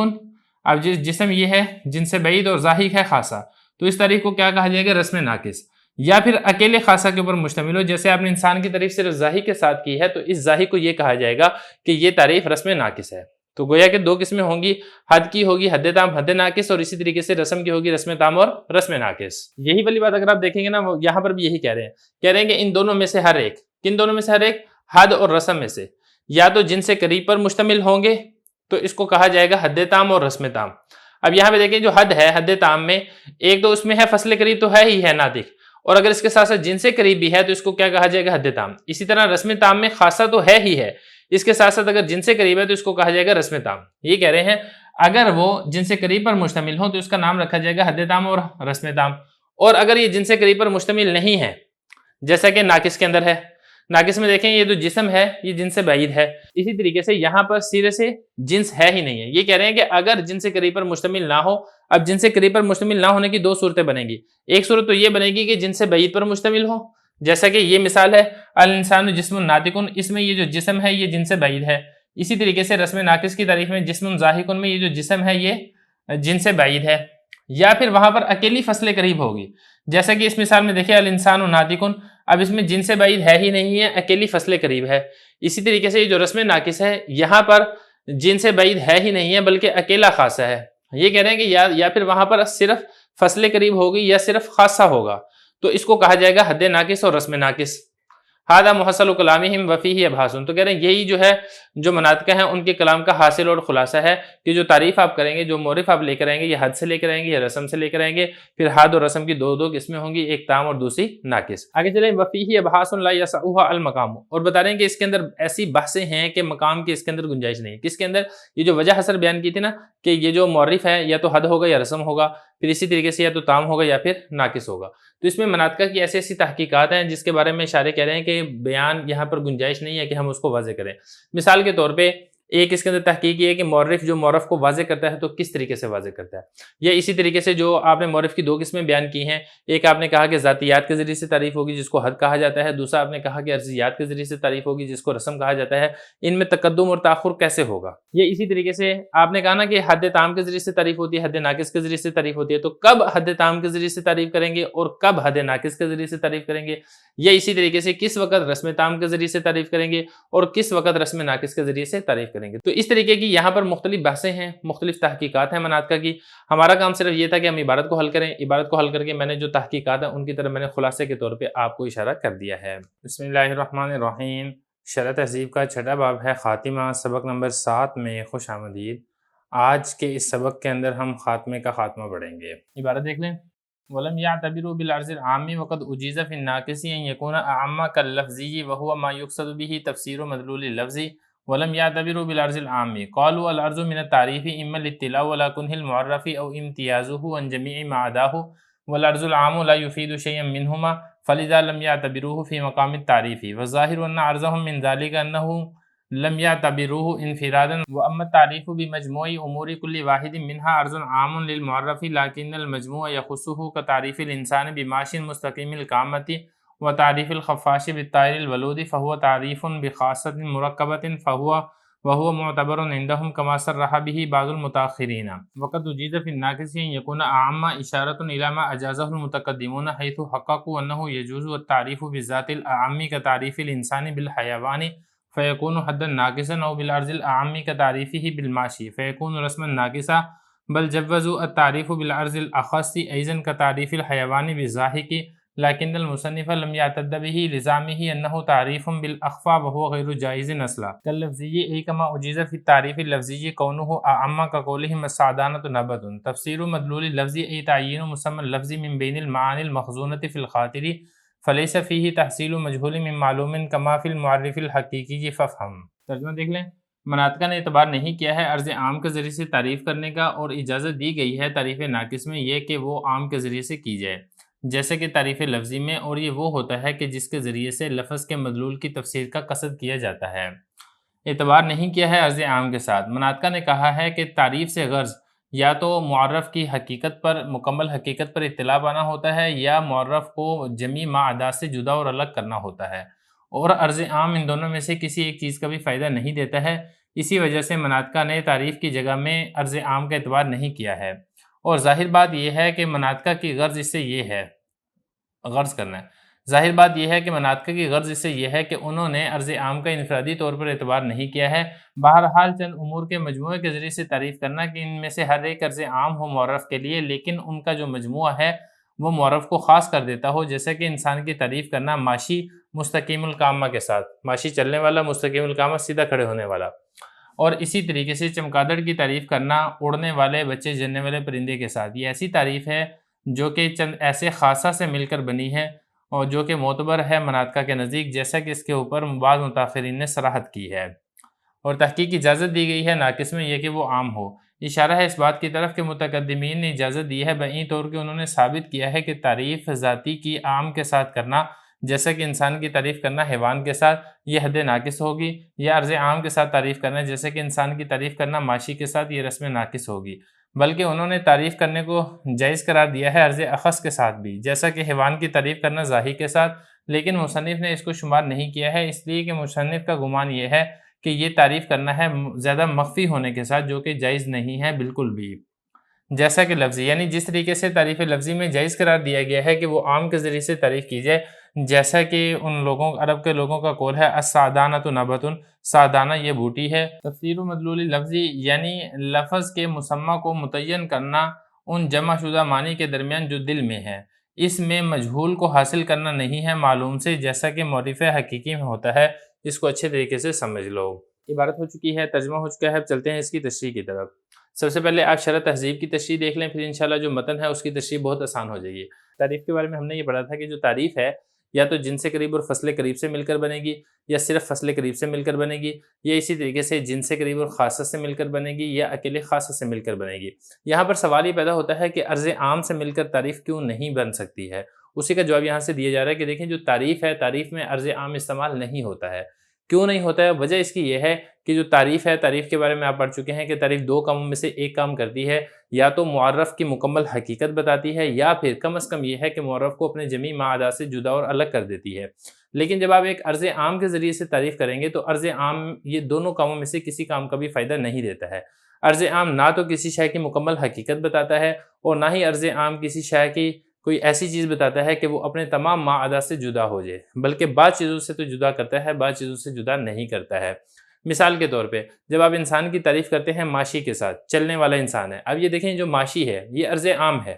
اب جسم یہ ہے جنس بعید اور ضاحک ہے خاصہ، تو اس تعریف کو کیا کہا جائے گا؟ رسم ناقص۔ یا پھر اکیلے خاصہ کے اوپر مشتمل ہو، جیسے آپ نے انسان کی تعریف صرف ضاحک کے ساتھ کی ہے تو اس ضاحک کو یہ کہا جائے گا کہ یہ تعریف رسم ناقص ہے۔ تو گویا کہ دو قسمیں ہوں گی، حد کی ہوگی حد تام حد ناقص، اور اسی طریقے سے رسم کی ہوگی رسم تام اور رسم ناقص۔ یہی والی بات اگر آپ دیکھیں گے نا، یہاں پر بھی یہی کہہ رہے ہیں کہ ان دونوں میں سے ہر ایک، کن دونوں میں سے ہر ایک؟ حد اور رسم میں سے یا تو جن سے قریب پر مشتمل ہوں گے تو اس کو کہا جائے گا حد تام اور رسم تام۔ اب یہاں پہ دیکھیں جو حد ہے حد تام میں، ایک تو اس میں ہے فصل قریب تو ہے ہی ہے ناطق، اور اگر اس کے ساتھ ساتھ جن سے قریب بھی ہے تو اس کو کیا کہا جائے گا؟ حد تام۔ اسی طرح رسم تام میں خاصہ تو ہے ہی ہے، اس کے ساتھ ساتھ اگر جن سے قریب ہے تو اس کو کہا جائے گا رسم تام۔ یہ کہہ رہے ہیں اگر وہ جن سے قریب پر مشتمل ہو تو اس کا نام رکھا جائے گا حد تام اور رسم تام، اور اگر یہ جن سے قریب پر مشتمل نہیں ہے جیسا کہ ناقص کے اندر ہے، ناقص میں دیکھیں یہ جو جسم ہے یہ جن سے بعید ہے، اسی طریقے سے یہاں پر سرے سے جنس ہے ہی نہیں ہے۔ یہ کہہ رہے ہیں کہ اگر جن سے قریب پر مشتمل نہ ہو، اب جن سے قریب پر مشتمل نہ ہونے کی دو صورتیں بنے گی، ایک صورت تو یہ بنے گی کہ جن سے بعید پر مشتمل ہو، جیسا کہ یہ مثال ہے الانسان جسم ناطق، اس میں یہ جو جسم ہے یہ جن سے بعید ہے۔ اسی طریقے سے رسم ناقص کی تعریف میں جسم ضاحک میں یہ جو جسم ہے یہ جن سے بعید ہے، یا پھر وہاں پر اکیلی فصل قریب ہوگی، جیسا کہ اس مثال میں دیکھیں الانسان ناطق، اب اس میں جن سے بعید ہے ہی نہیں ہے، اکیلی فصل قریب ہے۔ اسی طریقے سے یہ جو رسم ناقص ہے یہاں پر جن سے بعید ہے ہی نہیں ہے بلکہ اکیلا خاصہ ہے۔ یہ کہہ رہے ہیں کہ یا پھر وہاں پر صرف فصل قریب ہوگی یا صرف خاصہ ہوگا، تو اس کو کہا جائے گا حد ناقص اور رسم ناقص۔ ھذا محصل کلامہم وفیہ ابحاث، تو کہہ رہے ہیں یہی جو ہے جو مناطقہ ہیں ان کے کلام کا حاصل اور خلاصہ ہے کہ جو تعریف آپ کریں گے، جو معرف آپ لے کر آئیں گے، یہ حد سے لے کر آئیں گے یا رسم سے لے کر آئیں گے، پھر حد اور رسم کی دو قسمیں ہوں گی، ایک تام اور دوسری ناقص۔ آگے چلیں وفیہ ابحاث لا یسعھا المقام، اور بتا رہے ہیں کہ اس کے اندر ایسی بحثیں ہیں کہ مقام کی اس کے اندر گنجائش نہیں ہے۔ کس کے اندر؟ یہ جو وجہ حسر بیان کی تھی نا کہ یہ جو معرف ہے یا تو حد ہوگا یا رسم ہوگا، پھر اسی طریقے سے یا تو تام ہوگا یا پھر ناقص ہوگا، تو اس میں مناطقہ کی ایسی ایسی تحقیقات ہیں جس کے بارے میں اشارے کہہ رہے ہیں کہ بیان یہاں پر گنجائش نہیں ہے کہ ہم اس کو واضح کریں۔ مثال کے طور پہ ایک اس کے اندر تحقیق یہ ہے کہ معرف جو معرف کو واضح کرتا ہے تو کس طریقے سے واضح کرتا ہے، یا اسی طریقے سے جو آپ نے معرف کی دو قسمیں بیان کی ہیں، ایک آپ نے کہا کہ ذاتیات کے ذریعے سے تعریف ہوگی جس کو حد کہا جاتا ہے، دوسرا آپ نے کہا کہ عرضیات کے ذریعے سے تعریف ہوگی جس کو رسم کہا جاتا ہے، ان میں تقدم اور تاخر کیسے ہوگا؟ یہ اسی طریقے سے آپ نے کہا نا کہ حد تام کے ذریعے سے تعریف ہوتی ہے، حد ناقص کے ذریعے سے تعریف ہوتی ہے، تو کب حد تام کے ذریعے سے تعریف کریں گے اور کب حد ناقص کے ذریعے سے تعریف کریں گے، یا اسی طریقے سے کس وقت رسم تام کے ذریعے سے تعریف کریں گے اور کس وقت رسم ناقص کے ذریعے سے تعریف کریں گے۔ تو اس طریقے کی یہاں پر مختلف بحثیں ہیں، مختلف تحقیقات ہیں مناطقہ کی۔ ہمارا کام صرف یہ تھا کہ ہم عبارت کو حل کریں، عبارت کو حل کر کے میں نے جو تحقیقات ہیں ان کی طرف میں نے خلاصے کے طور پہ آپ کو اشارہ کر دیا ہے۔ بسم اللہ الرحمن الرحیم۔ شرح تہذیب کا چھٹا باب ہے خاتمہ، سبق نمبر 7 میں خوش آمدید۔ آج کے اس سبق کے اندر ہم خاتمے کا خاتمہ پڑھیں گے۔ عبارت دیکھ لیں، وَلَمْ يَعْتَبِرُوا بِالْعَرْضِ الْعَامِّ وَقَدْ أُجِيزَ فِي النَّاقِصِ أَنْ يَكُونَ أَعَمَّ كَاللَّفْظِيِّ وَهُوَ مَا يُقْصَدُ بِهِ تَفْسِيرُ مَدْلُولِ اللَّفْظِ وَلَمْ يَعْتَبِرُوا بِالْعَرْضِ الْعَامِّ قَالُوا الْعَرْضُ مِنَ التَّعْرِيفِ إِمَّا الِاطِّلَاعُ عَلَى كُنْهِ الْمُعَرَّفِ أَوْ امْتِيَازُهُ عَنْ جَمِيعِ مَا عَدَاهُ وَالْعَرْضُ الْعَامُّ لَا يُفِيدُ شَيْئًا مِنْهُمَا فَلِذَا لَمْ يَعْتَبِرُوهُ فِي مَقَامِ التَّعْرِيفِ وَالظَّاهِرُ أَنَّ عَرْضَهُمْ مِنْ ذَلِكَ أَنَّهُ لم يعتبروه انفرادا واما التعريف بمجموع امور كل واحد منها عرض عام للمعرف لكن المجموع يخصه كتعريف الانسان بماش مستقيم القامه وتعريف الخفاش بالطائر الولود فهو تعريف بخاصة مركبة وهو معتبر عندهم كما صرح به بعض المتأخرين وقد أجيز في الناقص أن يكون أعم إشارة إلى ما أجازه المتقدمون حيث حققوا أنه يجوز التعريف بالذات الأعم كتعريف الإنسان بالحيوان فيكون حدا ناقصا أو بالعرض الأعم كتعريفه بالماشي فيكون رسما ناقصا بل جوزوا التعريف بالعرض الأخص أيضا كتعريف الحيوان بالزاحق لكن المصنف لم يعتد به لزعمه أنه تعريف بالأخفى وهو غير جائز أصلا كاللفظي أي كما أجيز في التعريف اللفظي كونه أعم كقولهم السعدانة نبت تفسير مدلول اللفظ أي تعيين مسمى اللفظ من بين المعاني المخزونة في الخاطر فلیس فیہ تحصیل مجہول من معلوم کما فی المعرف الحقیقی فافہم۔ ترجمہ دیکھ لیں، مناطقہ نے اعتبار نہیں کیا ہے عرض عام کے ذریعے سے تعریف کرنے کا، اور اجازت دی گئی ہے تعریف ناقص میں یہ کہ وہ عام کے ذریعے سے کی جائے، جیسے کہ تعریف لفظی میں، اور یہ وہ ہوتا ہے کہ جس کے ذریعے سے لفظ کے مدلول کی تفسیر کا قصد کیا جاتا ہے۔ اعتبار نہیں کیا ہے عرض عام کے ساتھ۔ مناطقہ نے کہا ہے کہ تعریف سے غرض یا تو معرف کی حقیقت پر، مکمل حقیقت پر اطلاع پانا ہوتا ہے، یا معرف کو جمیع ما عدا سے جدا اور الگ کرنا ہوتا ہے، اور عرض عام ان دونوں میں سے کسی ایک چیز کا بھی فائدہ نہیں دیتا ہے۔ اسی وجہ سے مناطقہ نے تعریف کی جگہ میں عرض عام کا اعتبار نہیں کیا ہے، اور ظاہر بات یہ ہے کہ مناطقہ کی غرض اس سے یہ ہے، غرض کرنا ہے، ظاہر بات یہ ہے کہ مناطق کی غرض اس سے یہ ہے کہ انہوں نے عرض عام کا انفرادی طور پر اعتبار نہیں کیا ہے، بہرحال چند امور کے مجموعے کے ذریعے سے تعریف کرنا کہ ان میں سے ہر ایک عرض عام ہو معرف کے لیے، لیکن ان کا جو مجموعہ ہے وہ معرف کو خاص کر دیتا ہو، جیسا کہ انسان کی تعریف کرنا ماشی مستقیم القامہ کے ساتھ، ماشی چلنے والا، مستقیم القامہ سیدھا کھڑے ہونے والا، اور اسی طریقے سے چمگادڑ کی تعریف کرنا اڑنے والے بچے جننے والے پرندے کے ساتھ۔ یہ ایسی تعریف ہے جو کہ چند ایسے خاصہ سے مل کر بنی ہے اور جو کہ معتبر ہے مناطق کے نزدیک، جیسا کہ اس کے اوپر بعض متاخرین نے صراحت کی ہے اور تحقیق کی اجازت دی گئی ہے، ناقص میں یہ کہ وہ عام ہو۔ اشارہ ہے اس بات کی طرف کہ متقدمین نے اجازت دی ہے بعین طور کہ انہوں نے ثابت کیا ہے کہ تعریف ذاتی کی عام کے ساتھ کرنا، جیسا کہ انسان کی تعریف کرنا حیوان کے ساتھ، یہ حد ناقص ہوگی، یا عرض عام کے ساتھ تعریف کرنا جیسا کہ انسان کی تعریف کرنا ماشی کے ساتھ، یہ رسم ناقص ہوگی۔ بلکہ انہوں نے تعریف کرنے کو جائز قرار دیا ہے عرض اخص کے ساتھ بھی، جیسا کہ حیوان کی تعریف کرنا ظاہر کے ساتھ، لیکن مصنف نے اس کو شمار نہیں کیا ہے، اس لیے کہ مصنف کا گمان یہ ہے کہ یہ تعریف کرنا ہے زیادہ مخفی ہونے کے ساتھ، جو کہ جائز نہیں ہے بالکل بھی۔ جیسا کہ لفظی، یعنی جس طریقے سے تعریف لفظی میں جائز قرار دیا گیا ہے کہ وہ عام کے ذریعے سے تعریف کی جائے، جیسا کہ ان لوگوں عرب کے لوگوں کا قول ہے السعدانۃ نبت، سعدانہ یہ بوٹی ہے۔ تفسیر و مدلول لفظی، یعنی لفظ کے مسمى کو متعین کرنا ان جمع شدہ معنی کے درمیان جو دل میں ہے، اس میں مجہول کو حاصل کرنا نہیں ہے معلوم سے، جیسا کہ معرف حقیقی میں ہوتا ہے۔ اس کو اچھے طریقے سے سمجھ لو۔ عبارت ہو چکی ہے، ترجمہ ہو چکا ہے، اب چلتے ہیں اس کی تشریح کی طرف۔ سب سے پہلے آپ شرح تہذیب کی تشریح دیکھ لیں، پھر انشاءاللہ جو متن ہے اس کی تشریح بہت آسان ہو جائے گی۔ تعریف کے بارے میں ہم نے یہ پڑھا تھا کہ جو تعریف ہے یا تو جنس قریب اور فصل قریب سے مل کر بنے گی، یا صرف فصل قریب سے مل کر بنے گی، یا اسی طریقے سے جنس قریب اور خاصہ سے مل کر بنے گی، یا اکیلے خاصہ سے مل کر بنے گی۔ یہاں پر سوال یہ پیدا ہوتا ہے کہ عرض عام سے مل کر تعریف کیوں نہیں بن سکتی ہے؟ اسی کا جواب یہاں سے دیا جا رہا ہے کہ دیکھیں جو تعریف ہے، تعریف میں عرض عام استعمال نہیں ہوتا ہے۔ کیوں نہیں ہوتا ہے؟ وجہ اس کی یہ ہے کہ جو تعریف ہے، تعریف کے بارے میں آپ پڑھ چکے ہیں کہ تعریف دو کاموں میں سے ایک کام کرتی ہے، یا تو معرف کی مکمل حقیقت بتاتی ہے، یا پھر کم از کم یہ ہے کہ معرف کو اپنے جمیع معادٰ سے جدا اور الگ کر دیتی ہے۔ لیکن جب آپ ایک عرض عام کے ذریعے سے تعریف کریں گے تو عرض عام یہ دونوں کاموں میں سے کسی کام کا بھی فائدہ نہیں دیتا ہے۔ عرض عام نہ تو کسی شے کی مکمل حقیقت بتاتا ہے، اور نہ ہی عرض عام کسی شے کی کوئی ایسی چیز بتاتا ہے کہ وہ اپنے تمام معادٰ سے جدا ہو جائے، بلکہ بعض چیزوں سے تو جدا کرتا ہے، بعض چیزوں سے جدا نہیں کرتا ہے۔ مثال کے طور پہ جب آپ انسان کی تعریف کرتے ہیں ماشی کے ساتھ، چلنے والا انسان ہے، اب یہ دیکھیں جو ماشی ہے یہ عرض عام ہے۔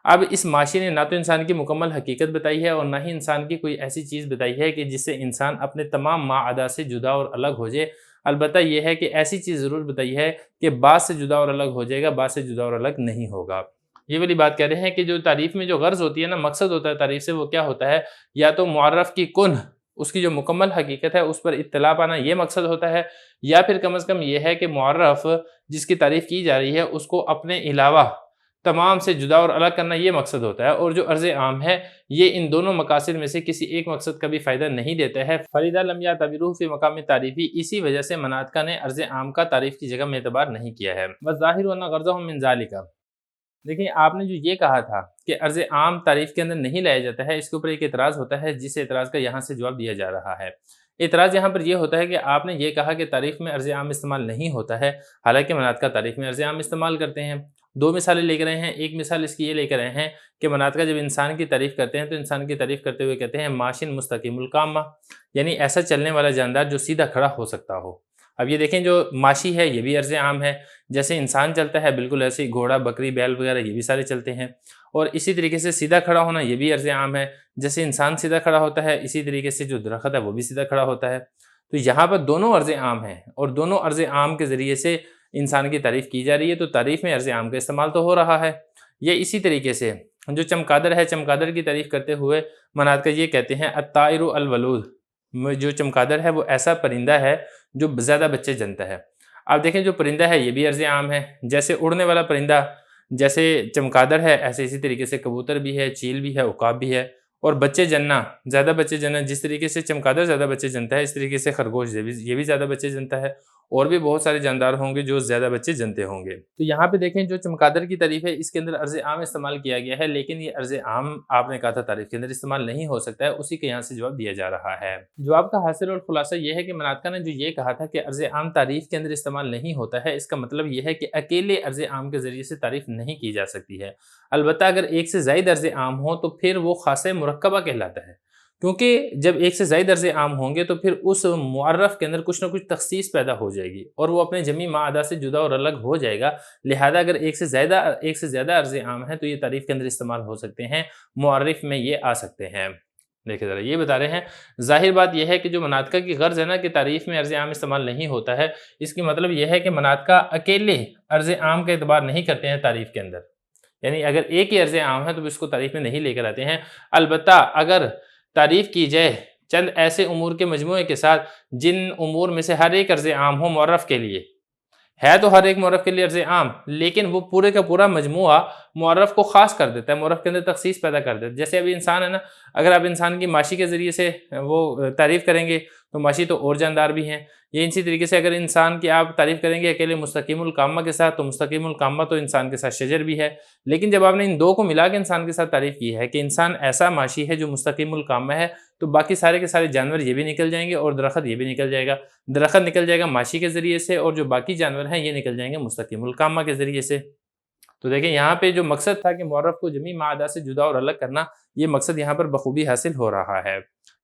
اب اس ماشی نے نہ تو انسان کی مکمل حقیقت بتائی ہے، اور نہ ہی انسان کی کوئی ایسی چیز بتائی ہے کہ جس سے انسان اپنے تمام معادٰ سے جدا اور الگ ہو جائے۔ البتہ یہ ہے کہ ایسی چیز ضرور بتائی ہے کہ بعض سے جدا اور الگ ہو جائے گا، بعض سے جدا اور الگ نہیں ہوگا۔ یہ والی بات کہہ رہے ہیں کہ جو تعریف میں جو غرض ہوتی ہے نا، مقصد ہوتا ہے تعریف سے، وہ کیا ہوتا ہے؟ یا تو معرف کی کنہ، اس کی جو مکمل حقیقت ہے اس پر اطلاع پانا، یہ مقصد ہوتا ہے، یا پھر کم از کم یہ ہے کہ معرف جس کی تعریف کی جا رہی ہے اس کو اپنے علاوہ تمام سے جدا اور الگ کرنا، یہ مقصد ہوتا ہے۔ اور جو عرض عام ہے یہ ان دونوں مقاصد میں سے کسی ایک مقصد کا بھی فائدہ نہیں دیتا ہے۔ فَلِذَا لَمْ يَعْتَبِرُوهُ فِي مقام تعریفی، اسی وجہ سے مناطق نے عرض عام کا تعریف کی جگہ میں اعتبار نہیں کیا ہے۔ وَالظَّاهِرُ أَنَّ غَرْضَهُم مِّن ذَلِكَ، دیکھیں آپ نے جو یہ کہا تھا کہ عرض عام تعریف کے اندر نہیں لایا جاتا ہے، اس کے اوپر ایک اعتراض ہوتا ہے، جس اعتراض کا یہاں سے جواب دیا جا رہا ہے۔ اعتراض یہاں پر یہ ہوتا ہے کہ آپ نے یہ کہا کہ تعریف میں عرض عام استعمال نہیں ہوتا ہے، حالانکہ مناطق تعریف میں عرض عام استعمال کرتے ہیں۔ دو مثالیں لے کر رہے ہیں، ایک مثال اس کی یہ لے کر رہے ہیں کہ مناطق جب انسان کی تعریف کرتے ہیں تو انسان کی تعریف کرتے ہوئے کہتے ہیں ماشن مستقیم القامہ، یعنی ایسا چلنے والا جاندار جو سیدھا کھڑا ہو سکتا ہو۔ اب یہ دیکھیں جو ماشی ہے یہ بھی عرض عام ہے، جیسے انسان چلتا ہے بالکل ایسے ہی گھوڑا، بکری، بیل وغیرہ یہ بھی سارے چلتے ہیں، اور اسی طریقے سے سیدھا کھڑا ہونا یہ بھی عرض عام ہے، جیسے انسان سیدھا کھڑا ہوتا ہے اسی طریقے سے جو درخت ہے وہ بھی سیدھا کھڑا ہوتا ہے۔ تو یہاں پر دونوں عرض عام ہیں، اور دونوں عرض عام کے ذریعے سے انسان کی تعریف کی جا رہی ہے، تو تعریف میں عرض عام کا استعمال تو ہو رہا ہے۔ یہ اسی طریقے سے جو چمگادڑ ہے، چمگادڑ کی تعریف کرتے ہوئے مناطق یہ کہتے ہیں الطائر الولود، جو چمگادڑ ہے وہ ایسا پرندہ ہے جو زیادہ بچے جنتا ہے۔ آپ دیکھیں جو پرندہ ہے یہ بھی عرض عام ہے، جیسے اڑنے والا پرندہ جیسے چمگادڑ ہے، ایسے اسی طریقے سے کبوتر بھی ہے، چیل بھی ہے، عقاب بھی ہے۔ اور بچے جننا، زیادہ بچے جننا، جس طریقے سے چمگادڑ زیادہ بچے جنتا ہے، اس طریقے سے خرگوش یہ بھی زیادہ بچے جنتا ہے، اور بھی بہت سارے جاندار ہوں گے جو زیادہ بچے جنتے ہوں گے۔ تو یہاں پہ دیکھیں جو چمگادڑ کی تعریف ہے اس کے اندر عرض عام استعمال کیا گیا ہے، لیکن یہ عرض عام آپ نے کہا تھا تعریف کے اندر استعمال نہیں ہو سکتا ہے، اسی کے یہاں سے جواب دیا جا رہا ہے۔ جواب کا حاصل اور خلاصہ یہ ہے کہ مناطق نے جو یہ کہا تھا کہ عرض عام تعریف کے اندر استعمال نہیں ہوتا ہے، اس کا مطلب یہ ہے کہ اکیلے عرض عام کے ذریعے سے تعریف نہیں کی جا سکتی ہے۔ البتہ اگر ایک سے زائد عرض عام ہو تو پھر وہ خاصہ مرکبہ کہلاتا ہے۔ کیونکہ جب ایک سے زائد عرض عام ہوں گے تو پھر اس معرف کے اندر کچھ نہ کچھ تخصیص پیدا ہو جائے گی اور وہ اپنے جمی معادہ سے جدا اور الگ ہو جائے گا، لہذا اگر ایک سے زیادہ عرض عام ہے تو یہ تعریف کے اندر استعمال ہو سکتے ہیں، معرف میں یہ آ سکتے ہیں۔ دیکھیں ذرا یہ بتا رہے ہیں، ظاہر بات یہ ہے کہ جو مناطقہ کی غرض ہے نا کہ تعریف میں عرض عام استعمال نہیں ہوتا ہے، اس کی مطلب یہ ہے کہ مناطقہ اکیلے عرض عام کا اعتبار نہیں کرتے ہیں تعریف کے اندر، یعنی اگر ایک ہی عرض عام ہے تو اس کو تعریف میں نہیں لے کر آتے ہیں۔ البتہ اگر تعریف کی جائے چند ایسے امور کے مجموعے کے ساتھ جن امور میں سے ہر ایک عرض عام ہو معرف کے لیے، ہے تو ہر ایک معرف کے لیے عرض عام، لیکن وہ پورے کا پورا مجموعہ معرف کو خاص کر دیتا ہے، معرف کے اندر تخصیص پیدا کر دیتا ہے۔ جیسے ابھی انسان ہے نا، اگر آپ انسان کی ماشی کے ذریعے سے وہ تعریف کریں گے تو ماشی تو اور جاندار بھی ہیں، یہ اسی طریقے سے اگر انسان کی آپ تعریف کریں گے اکیلے مستقیم القامہ کے ساتھ تو مستقیم القامہ تو انسان کے ساتھ شجر بھی ہے، لیکن جب آپ نے ان دو کو ملا کے انسان کے ساتھ تعریف کی ہے کہ انسان ایسا ماشی ہے جو مستقیم القامہ ہے، تو باقی سارے کے سارے جانور یہ بھی نکل جائیں گے اور درخت یہ بھی نکل جائے گا، درخت نکل جائے گا ماشی کے ذریعے سے اور جو باقی جانور ہیں یہ نکل جائیں گے مستقیم القامہ کے ذریعے سے۔ تو دیکھیں یہاں پہ جو مقصد تھا کہ معرف کو جمی معادہ سے جدا اور الگ کرنا، یہ مقصد یہاں پر بخوبی حاصل ہو رہا ہے۔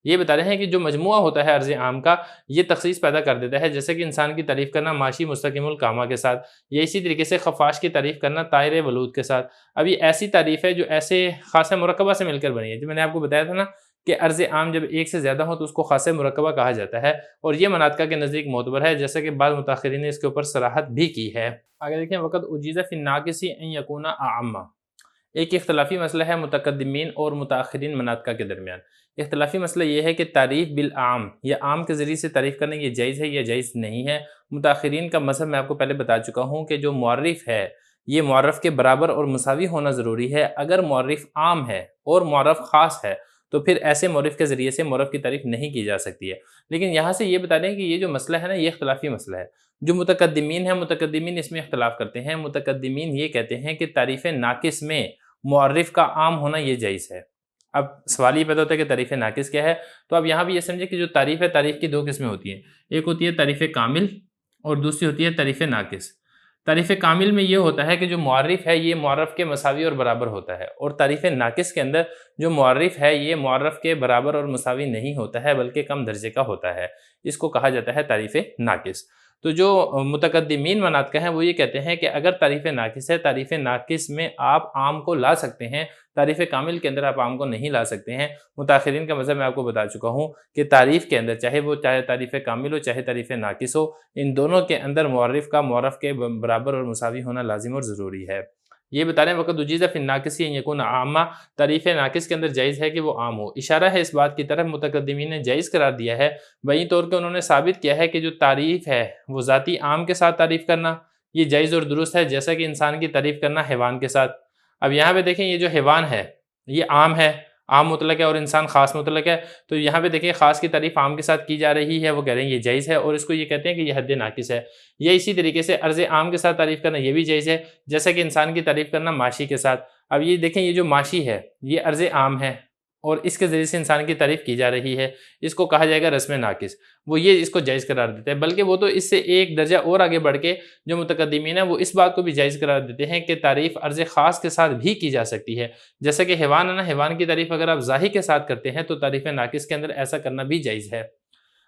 یہ بتا رہے ہیں کہ جو مجموعہ ہوتا ہے عرض عام کا، یہ تخصیص پیدا کر دیتا ہے، جیسے کہ انسان کی تعریف کرنا ماشی مستقیم القامہ کے ساتھ، یا اسی طریقے سے خفاش کی تعریف کرنا طائر ولود کے ساتھ۔ اب یہ ایسی تعریف ہے جو ایسے خاصہ مرکبہ سے مل کر بنی ہے، جو میں نے آپ کو بتایا تھا نا کہ عرض عام جب ایک سے زیادہ ہو تو اس کو خاصہ مرکبہ کہا جاتا ہے، اور یہ مناطقہ کے نزدیک معتبر ہے، جیسا کہ بعض متاخرین نے اس کے اوپر صراحت بھی کی ہے۔ آگے دیکھیں، وقت اجیز فی الناقص ان یکون اعم، ایک اختلافی مسئلہ ہے متقدمین اور متاخرین مناطقہ کے درمیان۔ اختلافی مسئلہ یہ ہے کہ تعریف بالعام یا عام کے ذریعے سے تعریف کرنے یہ جائز ہے یا جائز نہیں ہے۔ متاخرین کا مذہب میں آپ کو پہلے بتا چکا ہوں کہ جو معرف ہے یہ معرف کے برابر اور مساوی ہونا ضروری ہے۔ اگر معرف عام ہے اور معرف خاص ہے تو پھر ایسے معرف کے ذریعے سے معرف کی تعریف نہیں کی جا سکتی ہے۔ لیکن یہاں سے یہ بتا دیں کہ یہ جو مسئلہ ہے نا یہ اختلافی مسئلہ ہے۔ جو متقدمین ہیں متقدمین اس میں اختلاف کرتے ہیں۔ متقدمین یہ کہتے ہیں کہ تعریف ناقص میں معرف کا عام ہونا یہ جائز ہے۔ اب سوال یہ پیدا ہوتا ہے کہ تعریف ناقص کیا ہے، تو اب یہاں بھی یہ سمجھے کہ جو تعریف ہے، تعریف کی دو قسمیں ہوتی ہیں، ایک ہوتی ہے تعریف کامل اور دوسری ہوتی ہے تعریف ناقص۔ تعریف کامل میں یہ ہوتا ہے کہ جو معرف ہے یہ معرف کے مساوی اور برابر ہوتا ہے، اور تعریف ناقص کے اندر جو معرف ہے یہ معرف کے برابر اور مساوی نہیں ہوتا ہے بلکہ کم درجے کا ہوتا ہے، اس کو کہا جاتا ہے تعریف ناقص۔ تو جو متقدمین مناطق ہیں وہ یہ کہتے ہیں کہ اگر تعریف ناقص ہے، تعریف ناقص میں آپ عام کو لا سکتے ہیں، تعریف کامل کے اندر آپ عام کو نہیں لا سکتے ہیں۔ متاخرین کا مذہب میں آپ کو بتا چکا ہوں کہ تعریف کے اندر چاہے تعریف کامل ہو چاہے تعریف ناقص ہو، ان دونوں کے اندر معرف کا معرف کے برابر اور مساوی ہونا لازم اور ضروری ہے۔ یہ بتا رہے ہیں وقت اجیز فی الناقص ان یکون عامہ، تعریف ناقص کے اندر جائز ہے کہ وہ عام ہو۔ اشارہ ہے اس بات کی طرف متقدمین نے جائز قرار دیا ہے، وہیں طور کہ انہوں نے ثابت کیا ہے کہ جو تعریف ہے وہ ذاتی عام کے ساتھ تعریف کرنا یہ جائز اور درست ہے، جیسا کہ انسان کی تعریف کرنا حیوان کے ساتھ۔ اب یہاں پہ دیکھیں یہ جو حیوان ہے یہ عام ہے، عام مطلق ہے، اور انسان خاص مطلق ہے، تو یہاں پہ دیکھیں خاص کی تعریف عام کے ساتھ کی جا رہی ہے، وہ کہہ رہے ہیں یہ جائز ہے، اور اس کو یہ کہتے ہیں کہ یہ حد ناقص ہے۔ یہ اسی طریقے سے عرض عام کے ساتھ تعریف کرنا یہ بھی جائز ہے، جیسا کہ انسان کی تعریف کرنا ماشی کے ساتھ۔ اب یہ دیکھیں یہ جو ماشی ہے یہ عرض عام ہے اور اس کے ذریعے سے انسان کی تعریف کی جا رہی ہے، اس کو کہا جائے گا رسم ناقص، وہ یہ اس کو جائز قرار دیتے ہیں، بلکہ وہ تو اس سے ایک درجہ اور آگے بڑھ کے جو متقدمین ہیں وہ اس بات کو بھی جائز قرار دیتے ہیں کہ تعریف عرض خاص کے ساتھ بھی کی جا سکتی ہے، جیسا کہ حیوان ہے نا، حیوان کی تعریف اگر آپ ظاہر کے ساتھ کرتے ہیں تو تعریف ناقص کے اندر ایسا کرنا بھی جائز ہے۔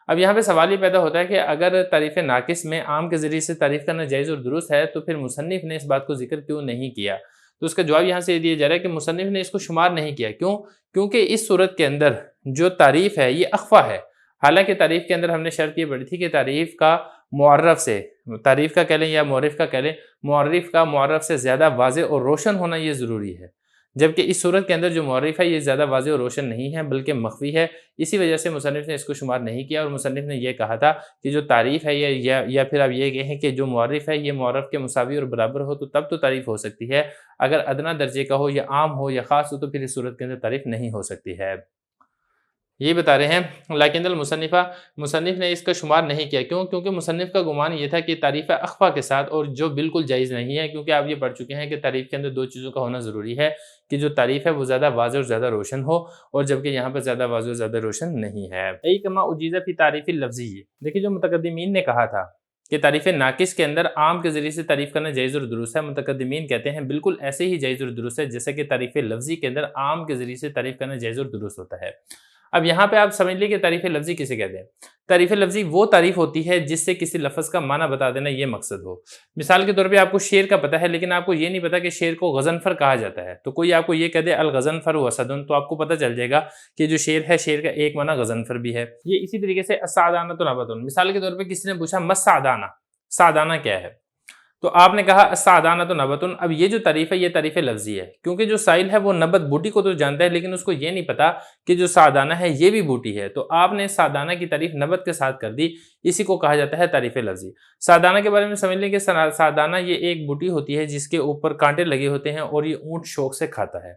اب یہاں پہ سوال یہ پیدا ہوتا ہے کہ اگر تعریف ناقص میں عام کے ذریعے سے تعریف کرنا جائز اور درست ہے تو پھر مصنف نے اس بات کو ذکر کیوں نہیں کیا؟ تو اس کا جواب یہاں سے یہ دیا جا رہا ہے کہ مصنف نے اس کو شمار نہیں کیا، کیوں؟ کیونکہ اس صورت کے اندر جو تعریف ہے یہ اخفا ہے، حالانکہ تعریف کے اندر ہم نے شرط یہ پڑھی تھی کہ تعریف کا معرف سے، تعریف کا کہہ لیں یا معرف کا کہہ لیں، معرف کا معرف سے زیادہ واضح اور روشن ہونا یہ ضروری ہے، جبکہ اس صورت کے اندر جو معرف ہے یہ زیادہ واضح اور روشن نہیں ہے بلکہ مخفی ہے، اسی وجہ سے مصنف نے اس کو شمار نہیں کیا، اور مصنف نے یہ کہا تھا کہ جو تعریف ہے یا پھر آپ یہ کہیں کہ جو معرف ہے یہ معرف کے مساوی اور برابر ہو تو تب تو تعریف ہو سکتی ہے، اگر ادنا درجے کا ہو یا عام ہو یا خاص ہو تو پھر اس صورت کے اندر تعریف نہیں ہو سکتی ہے۔ یہ بتا رہے ہیں لیکن المصنفہ، مصنف نے اس کا شمار نہیں کیا، کیوں؟ کیونکہ مصنف کا گمان یہ تھا کہ تعریف اخفا کے ساتھ، اور جو بالکل جائز نہیں ہے، کیونکہ آپ یہ پڑھ چکے ہیں کہ تعریف کے اندر دو چیزوں کا ہونا ضروری ہے کہ جو تعریف ہے وہ زیادہ واضح اور زیادہ روشن ہو، اور جبکہ یہاں پر زیادہ واضح اور زیادہ روشن نہیں ہے۔ ای کما اجیز فی تعریف لفظی، دیکھیے جو متقدمین نے کہا تھا کہ تعریف ناقص کے اندر عام کے ذریعے سے تعریف کرنا جائز اور درست ہے، متقدمین کہتے ہیں بالکل ایسے ہی جائز اور درست ہے جیسے کہ تعریف لفظی کے اندر عام کے ذریعے سے تعریف کرنا جائز اور درست ہوتا ہے۔ اب یہاں پہ آپ سمجھ لیے کہ تعریف لفظی کسے کہتے ہیں۔ تعریف لفظی وہ تعریف ہوتی ہے جس سے کسی لفظ کا معنی بتا دینا یہ مقصد ہو۔ مثال کے طور پہ آپ کو شیر کا پتہ ہے لیکن آپ کو یہ نہیں پتا کہ شیر کو غضنفر کہا جاتا ہے، تو کوئی آپ کو یہ کہہ دے الغضنفر واسدن، تو آپ کو پتہ چل جائے گا کہ جو شیر ہے شیر کا ایک معنی غضنفر بھی ہے۔ یہ اسی طریقے سے السعدانۃ نبتٌ، مثال کے طور پہ کسی نے پوچھا مسعدانہ، سعدانہ کیا ہے؟ تو آپ نے کہا السعدانۃ نبتٌ۔ اب یہ جو تعریف ہے یہ تعریف لفظی ہے، کیونکہ جو سائل ہے وہ نبت بوٹی کو تو جانتا ہے لیکن اس کو یہ نہیں پتا کہ جو سعدانہ ہے یہ بھی بوٹی ہے، تو آپ نے سعدانہ کی تعریف نبت کے ساتھ کر دی، اسی کو کہا جاتا ہے تعریف لفظی۔ سعدانہ کے بارے میں سمجھ لیں کہ سعدانہ یہ ایک بوٹی ہوتی ہے جس کے اوپر کانٹے لگے ہوتے ہیں اور یہ اونٹ شوق سے کھاتا ہے،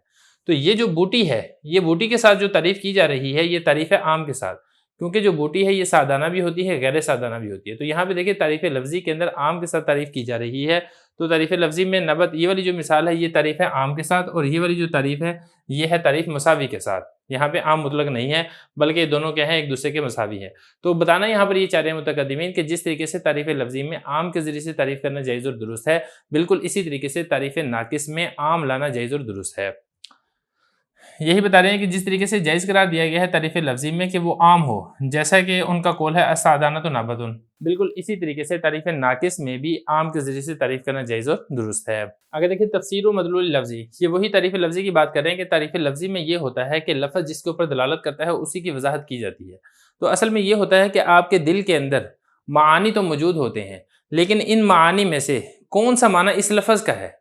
تو یہ جو بوٹی ہے یہ بوٹی کے ساتھ جو تعریف کی جا رہی ہے یہ تعریف عام کے ساتھ، کیونکہ جو بوٹی ہے یہ سعدانہ بھی ہوتی ہے غیر سعدانہ بھی ہوتی ہے۔ تو یہاں پہ دیکھیں تعریف لفظی کے اندر عام کے ساتھ تعریف کی جا رہی ہے، تو تعریف لفظی میں نبت یہ والی جو مثال ہے یہ تعریف ہے عام کے ساتھ، اور یہ والی جو تعریف ہے یہ ہے تعریف مساوی کے ساتھ۔ یہاں پہ عام مطلق نہیں ہے بلکہ دونوں کیا ہیں ایک دوسرے کے مساوی ہیں۔ تو بتانا یہاں پر یہ چاہ رہے ہیں متقدمین کہ جس طریقے سے تعریف لفظی میں عام کے ذریعے سے تعریف کرنا جائز اور درست ہے، بالکل اسی طریقے سے تعریف ناقص میں عام لانا جائز اور درست ہے۔ یہی بتا رہے ہیں کہ جس طریقے سے جائز قرار دیا گیا ہے تعریف لفظی میں کہ وہ عام ہو، جیسا کہ ان کا قول ہے السعدانۃ نبتٌ، بالکل اسی طریقے سے تعریف ناقص میں بھی عام کے ذریعے سے تعریف کرنا جائز اور درست ہے۔ اگر دیکھیں تفسیر و مدلول لفظی، یہ وہی تعریف لفظی کی بات کر رہے ہیں کہ تعریف لفظی میں یہ ہوتا ہے کہ لفظ جس کے اوپر دلالت کرتا ہے اسی کی وضاحت کی جاتی ہے۔ تو اصل میں یہ ہوتا ہے کہ آپ کے دل کے اندر معانی تو موجود ہوتے ہیں لیکن ان معانی میں سے کون سا معنی اس لفظ کا ہے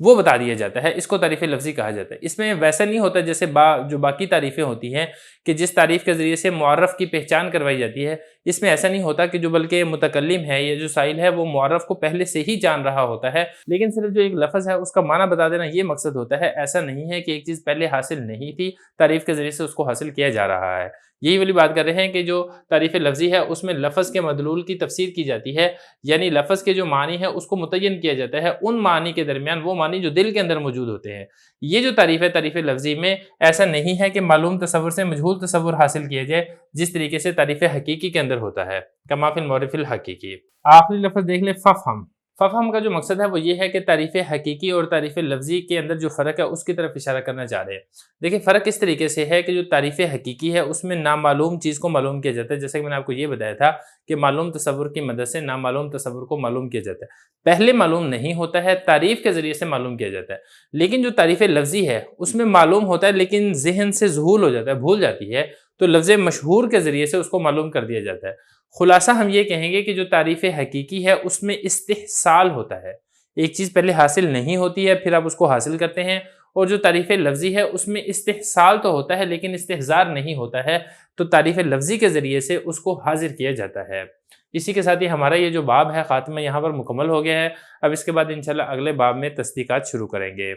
وہ بتا دیا جاتا ہے، اس کو تعریف لفظی کہا جاتا ہے۔ اس میں ویسا نہیں ہوتا جیسے جو باقی تعریفیں ہوتی ہیں کہ جس تعریف کے ذریعے سے معرف کی پہچان کروائی جاتی ہے، اس میں ایسا نہیں ہوتا کہ جو بلکہ متکلم ہے یا جو سائل ہے وہ معرف کو پہلے سے ہی جان رہا ہوتا ہے لیکن صرف جو ایک لفظ ہے اس کا معنی بتا دینا یہ مقصد ہوتا ہے۔ ایسا نہیں ہے کہ ایک چیز پہلے حاصل نہیں تھی تعریف کے ذریعے سے اس کو حاصل کیا جا رہا ہے۔ یہی والی بات کر رہے ہیں کہ جو تعریف لفظی ہے اس میں لفظ کے مدلول کی تفسیر کی جاتی ہے، یعنی لفظ کے جو معنی ہے اس کو متعین کیا جاتا ہے ان معنی کے درمیان وہ معنی جو دل کے اندر موجود ہوتے ہیں۔ یہ جو تعریف ہے تعریف لفظی میں ایسا نہیں ہے کہ معلوم تصور سے مجہول تصور حاصل کیا جائے جس طریقے سے تعریف حقیقی کے اندر ہوتا ہے، کما فی المعرف الحقیقی۔ آخری لفظ دیکھ لیں ففہم۔ ففہم کا جو مقصد ہے وہ یہ ہے کہ تعریف حقیقی اور تعریف لفظی کے اندر جو فرق ہے اس کی طرف اشارہ کرنا چاہ رہے ہیں۔ دیکھیں فرق اس طریقے سے ہے کہ جو تعریف حقیقی ہے اس میں نامعلوم چیز کو معلوم کیا جاتا ہے، جیسے کہ میں نے آپ کو یہ بتایا تھا کہ معلوم تصور کی مدد سے نامعلوم تصور کو معلوم کیا جاتا ہے، پہلے معلوم نہیں ہوتا ہے تعریف کے ذریعے سے معلوم کیا جاتا ہے۔ لیکن جو تعریف لفظی ہے اس میں معلوم ہوتا ہے لیکن ذہن سے ذہول ہو جاتا ہے، بھول جاتی ہے، تو لفظ مشہور کے ذریعے سے اس کو معلوم کر دیا جاتا ہے۔ خلاصہ ہم یہ کہیں گے کہ جو تعریف حقیقی ہے اس میں استحصال ہوتا ہے، ایک چیز پہلے حاصل نہیں ہوتی ہے پھر آپ اس کو حاصل کرتے ہیں، اور جو تعریف لفظی ہے اس میں استحصال تو ہوتا ہے لیکن استحضار نہیں ہوتا ہے، تو تعریف لفظی کے ذریعے سے اس کو حاضر کیا جاتا ہے۔ اسی کے ساتھ ہی ہمارا یہ جو باب ہے خاتمہ یہاں پر مکمل ہو گیا ہے۔ اب اس کے بعد انشاءاللہ اگلے باب میں تصدیقات شروع کریں گے۔